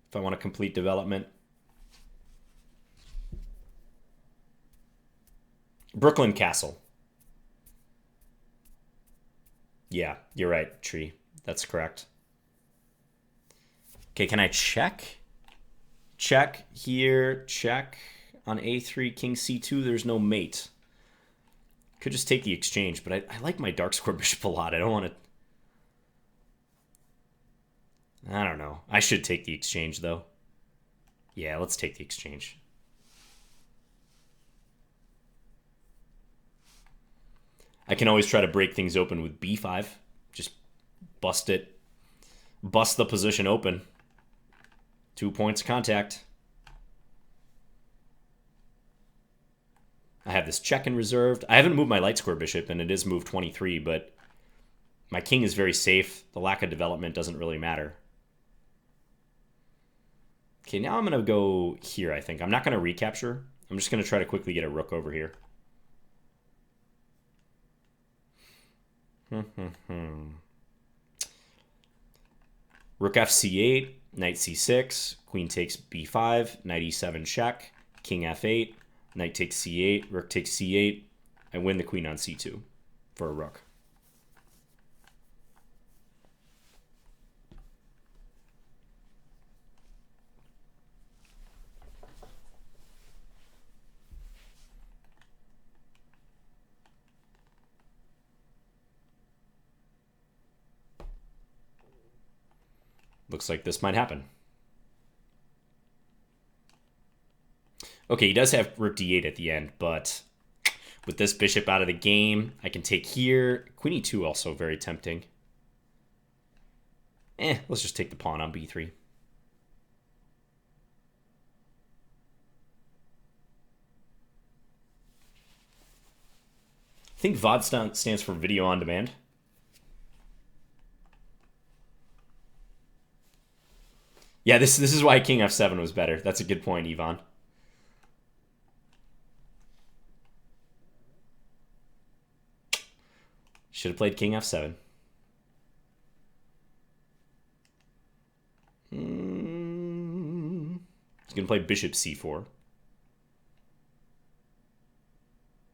if I want to complete development. Brooklyn Castle. Yeah, you're right, Tree. That's correct. Okay, can I check? Check here, check. On a3, king c2, there's no mate. Could just take the exchange, but I like my dark square bishop a lot. I don't want to... I don't know. I should take the exchange, though. Yeah, let's take the exchange. I can always try to break things open with b5. Just bust it. Bust the position open. 2 points of contact. I have this check in reserved. I haven't moved my light square bishop, and it is move 23, but my king is very safe. The lack of development doesn't really matter. Okay, now I'm going to go here, I think. I'm not going to recapture. I'm just going to try to quickly get a rook over here. Rook f8, knight c6, queen takes b5, knight e7 check, king f8, knight takes c8, rook takes c8. I win the queen on c2 for a rook. Looks like this might happen. Okay, he does have rook d8 at the end, but with this bishop out of the game, I can take here. Queen e2 also very tempting. Let's just take the pawn on b3. I think VOD stands for video on demand. Yeah, this is why king f7 was better. That's a good point, Ivan. Should have played king f7. He's going to play bishop c4.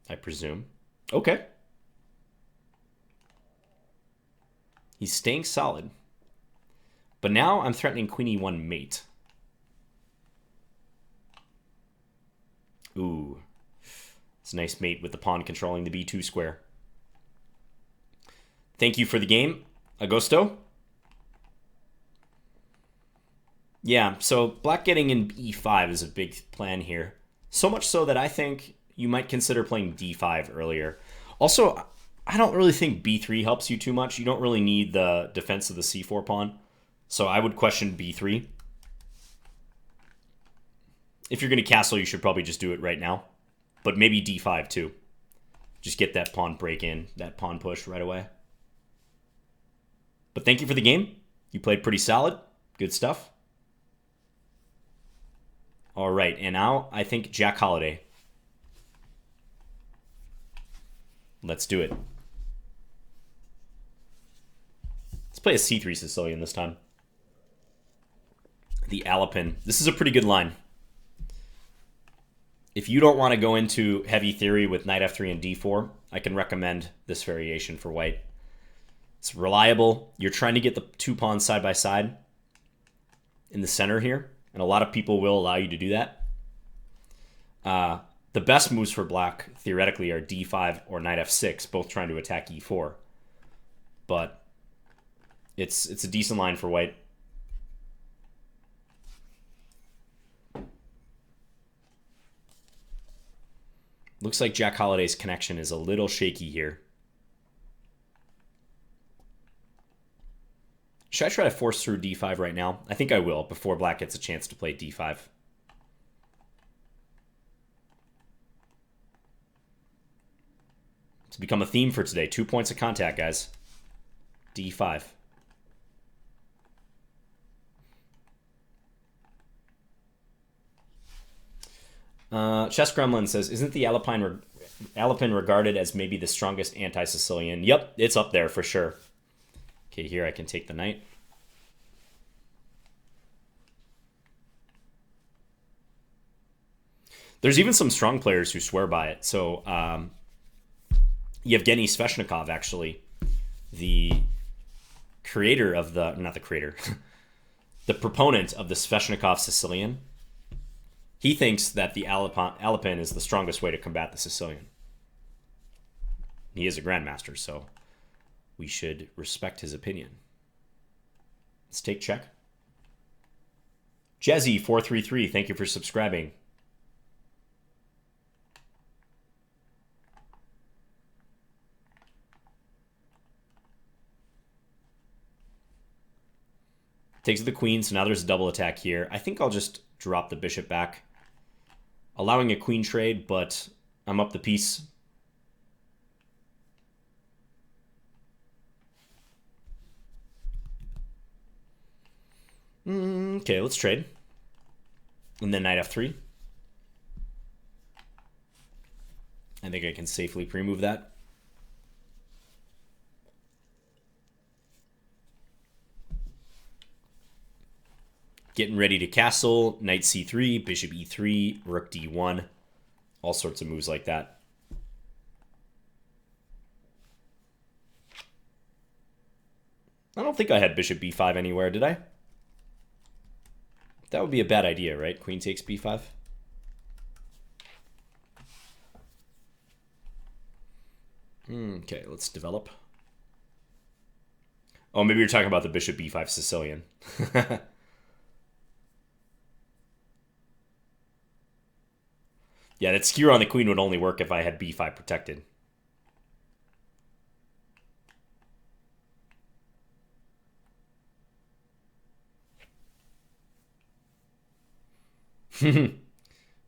I presume. Okay. He's staying solid. But now I'm threatening queen e1 mate. Ooh. It's a nice mate with the pawn controlling the b2 square. Thank you for the game, Agosto. Yeah, so black getting in e5 is a big plan here. So much so that I think you might consider playing d5 earlier. Also, I don't really think b3 helps you too much. You don't really need the defense of the c4 pawn. So I would question b3. If you're going to castle, you should probably just do it right now. But maybe d5 too. Just get that pawn break in, that pawn push right away. But thank you for the game. You played pretty solid. Good stuff. All right, and now I think Jack Holiday. Let's do it. Let's play a c3 Sicilian this time. The Alapin. This is a pretty good line. If you don't want to go into heavy theory with knight f3 and d4, I can recommend this variation for white. It's reliable. You're trying to get the two pawns side by side in the center here, and a lot of people will allow you to do that. The best moves for black, theoretically, are d5 or knight f6, both trying to attack e4. But it's a decent line for white. Looks like Jack Holiday's connection is a little shaky here. Should I try to force through d5 right now? I think I will, before black gets a chance to play d5. It's become a theme for today. 2 points of contact, guys. d5. Chess Gremlin says, isn't the Alapin regarded as maybe the strongest anti-Sicilian? Yep, it's up there for sure. Okay, here I can take the knight. There's even some strong players who swear by it. So Yevgeny Sveshnikov, actually, the creator of the, not the creator, the proponent of the Sveshnikov Sicilian, he thinks that the Alapin is the strongest way to combat the Sicilian. He is a grandmaster, so we should respect his opinion. Let's take check. Jezzy433, thank you for subscribing. Takes the queen, so now there's a double attack here. I think I'll just drop the bishop back, allowing a queen trade, but I'm up the piece. Okay, let's trade. And then knight f3. I think I can safely pre-move that. Getting ready to castle, knight c3, bishop e3, rook d1. All sorts of moves like that. I don't think I had bishop b5 anywhere, did I? That would be a bad idea, right? Queen takes b5. Okay, let's develop. Oh, maybe you're talking about the bishop b5 Sicilian. Yeah, that skewer on the queen would only work if I had b5 protected.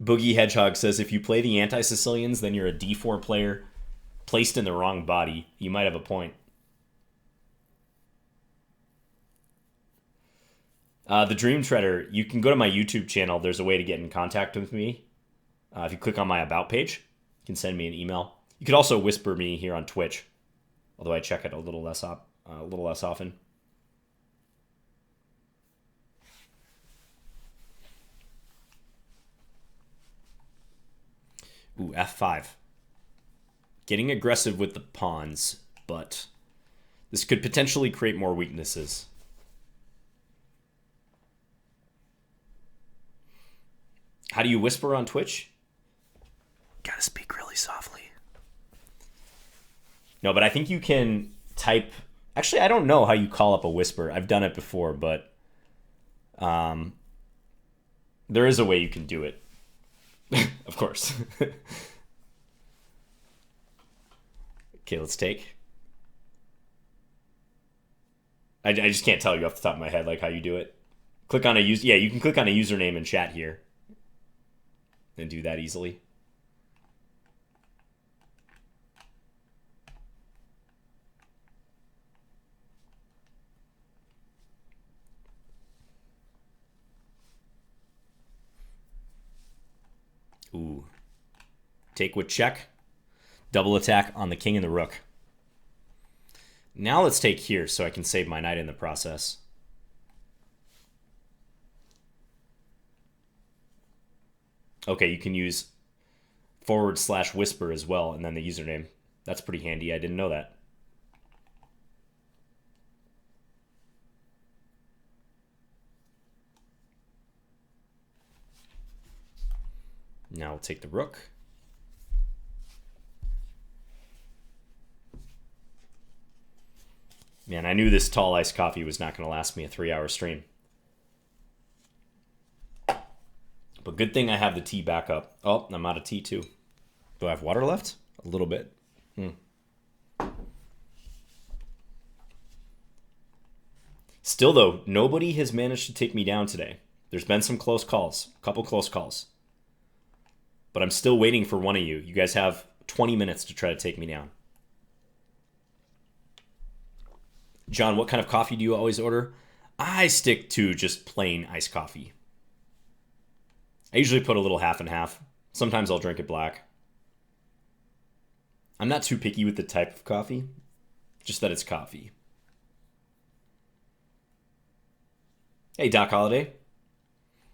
Boogie Hedgehog says, if you play the anti-Sicilians, then you're a d4 player placed in the wrong body. You might have a point. The Dream Treader, you can go to my YouTube channel. There's a way to get in contact with me. If you click on my About page, you can send me an email. You could also whisper me here on Twitch, although I check it a little less often. Ooh, f5. Getting aggressive with the pawns, but this could potentially create more weaknesses. How do you whisper on Twitch? Gotta speak really softly. No, but I think you can type... Actually, I don't know how you call up a whisper. I've done it before, but there is a way you can do it. Of course. Okay, let's take. I just can't tell you off the top of my head like how you do it. Click on a yeah, you can click on a username in chat here and do that easily. Ooh. Take with check. Double attack on the king and the rook. Now let's take here so I can save my knight in the process. Okay, you can use /whisper as well, and then the username. That's pretty handy. I didn't know that. Now we'll take the rook. Man, I knew this tall iced coffee was not going to last me a 3-hour stream. But good thing I have the tea back up. Oh, I'm out of tea too. Do I have water left? A little bit. Still though, nobody has managed to take me down today. There's been some close calls. A couple close calls. But I'm still waiting for one of you. You guys have 20 minutes to try to take me down. John, what kind of coffee do you always order? I stick to just plain iced coffee. I usually put a little half and half. Sometimes I'll drink it black. I'm not too picky with the type of coffee, just that it's coffee. Hey, Doc Holiday.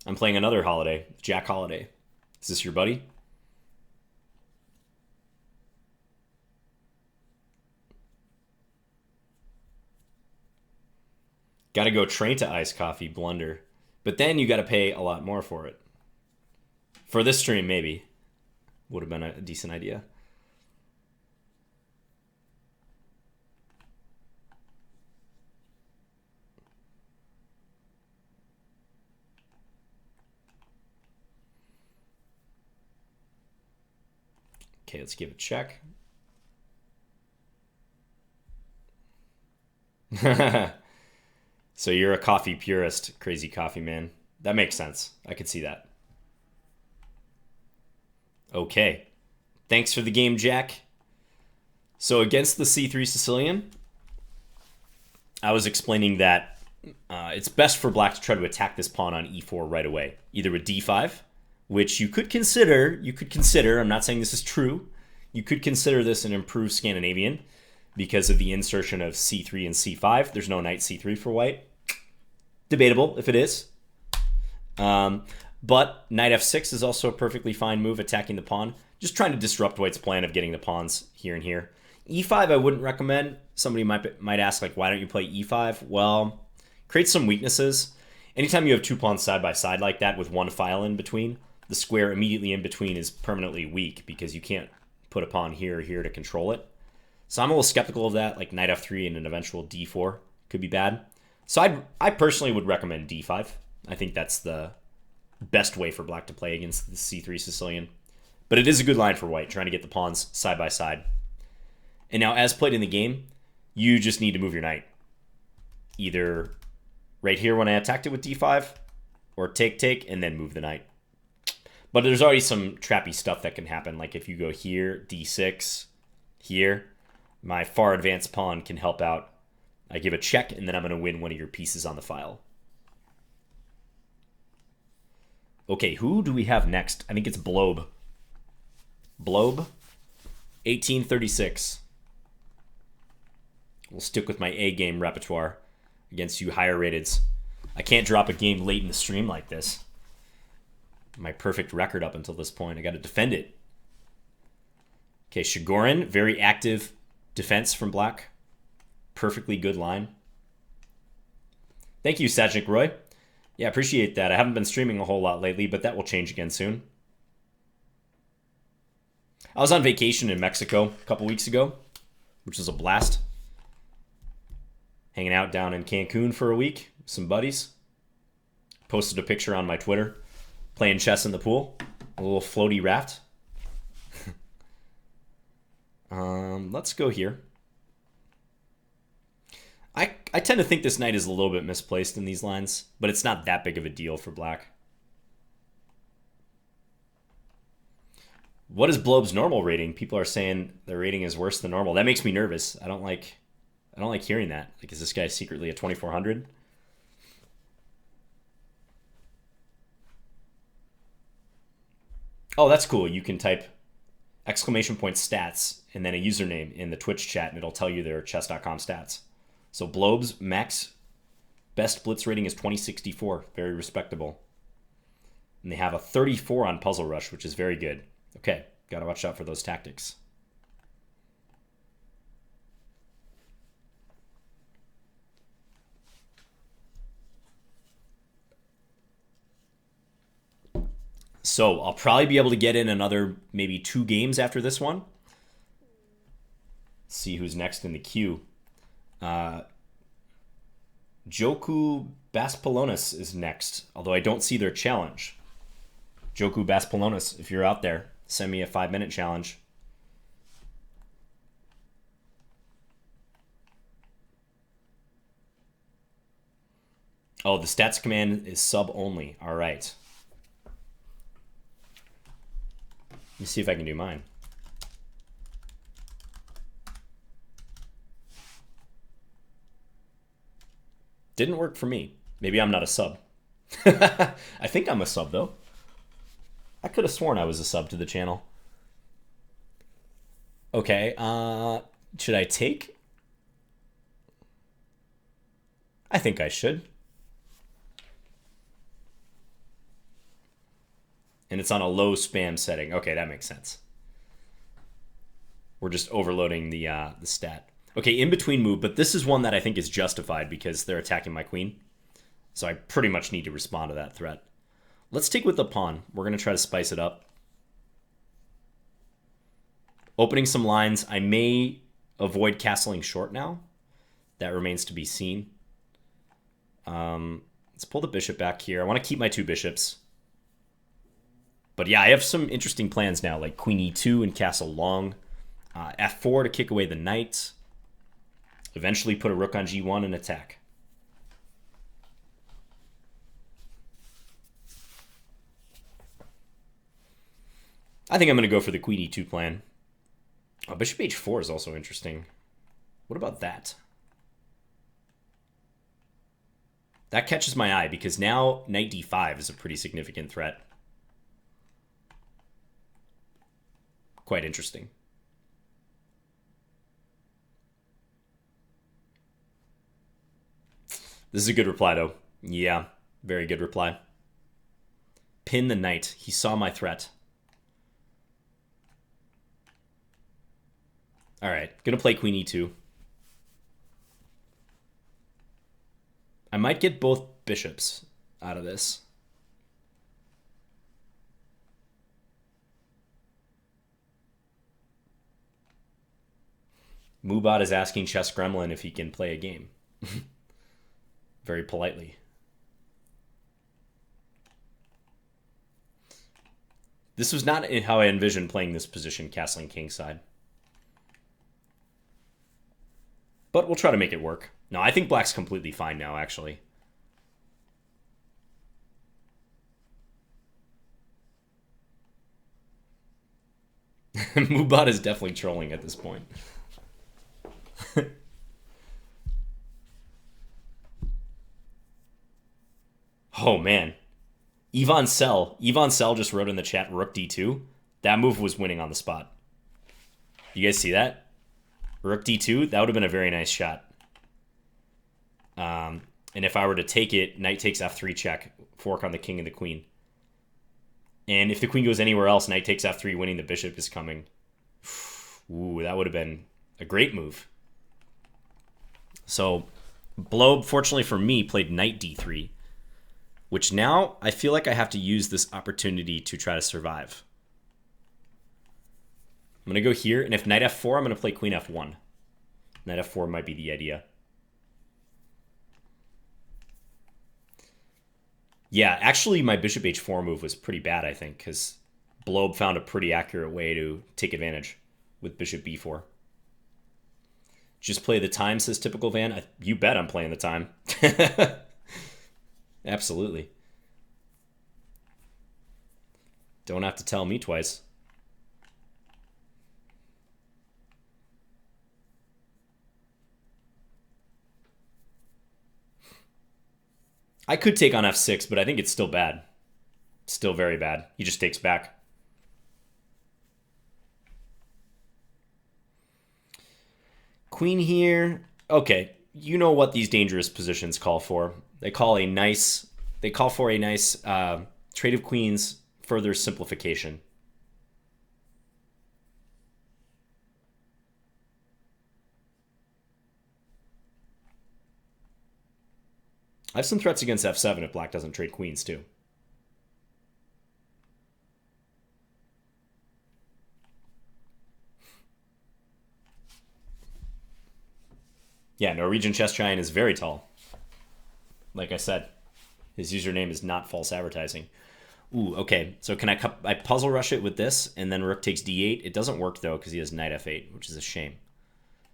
I'm playing another Holiday, Jack Holiday. Is this your buddy? Got to go train to iced coffee, blunder. But then you got to pay a lot more for it. For this stream, maybe. Would have been a decent idea. Okay, let's give it a check. So you're a coffee purist, crazy coffee man. That makes sense. I could see that. Okay. Thanks for the game, Jack. So against the c3 Sicilian, I was explaining that it's best for black to try to attack this pawn on e4 right away. Either with d5, which you could consider, I'm not saying this is true, you could consider this an improved Scandinavian because of the insertion of c3 and c5. There's no knight c3 for white. Debatable if it is. But knight f6 is also a perfectly fine move, attacking the pawn. Just trying to disrupt white's plan of getting the pawns here and here. e5 I wouldn't recommend. Somebody might ask, like, why don't you play e5? Well, creates some weaknesses. Anytime you have two pawns side by side like that with one file in between, the square immediately in between is permanently weak because you can't put a pawn here or here to control it. So I'm a little skeptical of that, like knight f3 and an eventual d4 could be bad. So I personally would recommend d5. I think that's the best way for black to play against the c3 Sicilian. But it is a good line for white, trying to get the pawns side by side. And now, as played in the game, you just need to move your knight. Either right here when I attacked it with d5, or take, and then move the knight. But there's already some trappy stuff that can happen, like if you go here, d6, here, my far advanced pawn can help out. I give a check, and then I'm going to win one of your pieces on the file. Okay, who do we have next? I think it's Blob. Blob, 1836. We'll stick with my A-game repertoire against you higher rateds. I can't drop a game late in the stream like this. My perfect record up until this point. I got to defend it. Okay, Shigorin, very active defense from black. Perfectly good line. Thank you, Sajnik Roy. Yeah, appreciate that. I haven't been streaming a whole lot lately, but that will change again soon. I was on vacation in Mexico a couple weeks ago, which was a blast. Hanging out down in Cancun for a week with some buddies. Posted a picture on my Twitter. Playing chess in the pool. A little floaty raft. Let's go here. I tend to think this knight is a little bit misplaced in these lines, but it's not that big of a deal for black. What is Blob's normal rating? People are saying the rating is worse than normal. That makes me nervous. I don't like hearing that. Like, is this guy secretly a 2400? Oh, that's cool. You can type !stats and then a username in the Twitch chat, and it'll tell you their Chess.com stats. So Blob's max best blitz rating is 2064. Very respectable. And they have a 34 on Puzzle Rush, which is very good. Okay, gotta watch out for those tactics. So I'll probably be able to get in another maybe 2 games after this one. See who's next in the queue. Joku Baspalonis is next, although I don't see their challenge. Joku Baspalonis, if you're out there, send me a 5-minute challenge. Oh, the stats command is sub only. All right. Let me see if I can do mine. Didn't work for me. Maybe I'm not a sub. I think I'm a sub, though. I could have sworn I was a sub to the channel. Okay, should I take? I think I should. And it's on a low spam setting. Okay, that makes sense. We're just overloading the stat. Okay, in between move, but this is one that I think is justified because they're attacking my queen. So I pretty much need to respond to that threat. Let's take with the pawn. We're going to try to spice it up. Opening some lines. I may avoid castling short now. That remains to be seen. Let's pull the bishop back here. I want to keep my 2 bishops. But yeah, I have some interesting plans now, like queen e2 and castle long. F4 to kick away the knight. Eventually put a rook on g1 and attack. I think I'm going to go for the queen e2 plan. Oh, bishop h4 is also interesting. What about that? That catches my eye because now knight d5 is a pretty significant threat. Quite interesting. This is a good reply, though. Yeah, very good reply. Pin the knight. He saw my threat. All right, gonna play queen e2. I might get both bishops out of this. Moobot is asking Chess Gremlin if he can play a game. Very politely. This was not how I envisioned playing this position, castling kingside. But we'll try to make it work. No, I think black's completely fine now, actually. Moobot is definitely trolling at this point. Oh, man. Yvonne Sell just wrote in the chat, Rook D2. That move was winning on the spot. You guys see that? Rook D2, that would have been a very nice shot. And if I were to take it, knight takes F3 check, fork on the king and the queen. And if the queen goes anywhere else, knight takes F3, winning the bishop is coming. Ooh, that would have been a great move. So, Blob, fortunately for me, played knight D3, which now I feel like I have to use this opportunity to try to survive. I'm going to go here, and if knight F4, I'm going to play queen F1. Knight F4 might be the idea. Yeah, actually, my bishop H4 move was pretty bad, I think, because Blob found a pretty accurate way to take advantage with bishop B4. Just play the time, says Typical Van. You bet I'm playing the time. Absolutely. Don't have to tell me twice. I could take on F6, but I think it's still bad. Still very bad. He just takes back. Queen here. Okay, you know what these dangerous positions call for. They call for a nice trade of queens, further simplification. I have some threats against F7 if black doesn't trade queens too. Yeah, Norwegian Chess Giant is very tall. Like I said, his username is not false advertising. Ooh, okay. So can I puzzle rush it with this, and then rook takes d8? It doesn't work, though, because he has knight f8, which is a shame.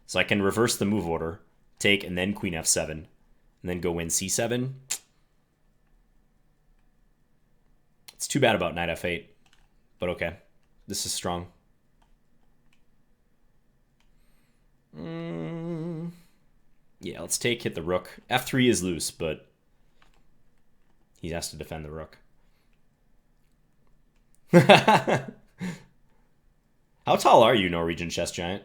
So I can reverse the move order, take, and then queen f7, and then go win c7. It's too bad about knight f8, but okay. This is strong. Yeah, let's take, hit the rook. F3 is loose, but he has to defend the rook. How tall are you, Norwegian Chess Giant?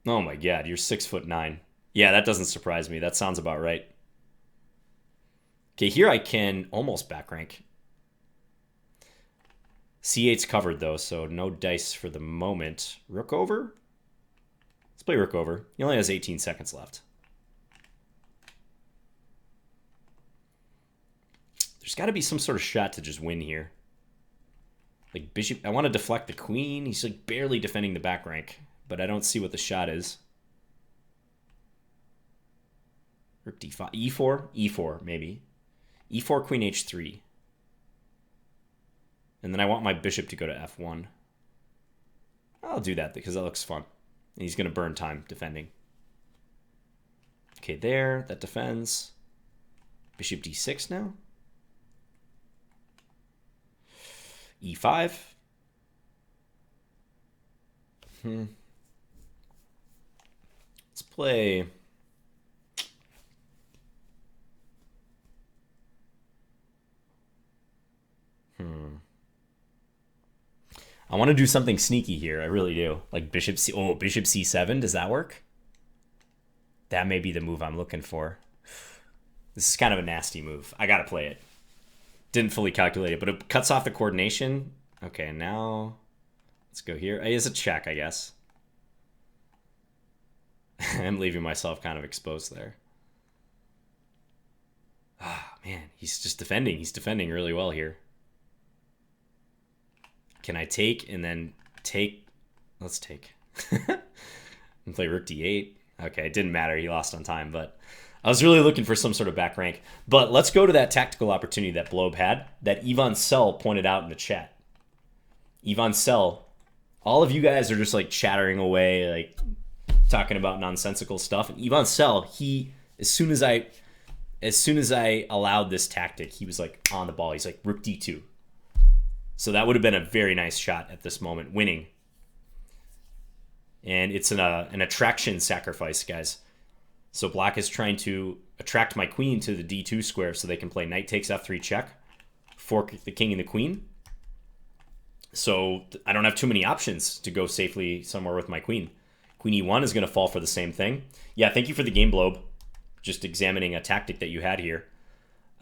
Oh my god, you're 6'9". Yeah, that doesn't surprise me. That sounds about right. Okay, here I can almost back rank. C8's covered, though, so no dice for the moment. Rook over? Let's play rook over. He only has 18 seconds left. There's got to be some sort of shot to just win here. Like, bishop... I want to deflect the queen. He's, like, barely defending the back rank, but I don't see what the shot is. Rook d5. E4? E4, maybe. E4, queen h3. And then I want my bishop to go to f1. I'll do that because that looks fun. And he's going to burn time defending. Okay, there. That defends. Bishop d6 now. E5. Let's play... I want to do something sneaky here. I really do. Like bishop C... Oh, bishop c7. Does that work? That may be the move I'm looking for. This is kind of a nasty move. I gotta play it. Didn't fully calculate it, but it cuts off the coordination. Okay, now let's go here. It is a check, I guess. I'm leaving myself kind of exposed there. Ah, man, he's just defending. He's defending really well here. Can I take and then take? Let's take. And play rook d8. Okay, it didn't matter. He lost on time, but I was really looking for some sort of back rank. But let's go to that tactical opportunity that Blob had, that Ivan Sell pointed out in the chat. Ivan Sell, all of you guys are just like chattering away, like talking about nonsensical stuff. And Ivan Sell, he, as soon as I allowed this tactic, he was like on the ball. He's like rook d2. So that would have been a very nice shot at this moment, winning. And it's an attraction sacrifice, guys. So black is trying to attract my queen to the d2 square so they can play knight takes f3 check, fork the king and the queen. So I don't have too many options to go safely somewhere with my queen. Queen e1 is going to fall for the same thing. Yeah, thank you for the game, Blob. Just examining a tactic that you had here.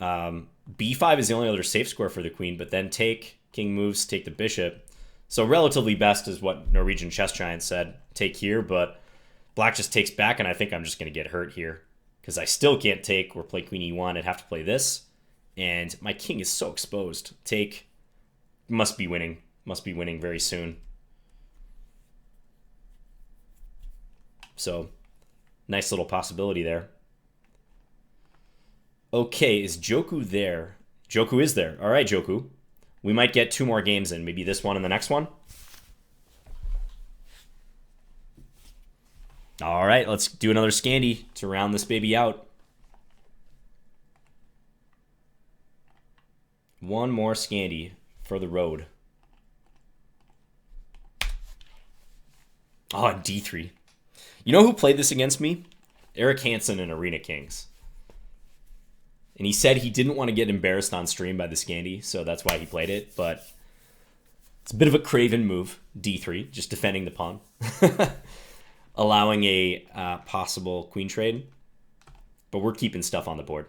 B5 is the only other safe square for the queen, but then take, king moves, take the bishop. So relatively best is what Norwegian Chess Giant said. Take here, but black just takes back, and I think I'm just going to get hurt here because I still can't take or play queen e1. I'd have to play this, and my king is so exposed. Take, must be winning. Must be winning very soon. So, nice little possibility there. Okay, is Joku there? Joku is there. All right, Joku. We might get 2 more games in. Maybe this one and the next one. All right, let's do another Scandi to round this baby out. One more Scandi for the road. Oh, and D3. You know who played this against me? Eric Hansen in Arena Kings. And he said he didn't want to get embarrassed on stream by the Scandi, so that's why he played it. But it's a bit of a craven move, D3, just defending the pawn. Allowing a possible queen trade. But we're keeping stuff on the board.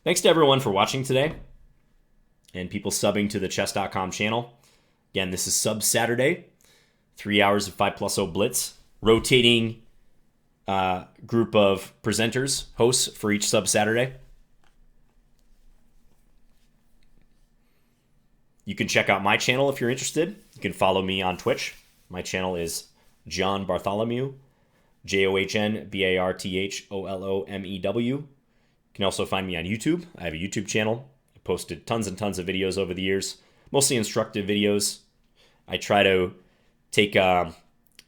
Thanks to everyone for watching today. And people subbing to the Chess.com channel. Again, this is Sub Saturday. 3 hours of 5+0 Blitz. Rotating group of presenters, hosts for each Sub Saturday. You can check out my channel if you're interested. You can follow me on Twitch. My channel is John Bartholomew. JohnBartholomew. You can also find me on YouTube. I have a YouTube channel. I posted tons and tons of videos over the years. Mostly instructive videos. I try to take an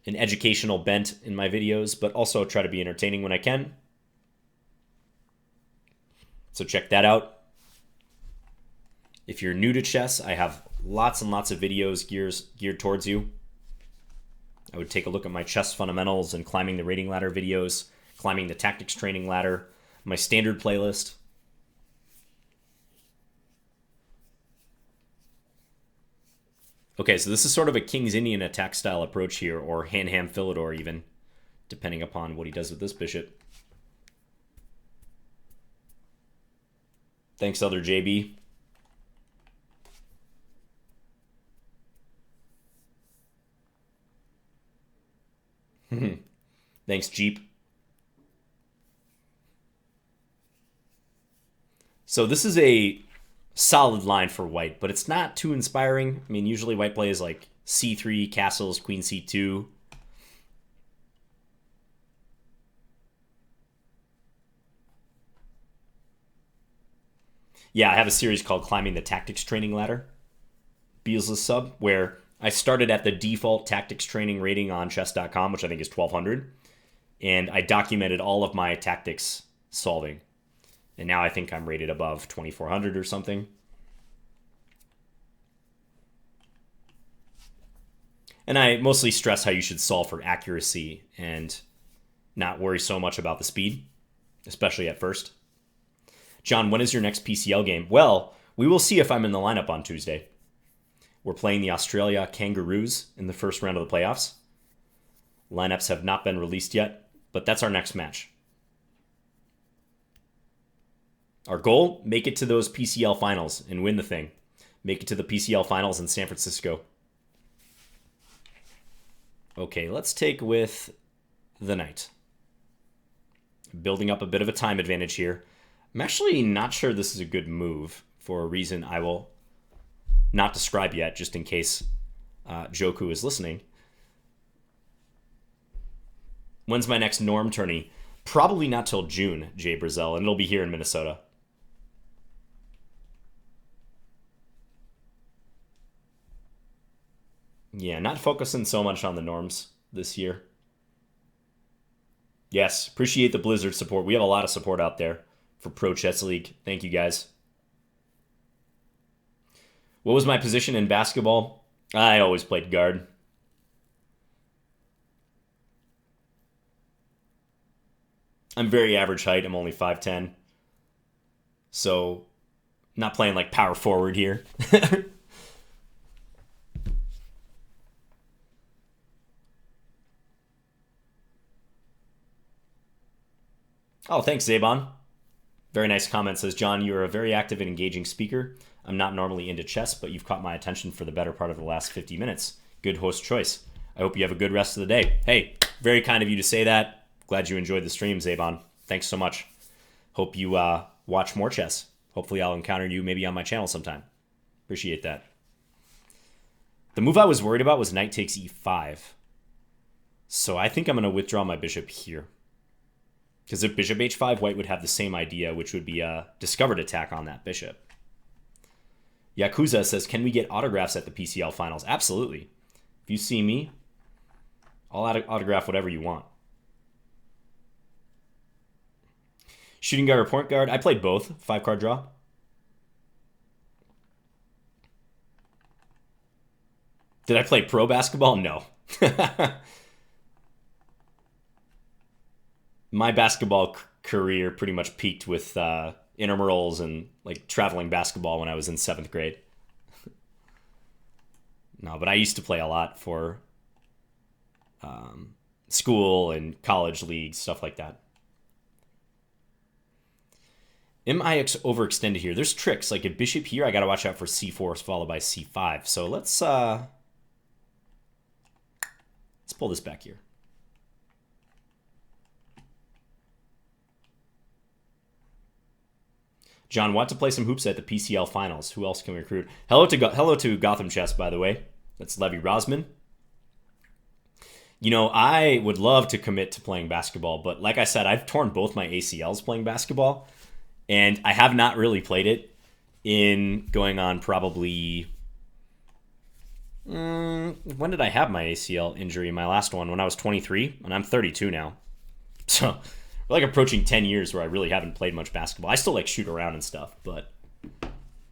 educational bent in my videos, but also try to be entertaining when I can. So check that out. If you're new to chess, I have lots and lots of videos geared towards you. I would take a look at my chess fundamentals and climbing the rating ladder videos, climbing the tactics training ladder, my standard playlist. Okay, so this is sort of a King's Indian attack style approach here, or Hanham Philidor even, depending upon what he does with this bishop. Thanks, other JB. Thanks, Jeep. So this is a solid line for white, but it's not too inspiring. I mean, usually white plays like c3, castles, queen c2. Yeah, I have a series called Climbing the Tactics Training Ladder. Beel's sub, where I started at the default tactics training rating on Chess.com, which I think is 1200. And I documented all of my tactics solving. And now I think I'm rated above 2400 or something. And I mostly stress how you should solve for accuracy and not worry so much about the speed, especially at first. John, when is your next PCL game? Well, We will see if I'm in the lineup on Tuesday. We're playing the Australia Kangaroos in the first round of the playoffs. Lineups have not been released yet, but that's our next match. Our goal, make it to those PCL finals and win the thing. Make it to the PCL finals in San Francisco. Okay, let's take with the knight. Building up a bit of a time advantage here. I'm actually not sure this is a good move for a reason I will not describe yet, just in case Joku is listening. When's my next Norm tourney? Probably not till June, Jay Brazil, and it'll be here in Minnesota. Yeah, not focusing so much on the norms this year. Yes, appreciate the Blizzard support. We have a lot of support out there for Pro Chess League. Thank you, guys. What was my position in basketball? I always played guard. I'm very average height. I'm only 5'10". So, not playing like power forward here. Oh, thanks, Zabon. Very nice comment. Says, John, you're a very active and engaging speaker. I'm not normally into chess, but you've caught my attention for the better part of the last 50 minutes. Good host choice. I hope you have a good rest of the day. Hey, very kind of you to say that. Glad you enjoyed the stream, Zabon. Thanks so much. Hope you watch more chess. Hopefully I'll encounter you maybe on my channel sometime. Appreciate that. The move I was worried about was knight takes e5. So I think I'm going to withdraw my bishop here. Because if bishop h5, white would have the same idea, which would be a discovered attack on that bishop. Yakuza says, can we get autographs at the PCL finals? Absolutely. If you see me, I'll autograph whatever you want. Shooting guard or point guard? I played both. 5-card draw. Did I play pro basketball? No. My basketball career pretty much peaked with intramurals and like traveling basketball when I was in 7th grade. No, but I used to play a lot for school and college leagues, stuff like that. Am I overextended here? There's tricks. Like a bishop here, I got to watch out for c4 followed by c5. So let's pull this back here. John, want to play some hoops at the PCL finals. Who else can we recruit? Hello to Gotham Chess, by the way. That's Levy Rosman. You know, I would love to commit to playing basketball, but like I said, I've torn both my ACLs playing basketball, and I have not really played it in going on probably... when did I have my ACL injury? My last one, when I was 23, and I'm 32 now. So... we're like approaching 10 years where I really haven't played much basketball. I still like shoot around and stuff, but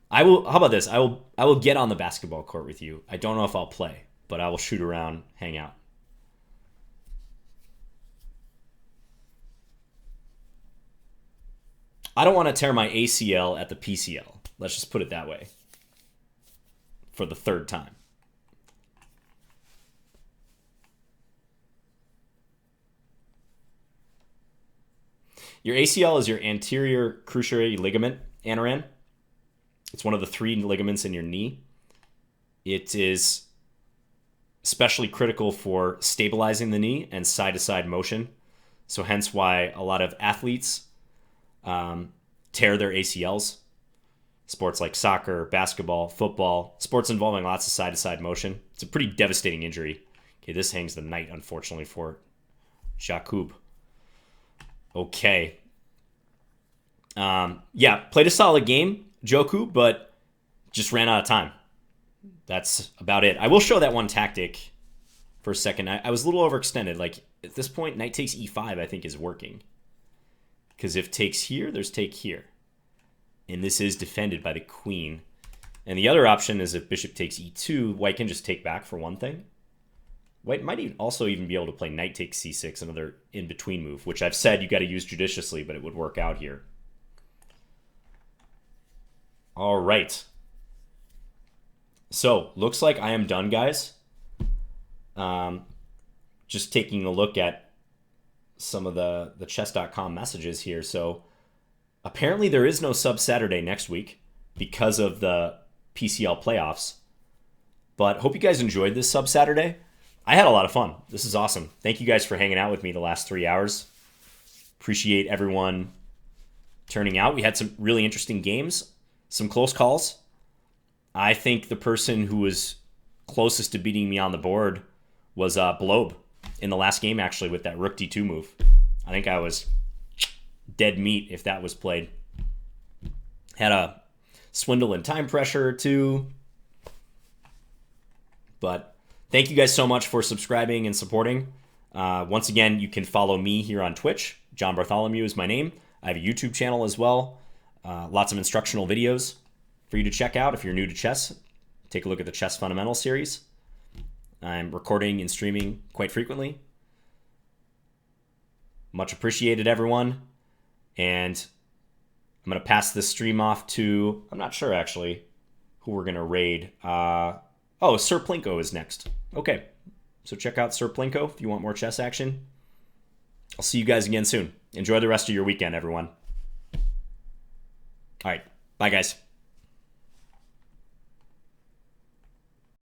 I will. How about this? I will get on the basketball court with you. I don't know if I'll play, but I will shoot around, hang out. I don't want to tear my ACL at the PCL. Let's just put it that way. For the 3rd time. Your ACL is your anterior cruciate ligament, Anaran. It's one of the 3 ligaments in your knee. It is especially critical for stabilizing the knee and side-to-side motion. So hence why a lot of athletes tear their ACLs. Sports like soccer, basketball, football, sports involving lots of side-to-side motion. It's a pretty devastating injury. Okay, this hangs the knight, unfortunately, for Jakub. Okay. Yeah, played a solid game, Joku, but just ran out of time. That's about it. I will show that one tactic for a second. I was a little overextended. Like, at this point, knight takes e5, I think, is working. Because if takes here, there's take here. And this is defended by the queen. And the other option is if bishop takes e2, white can just take back for one thing. White might even be able to play knight takes c6, another in-between move, which I've said you got to use judiciously, but it would work out here. All right. So, looks like I am done, guys. Just taking a look at some of the Chess.com messages here. So, apparently there is no sub Saturday next week because of the PCL playoffs. But hope you guys enjoyed this sub Saturday. I had a lot of fun. This is awesome. Thank you guys for hanging out with me the last 3 hours. Appreciate everyone turning out. We had some really interesting games, some close calls. I think the person who was closest to beating me on the board was Blobe in the last game, actually, with that rook d2 move. I think I was dead meat if that was played. Had a swindle and time pressure, too. But thank you guys so much for subscribing and supporting. Once again, you can follow me here on Twitch. John Bartholomew is my name. I have a YouTube channel as well. Lots of instructional videos for you to check out if you're new to chess. Take a look at the Chess Fundamentals series. I'm recording and streaming quite frequently. Much appreciated, everyone. And I'm going to pass this stream off to, I'm not sure actually, who we're going to raid. Sir Plinko is next. Okay, so check out Sir Plinko if you want more chess action. I'll see you guys again soon. Enjoy the rest of your weekend, everyone. All right, bye, guys.